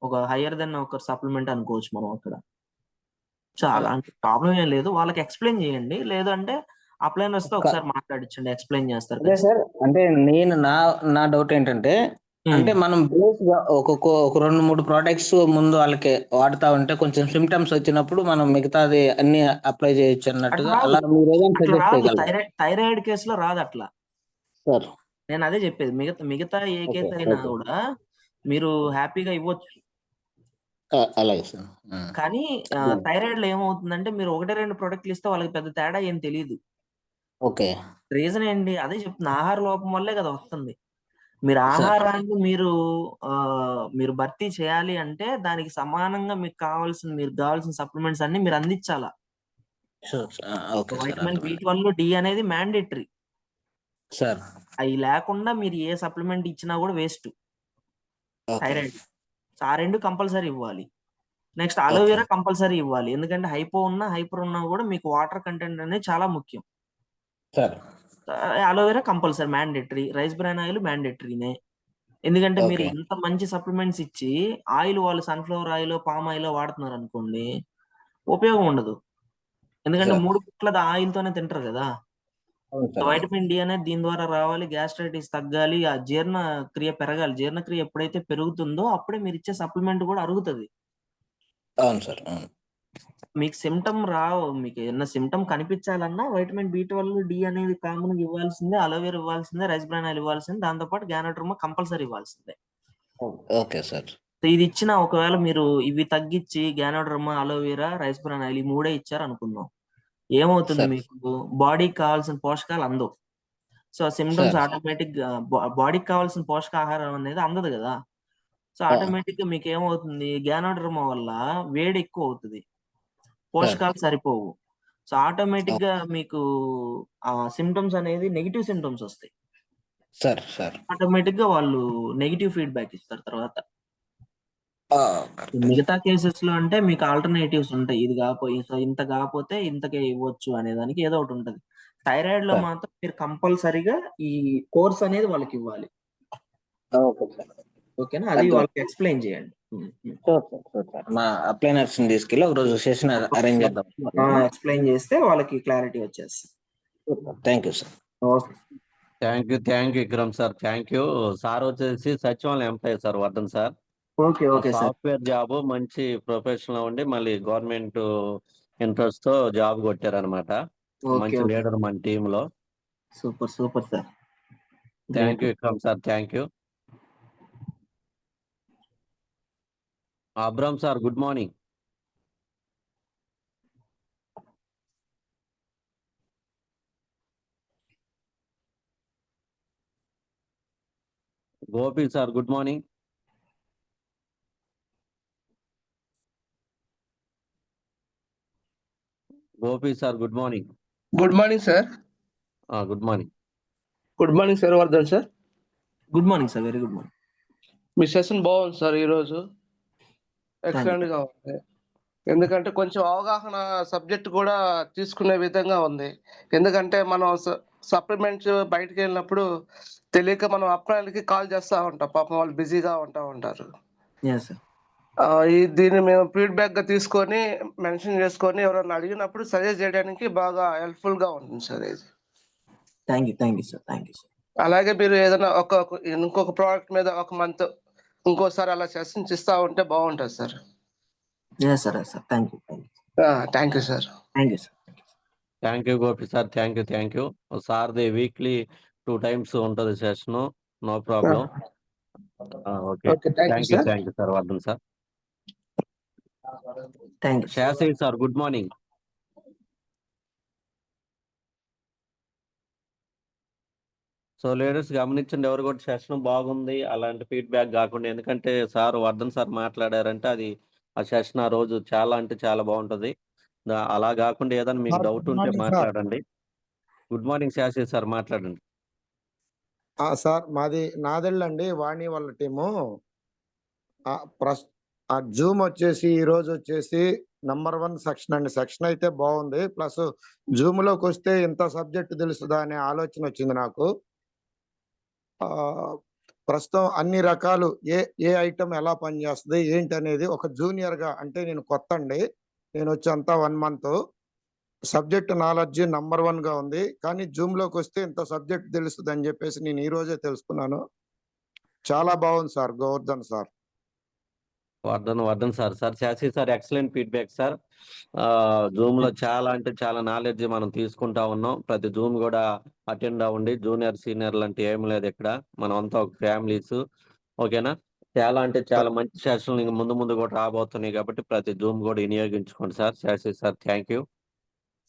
ఒక హయ్యర్ దెన్ ఒక సప్లిమెంట్ అనుకోవచ్చు మనం అక్కడ. సో అలాంటి ప్రాబ్లం ఏం లేదు, వాళ్ళకి ఎక్స్ప్లెయిన్ చేయండి. లేదంటే అప్లైనర్స్ తో ఒకసారి మాట్లాడించండి, ఎక్స్ప్లెయిన్ చేస్తారు. అదే సార్, అంటే నేను నా డౌట్ ఏంటంటే, అంటే మనం బేస్ గా ఒక 2-3 ప్రోడక్ట్స్ ముందు వాళ్ళకి వాడుతా ఉంటే కొంచెం సిమ్టమ్స్ వచ్చినప్పుడు మనం మిగతాది అన్ని అప్లై చేయొచ్చు అన్నట్టుగా, అలా మీరు ఏదైనా అట్లా సజెస్ట్ రాదు, చేయగలరా థైరాయిడ్ కేసులో రాదు అట్లా. సార్? నేను అదే చెప్పేది, మిగతా ఏ కేసు Okay, అయినా okay. కూడా మీరు హ్యాపీగా ఇవ్వచ్చు. అలాగే సార్. కానీ థైరాయిడ్ లో ఏమవుతుందంటే మీరు 1-2 ప్రొడక్ట్లు ఇస్తే వాళ్ళకి పెద్ద తేడా ఏం తెలియదు. ఓకే రీజన్ ఏంటి అదే చెప్తున్నా, ఆహార లోపం వల్లే కదా వస్తుంది. మీరు సార్. ఆహారాన్ని మీరు భర్తీ చేయాలి అంటే దానికి సమానంగా మీకు కావాల్సిన సప్లిమెంట్స్ అన్ని మీరు అందించాలా. Sure sir. Okay sir, vitamin అర్థమైంది B12 D అనేది మ్యాండేటరీ. సార్. అవి లేకుండా మీరు ఏ సప్లిమెంట్ ఇచ్చినా కూడా వేస్ట్. ఓకే థైరాయిడ్ ఆ 2 కంపల్సరీ ఇవ్వాలి. నెక్స్ట్ ఓకే అలోవెరా కంపల్సరీ ఇవ్వాలి. ఎందుకంటే హైపో ఉన్నా హైపర్ ఉన్నా కూడా మీకు వాటర్ కంటెంట్ అనేది చాలా ముఖ్యం. Sir. Aloe vera compulsory mandatory. Rice bran oil మ్యాండేటరీనే. ఎందుకంటే మీరు ఓకే ఇంత మంచి సప్లిమెంట్స్ ఇచ్చి ఆయిల్ వాళ్ళు సన్‌ఫ్లవర్ ఆయిలో, పామ్ ఆయిలో వాడుతున్నారనుకోండి, ఉపయోగం ఉండదు. ఎందుకంటే సార్. 3 పూట్ల ఆయిల్‌తోనే తింటారు గదా! అవును సార్. వైటమిన్ డి అనేది దీని ద్వారా రావాలి. గ్యాస్ట్రైటిస్ తగ్గాలి. ఆ జీర్ణక్రియ పెరగాలి. జీర్ణక్రియ ఎప్పుడైతే పెరుగుతుందో అప్పుడే మీరిచ్చే సప్లిమెంట్ కూడా అరుగుతది. అవును సార్. అవును. మీకు మీకేదన్నా సింప్టమ్ కనిపించాలన్నా వైటమిన్ B12, డి అనేది కామన్‌గా ఇవ్వాల్సిందే. అలోవెరా ఇవ్వాల్సిందే. రైస్ బ్రాన్ ఆయిల్ ఇవ్వాల్సిందే. దాంతో పాటు గ్యానోట్రోమా కంపల్సరీ ఇవ్వాల్సిందే. Okay sir. సో ఇది ఇచ్చినా ఒకవేళ మీరు ఇవి తగ్గిచ్చి గ్యానోడ్రమ్మా, అలోవెరా, రైస్ బ్రాన్ ఆయిల్ ఈ 3 ఇచ్చారనుకుందాం. ఏమవుతుంది సార్. మీకు బాడీకి కావాల్సిన పోషకాలు అందవు. సో ఆ సింప్టమ్స్ సార్. ఆటోమేటిక్‌గా బాడీకి కావాల్సిన పోషకాహారం అనేది అందదు గదా! సో ఆటోమేటిక్‌గా మీకేమవుతుంది గ్యానోడ్రమ్మా వల్ల వేడి ఎక్కువవుతది. సార్. పోషకాలు సరిపోవు. సో ఆటోమేటిక్‌గా మీకు సింప్టమ్స్ అనేది నెగెటివ్ సింప్టమ్స్ ఒస్తాయి. సార్. సార్. ఆటోమేటిక్‌గా వాళ్ళు నెగెటివ్ ఫీడ్‌బ్యాక్ ఇస్తారు తర్వాత. కరెక్ట్. మిగతా కేసెస్‌లో అంటే మీకు ఆల్టర్‌నేటివ్స్ ఉంటాయి. ఇంత కాపోతే ఇంతకే ఇవ్వచ్చు అనేదానికి ఏదో ఒకటి ఉంటది. థైరాయిడ్‌లో సార్. మాత్రం మీరు కంపల్సరీగా ఈ కోర్స్ అనేది వాళ్ళకివ్వాలి. Okay sir. ఓకేనా? అది అర్థం. వాళ్ళకి ఎక్స్‌ప్లెయిన్ చేయండి. Sure sir. Sure sir. మా అప్లై నర్స్‌ని తీసుకెళ్ళి ఒకరోజు సెషన్ అరేంజ్ చేద్దాం. ఎక్స్‌ప్లెయిన్ చేస్తే వాళ్ళకి క్లారిటీ వచ్చేస్తది. Thank you sir. Okay. Thank you Vikram sir. Thank you. Sir వచ్చేసి సచివాలయం employee sir, Vardhan sir. Okay. Okay sir. Software job మంచి ప్రొఫెషన్‌లో ఉండి మళ్ళీ గవర్నమెంట్ ఇంట్రెస్ట్‌తో జాబ్ కొట్టారనమాట. ఓకే. మంచి ఓకే. లీడర్ మన టీంలో. Super. Super sir. Thank great. You Vikram sir. Thank you. Abram sir, good morning. Gopi sir, good morning. Gopi sir, good morning. Good morning sir. Good morning. Good morning sir, Vardhan sir. Good morning sir. Very good morning. మీ సెషన్ బాగుంది సార్ ఈరోజు. Thank excellent you. గా ఉంది. ఎందుకంటే కొంచెం అవగాహన సబ్జెక్ట్ కూడా తీసుకునే విధంగా ఉంది. ఎందుకంటే మనం సప్లిమెంట్స్ బయటకు వెళ్ళినప్పుడు తెలియక మనం అప్లైన్‌లకి కాల్ చేస్తా ఉంటాం. పాపం వాళ్ళు బిజీగా ఉంటారు. Yes sir. దీన్ని మేము ఫీడ్‌బ్యాక్‌గా తీసుకొని మెన్షన్ చేసుకొని ఎవరైనా అడిగినప్పుడు సజెస్ట్ చేయడానికి బాగా హెల్ప్‌ఫుల్‌గా ఉంటుంది సార్ ఇది. Thank you. Thank you sir. Thank you sir. అలాగే మీరు ఏదైనా ఇంకొక ప్రోడక్ట్ మీద ఒక మంత్ ఇంకోసారి అలా సెషన్స్ ఇస్తా ఉంటే బాగుంటది sir. Yes sir. Yes sir. Thank you. Thank you. Thank you sir. Thank you sir. Thank you Gopi sir. Thank you. సార్ది వీక్లీ 2 టైమ్స్ ఉంటుంది session. No problem. Okay. Okay. Thank you sir. Thank you sir, Vardhan sir. Thank you sir. Shastri sir, good morning. So leaders గమనించండి, ఎవరు కూడా సెషన్ బాగుంది అలాంటి ఫీడ్బ్యాక్ కాకుండా, ఎందుకంటే సార్ వర్ధన్ సార్ మాట్లాడారంటే అది ఆ సెషన్ ఆ రోజు చాలా అంటే చాలా బాగుంటది. అలా కాకుండా ఏదైనా మీకు సార్, డౌట్ గుడ్ ఉంటే మార్నింగ్ సార్. మాట్లాడండి. గుడ్ మార్నింగ్ శాస్త్రి సార్, మాట్లాడండి. సార్ మాది నాదెళ్ళండి, వాణి వాళ్ళ టీము. జూమ్ వచ్చేసి ఈ రోజు వచ్చేసి నంబర్ 1 సెక్షన్ అండి. సెక్షన్ అయితే బాగుంది. ప్లస్ జూమ్ లోకి వస్తే ఇంత సబ్జెక్ట్ తెలుస్తుందా అనే ఆలోచన వచ్చింది నాకు. ప్రస్తుతం అన్ని రకాలు ఏ ఐటమ్ ఎలా పనిచేస్తుంది ఏంటి అనేది ఒక జూనియర్ గా, అంటే నేను కొత్త అండి, నేను వచ్చి అంతా 1 మంత్. సబ్జెక్ట్ నాలెడ్జ్ నంబర్ 1 గా ఉంది. కానీ జూమ్ లోకి వస్తే ఇంత సబ్జెక్ట్ తెలుస్తుంది అని చెప్పేసి నేను ఈ రోజే తెలుసుకున్నాను. చాలా బాగుంది sir, Govardhan sir. Vardhan sir. Shastri sir, excellent feedback sir. Zoom లో చాలా అంటే చాలా నాలెడ్జ్ మనం తీసుకుంటా ఉన్నాం. ప్రతి జూమ్ కూడా అటెండ్ అవ్వండి. జూనియర్ సీనియర్ లాంటి ఏం లేదు ఇక్కడ. మనం అంతా ఒక ఫ్యామిలీస్. ఓకేనా? చాలా అంటే చాలా మంచి సెషన్లు ఇంక ముందు ముందు కూడా రాబోతున్నాయి కాబట్టి ప్రతి జూమ్ కూడా వినియోగించుకోండి sir. Shashi sir thank you.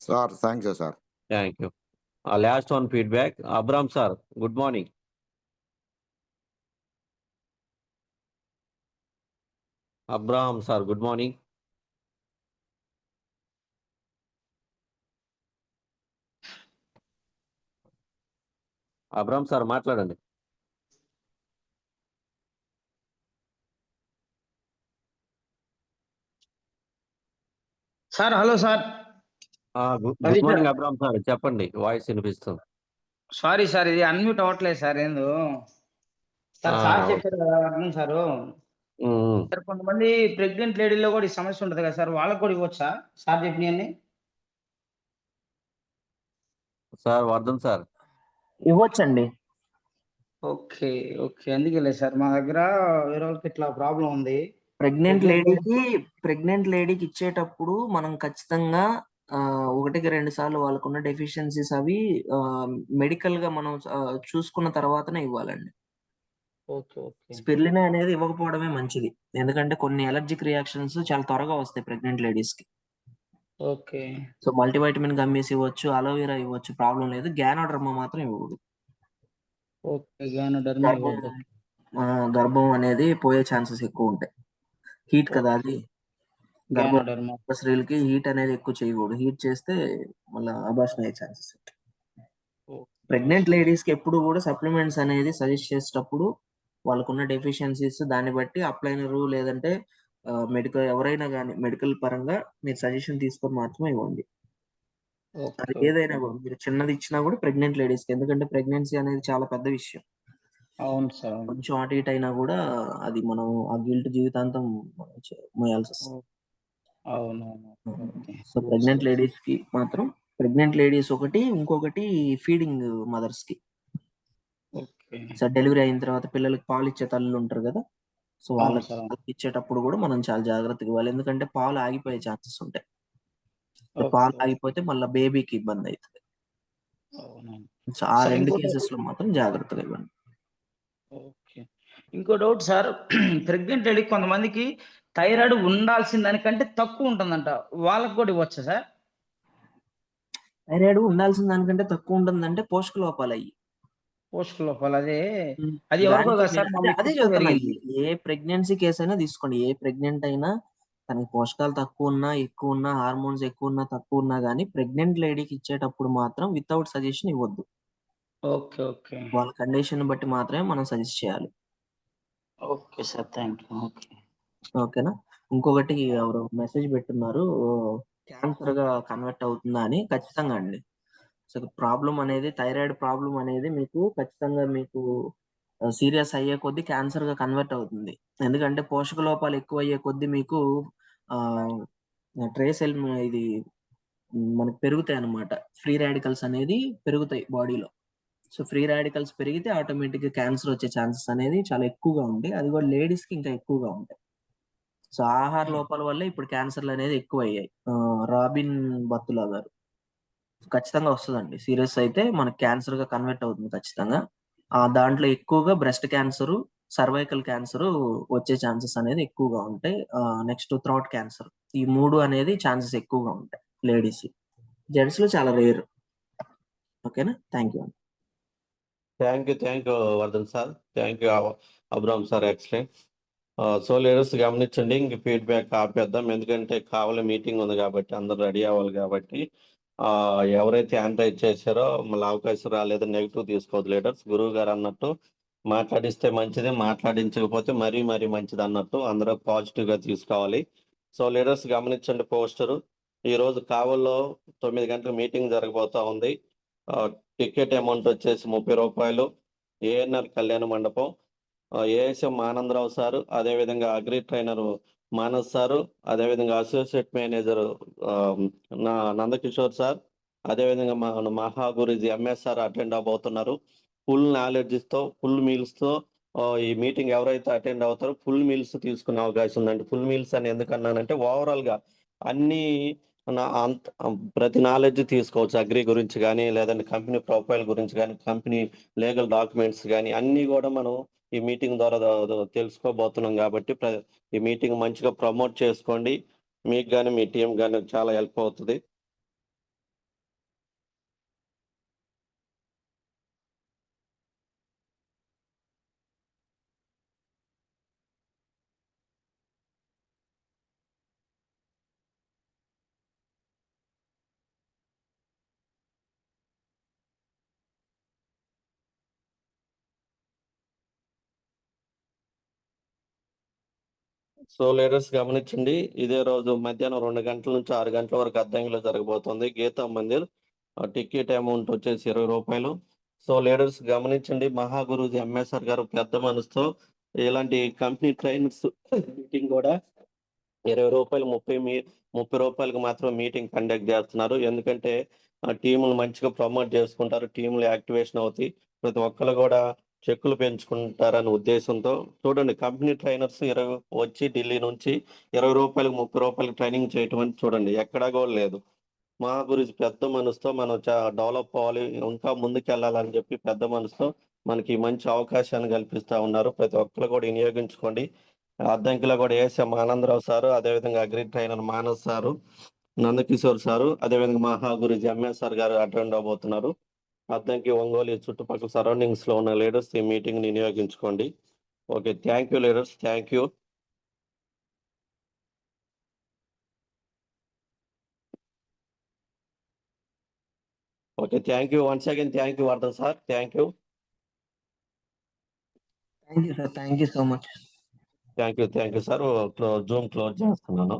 Sir thank you sir. Thank you. Last one feedback Abram sir, good morning. Abraham sir good morning. Abraham sir మాట్లాడండి. Sir hello sir. Good morning Abraham sir, చెప్పండి, వాయిస్ వినిపిస్తుంది. సారీ సార్, ఇది అన్మ్యూట్ అవ్వట్లేదు సార్. ఏందో సార్ సార్ చెప్పారు కదా అర్థం సారు. సార్ కొంతమంది ప్రెగ్నెంట్ లేడీలో కూడా ఈ సమస్య ఉంటుంది కదా సార్, వాళ్ళకి కూడా ఇవ్వచ్చా సార్ చెప్పినవన్నీ? Sir Vardhan sir ఇవ్వచ్చండి. Okay okay, అందుకే లేదు సార్, మా దగ్గర వేరే వాళ్ళకి ఇట్లా ప్రాబ్లం ఉంది. ప్రెగ్నెంట్ లేడీకి ఇచ్చేటప్పుడు మనం ఖచ్చితంగా 1-2 సార్లు వాళ్ళకున్న డెఫిషియన్సీస్ అవి మెడికల్ గా మనం చూసుకున్న తర్వాతనే ఇవ్వాలండి. ఓకే ఓకే స్పిరులినా అనేది ఇవ్వకపోవడమే మంచిది, ఎందుకంటే కొన్ని అలర్జిక్ రియాక్షన్స్ చాలా త్వరగా వస్తాయి ప్రెగ్నెంట్ లేడీస్ కి. ఓకే సో మల్టీవైటమిన్ గమ్మీస్ ఇవ్వచ్చు, అలోవెరా ఇవ్వచ్చు, ప్రాబ్లం లేదు. గ్యానోడర్మా మాత్రం ఇవ్వకూడదు. ఓకే గ్యానోడర్మా ఇవ్వద్దు. గర్భం అనేది పోయే ఛాన్సెస్ ఎక్కువ ఉంటాయి. హీట్ కదా అది, గ్యానోడర్మా. స్త్రీలకి హీట్ అనేది ఎక్కువ చేయకూడదు. హీట్ చేస్తే మళ్ళీ అబార్షన్ అయ్యే ఛాన్సెస్ ఉంటాయి. ప్రెగ్నెంట్ లేడీస్ కి ఎప్పుడు కూడా సప్లిమెంట్స్ అనేది సజెస్ట్ చేసేటప్పుడు వాళ్ళకున్న డెఫిషియన్సీస్ దాన్ని బట్టి అప్లైనరు లేదంటే మెడికల్ ఎవరైనా కానీ మెడికల్ పరంగా మీరు సజెషన్ తీసుకొని మాత్రమే ఇవ్వండి. అది ఏదైనా కూడా మీరు చిన్నది ఇచ్చినా కూడా ప్రెగ్నెంట్ లేడీస్ కి, ఎందుకంటే ప్రెగ్నెన్సీ అనేది చాలా పెద్ద విషయం. అవును సార్. కొంచెం అటు ఇటు అయినా కూడా అది మనం ఆ గిల్ట్ జీవితాంతం మోయాల్సి వస్తుంది. అవునవును. సో ప్రెగ్నెంట్ లేడీస్ కి మాత్రం, ప్రెగ్నెంట్ లేడీస్ ఒకటి, ఇంకొకటి ఫీడింగ్ మదర్స్ కి. సో డెలివరీ అయిన తర్వాత పిల్లలకి పాలు ఇచ్చే తల్లులు ఉంటారు కదా, సో వాళ్ళకి ఇచ్చేటప్పుడు కూడా మనం చాలా జాగ్రత్తగా ఇవ్వాలి, ఎందుకంటే పాలు ఆగిపోయే ఛాన్సెస్ ఉంటాయి. పాలు ఆగిపోతే మళ్ళీ బేబీకి ఇబ్బంది అవుతుంది. సో ఆ 2 కేసెస్ లో మాత్రం జాగ్రత్తగా ఇవ్వండి. ఓకే, ఇంకో డౌట్ సార్, ప్రెగ్నెంట్ లేడీ కొంతమందికి థైరాయిడ్ ఉండాల్సిన దానికంటే తక్కువ ఉంటుందంట, వాళ్ళకి కూడా ఇవ్వచ్చా సార్? థైరాయిడ్ ఉండాల్సిన దానికంటే తక్కువ ఉంటుందంటే పోషక లోపాలు అయ్యి. పోషక లోపాలు అది ఎవరికో కదా సార్, అదే చెప్తాను. ఏ ప్రెగ్నెన్సీ కేసు అయినా తీసుకోండి, ఏ ప్రెగ్నెంట్ అయినా తనకి పోషకాలు తక్కువ ఉన్నా ఎక్కువ ఉన్నా, హార్మోన్స్ ఎక్కువ ఉన్నా తక్కువ ఉన్నా కానీ ప్రెగ్నెంట్ లేడీకి ఇచ్చేటప్పుడు మాత్రం వితౌట్ సజెషన్ ఇవ్వద్దు. ఓకే ఓకే, వాళ్ళ కండిషన్ బట్టి మాత్రమే మనం సజెస్ట్ చేయాలి. Okay sir, thank you. Okay ఓకేనా. ఇంకొకటి ఎవరు మెసేజ్ పెట్టున్నారు, క్యాన్సర్ గా కన్వర్ట్ అవుతుందా అని. ఖచ్చితంగా అండి. సో ప్రాబ్లం అనేది, థైరాయిడ్ ప్రాబ్లం అనేది మీకు ఖచ్చితంగా మీకు సీరియస్ అయ్యే కొద్దీ క్యాన్సర్ గా కన్వర్ట్ అవుతుంది. ఎందుకంటే పోషక లోపాలు ఎక్కువ అయ్యే కొద్దీ మీకు ట్రేస్ ఇది మనకు పెరుగుతాయి అన్నమాట. ఫ్రీ రాడికల్స్ అనేది పెరుగుతాయి బాడీలో. సో ఫ్రీ రాడికల్స్ పెరిగితే ఆటోమేటిక్ గా క్యాన్సర్ వచ్చే ఛాన్సెస్ అనేది చాలా ఎక్కువగా ఉంటాయి. అది కూడా లేడీస్ కి ఇంకా ఎక్కువగా ఉంటాయి. సో ఆహార లోపాల వల్ల ఇప్పుడు క్యాన్సర్లు అనేది ఎక్కువ అయ్యాయి. రాబిన్ బత్తులా గారు ఖచ్చితంగా వస్తుందండి. సీరియస్ అయితే మనకు క్యాన్సర్ గా కన్వర్ట్ అవుతుంది ఖచ్చితంగా. దాంట్లో ఎక్కువగా బ్రెస్ట్ క్యాన్సర్, సర్వైకల్ క్యాన్సర్ వచ్చే ఛాన్సెస్ అనేది ఎక్కువగా ఉంటాయి. నెక్స్ట్ థ్రోట్ క్యాన్సర్, ఈ 3 అనేది ఛాన్సెస్ ఎక్కువగా ఉంటాయి లేడీస్. జెంట్స్ లో చాలా రేర్. ఓకేనా, thank you. Thank you Vardhan sir, thank you Abram sir, excellent. So leaders గమనించండి, ఇంక ఫీడ్బ్యాక్ ఆపేద్దాం, ఎందుకంటే కావాలి మీటింగ్ ఉంది కాబట్టి అందరూ రెడీ అవ్వాలి కాబట్టి. ఎవరైతే హ్యాండ్ చేశారో మళ్ళీ అవకాశం రాలేదు, నెగిటివ్ తీసుకోవద్దు లీడర్స్. గురువు గారు అన్నట్టు మాట్లాడిస్తే మంచిది, మాట్లాడించకపోతే మరీ మంచిది అన్నట్టు అందరూ పాజిటివ్గా తీసుకోవాలి. సో లీడర్స్ గమనించండి, పోస్టరు ఈరోజు కావల్లో 9 గంటల మీటింగ్ జరగబోతా ఉంది. టికెట్ అమౌంట్ వచ్చేసి 30 రూపాయలు. ఏఎన్ఆర్ కళ్యాణ మండపం. ఏఎస్ఎం ఆనందరావు సారు, అదేవిధంగా అగ్రి ట్రైనర్ మానస్ సారు, అదేవిధంగా అసోసియేట్ మేనేజర్ నందకిషోర్ సార్, అదేవిధంగా మన మహాగురుజీ ఎంఎస్ సార్ అటెండ్ అవబోతున్నారు. ఫుల్ నాలెడ్జ్తో, ఫుల్ మీల్స్తో ఈ మీటింగ్ ఎవరైతే అటెండ్ అవుతారో ఫుల్ మీల్స్ తీసుకునే అవకాశం ఉందండి. ఫుల్ మీల్స్ అని ఎందుకన్నానంటే ఓవరాల్గా అన్ని ప్రతి నాలెడ్జ్ తీసుకోవచ్చు. అగ్రి గురించి కానీ, లేదంటే కంపెనీ ప్రొఫైల్ గురించి కానీ, కంపెనీ లీగల్ డాక్యుమెంట్స్ కానీ అన్నీ కూడా మనం ఈ మీటింగ్ ద్వారా తెలుసుకోబోతున్నాం కాబట్టి ఈ మీటింగ్ మంచిగా ప్రమోట్ చేసుకోండి. మీకు కానీ మీ టీం కానీ చాలా హెల్ప్ అవుతుంది. సో లీడర్స్ గమనించండి, ఇదే రోజు మధ్యాహ్నం 2 గంటల నుంచి 6 గంటల వరకు అద్దంకిలో జరగబోతుంది. గీతా మందిర్ టికెట్ అమౌంట్ వచ్చేసి 20 రూపాయలు. సో లీడర్స్ గమనించండి, మహాగురుజీ ఎంఎస్ఆర్ గారు పెద్ద మనసుతో ఇలాంటి కంపెనీ ట్రైనర్స్ మీటింగ్ కూడా 20 రూపాయలు 30 రూపాయలకు మాత్రం మీటింగ్ కండక్ట్ చేస్తున్నారు. ఎందుకంటే టీములు మంచిగా ప్రమోట్ చేసుకుంటారు, టీములు యాక్టివేషన్ అవుతాయి, ప్రతి ఒక్కరు కూడా చెక్కులు పెంచుకుంటారనే ఉద్దేశంతో. చూడండి, కంపెనీ ట్రైనర్స్ వచ్చి ఢిల్లీ నుంచి 20 రూపాయలకు 30 రూపాయలకు ట్రైనింగ్ చేయటం అని చూడండి, ఎక్కడా కూడా లేదు. మా గురించి పెద్ద మనసుతో మనం డెవలప్ అవ్వాలి, ఇంకా ముందుకెళ్ళాలని చెప్పి పెద్ద మనసుతో మనకి మంచి అవకాశాన్ని కల్పిస్తూ ఉన్నారు. ప్రతి ఒక్కరు కూడా వినియోగించుకోండి. అద్దంకిలో కూడా ఏఎస్ఎం ఆనందరావు సారు, అదేవిధంగా agri trainer Manas sir, Nandakishore sir, అదేవిధంగా మహాగురుజీ ఎంఎస్ఆర్ గారు అటెండ్ అవబోతున్నారు. అద్దంకి, ఒంగోలు చుట్టుపక్కల సరౌండింగ్స్ లో ఉన్న లీడర్స్ ఈ మీటింగ్ వినియోగించుకోండి. Okay, thank you leaders, thank you. Okay, thank you once again. Thank you Vardhan sir, thank you. Thank you sir, thank you so much. Thank you sir. Zoom close చేస్తున్నాను.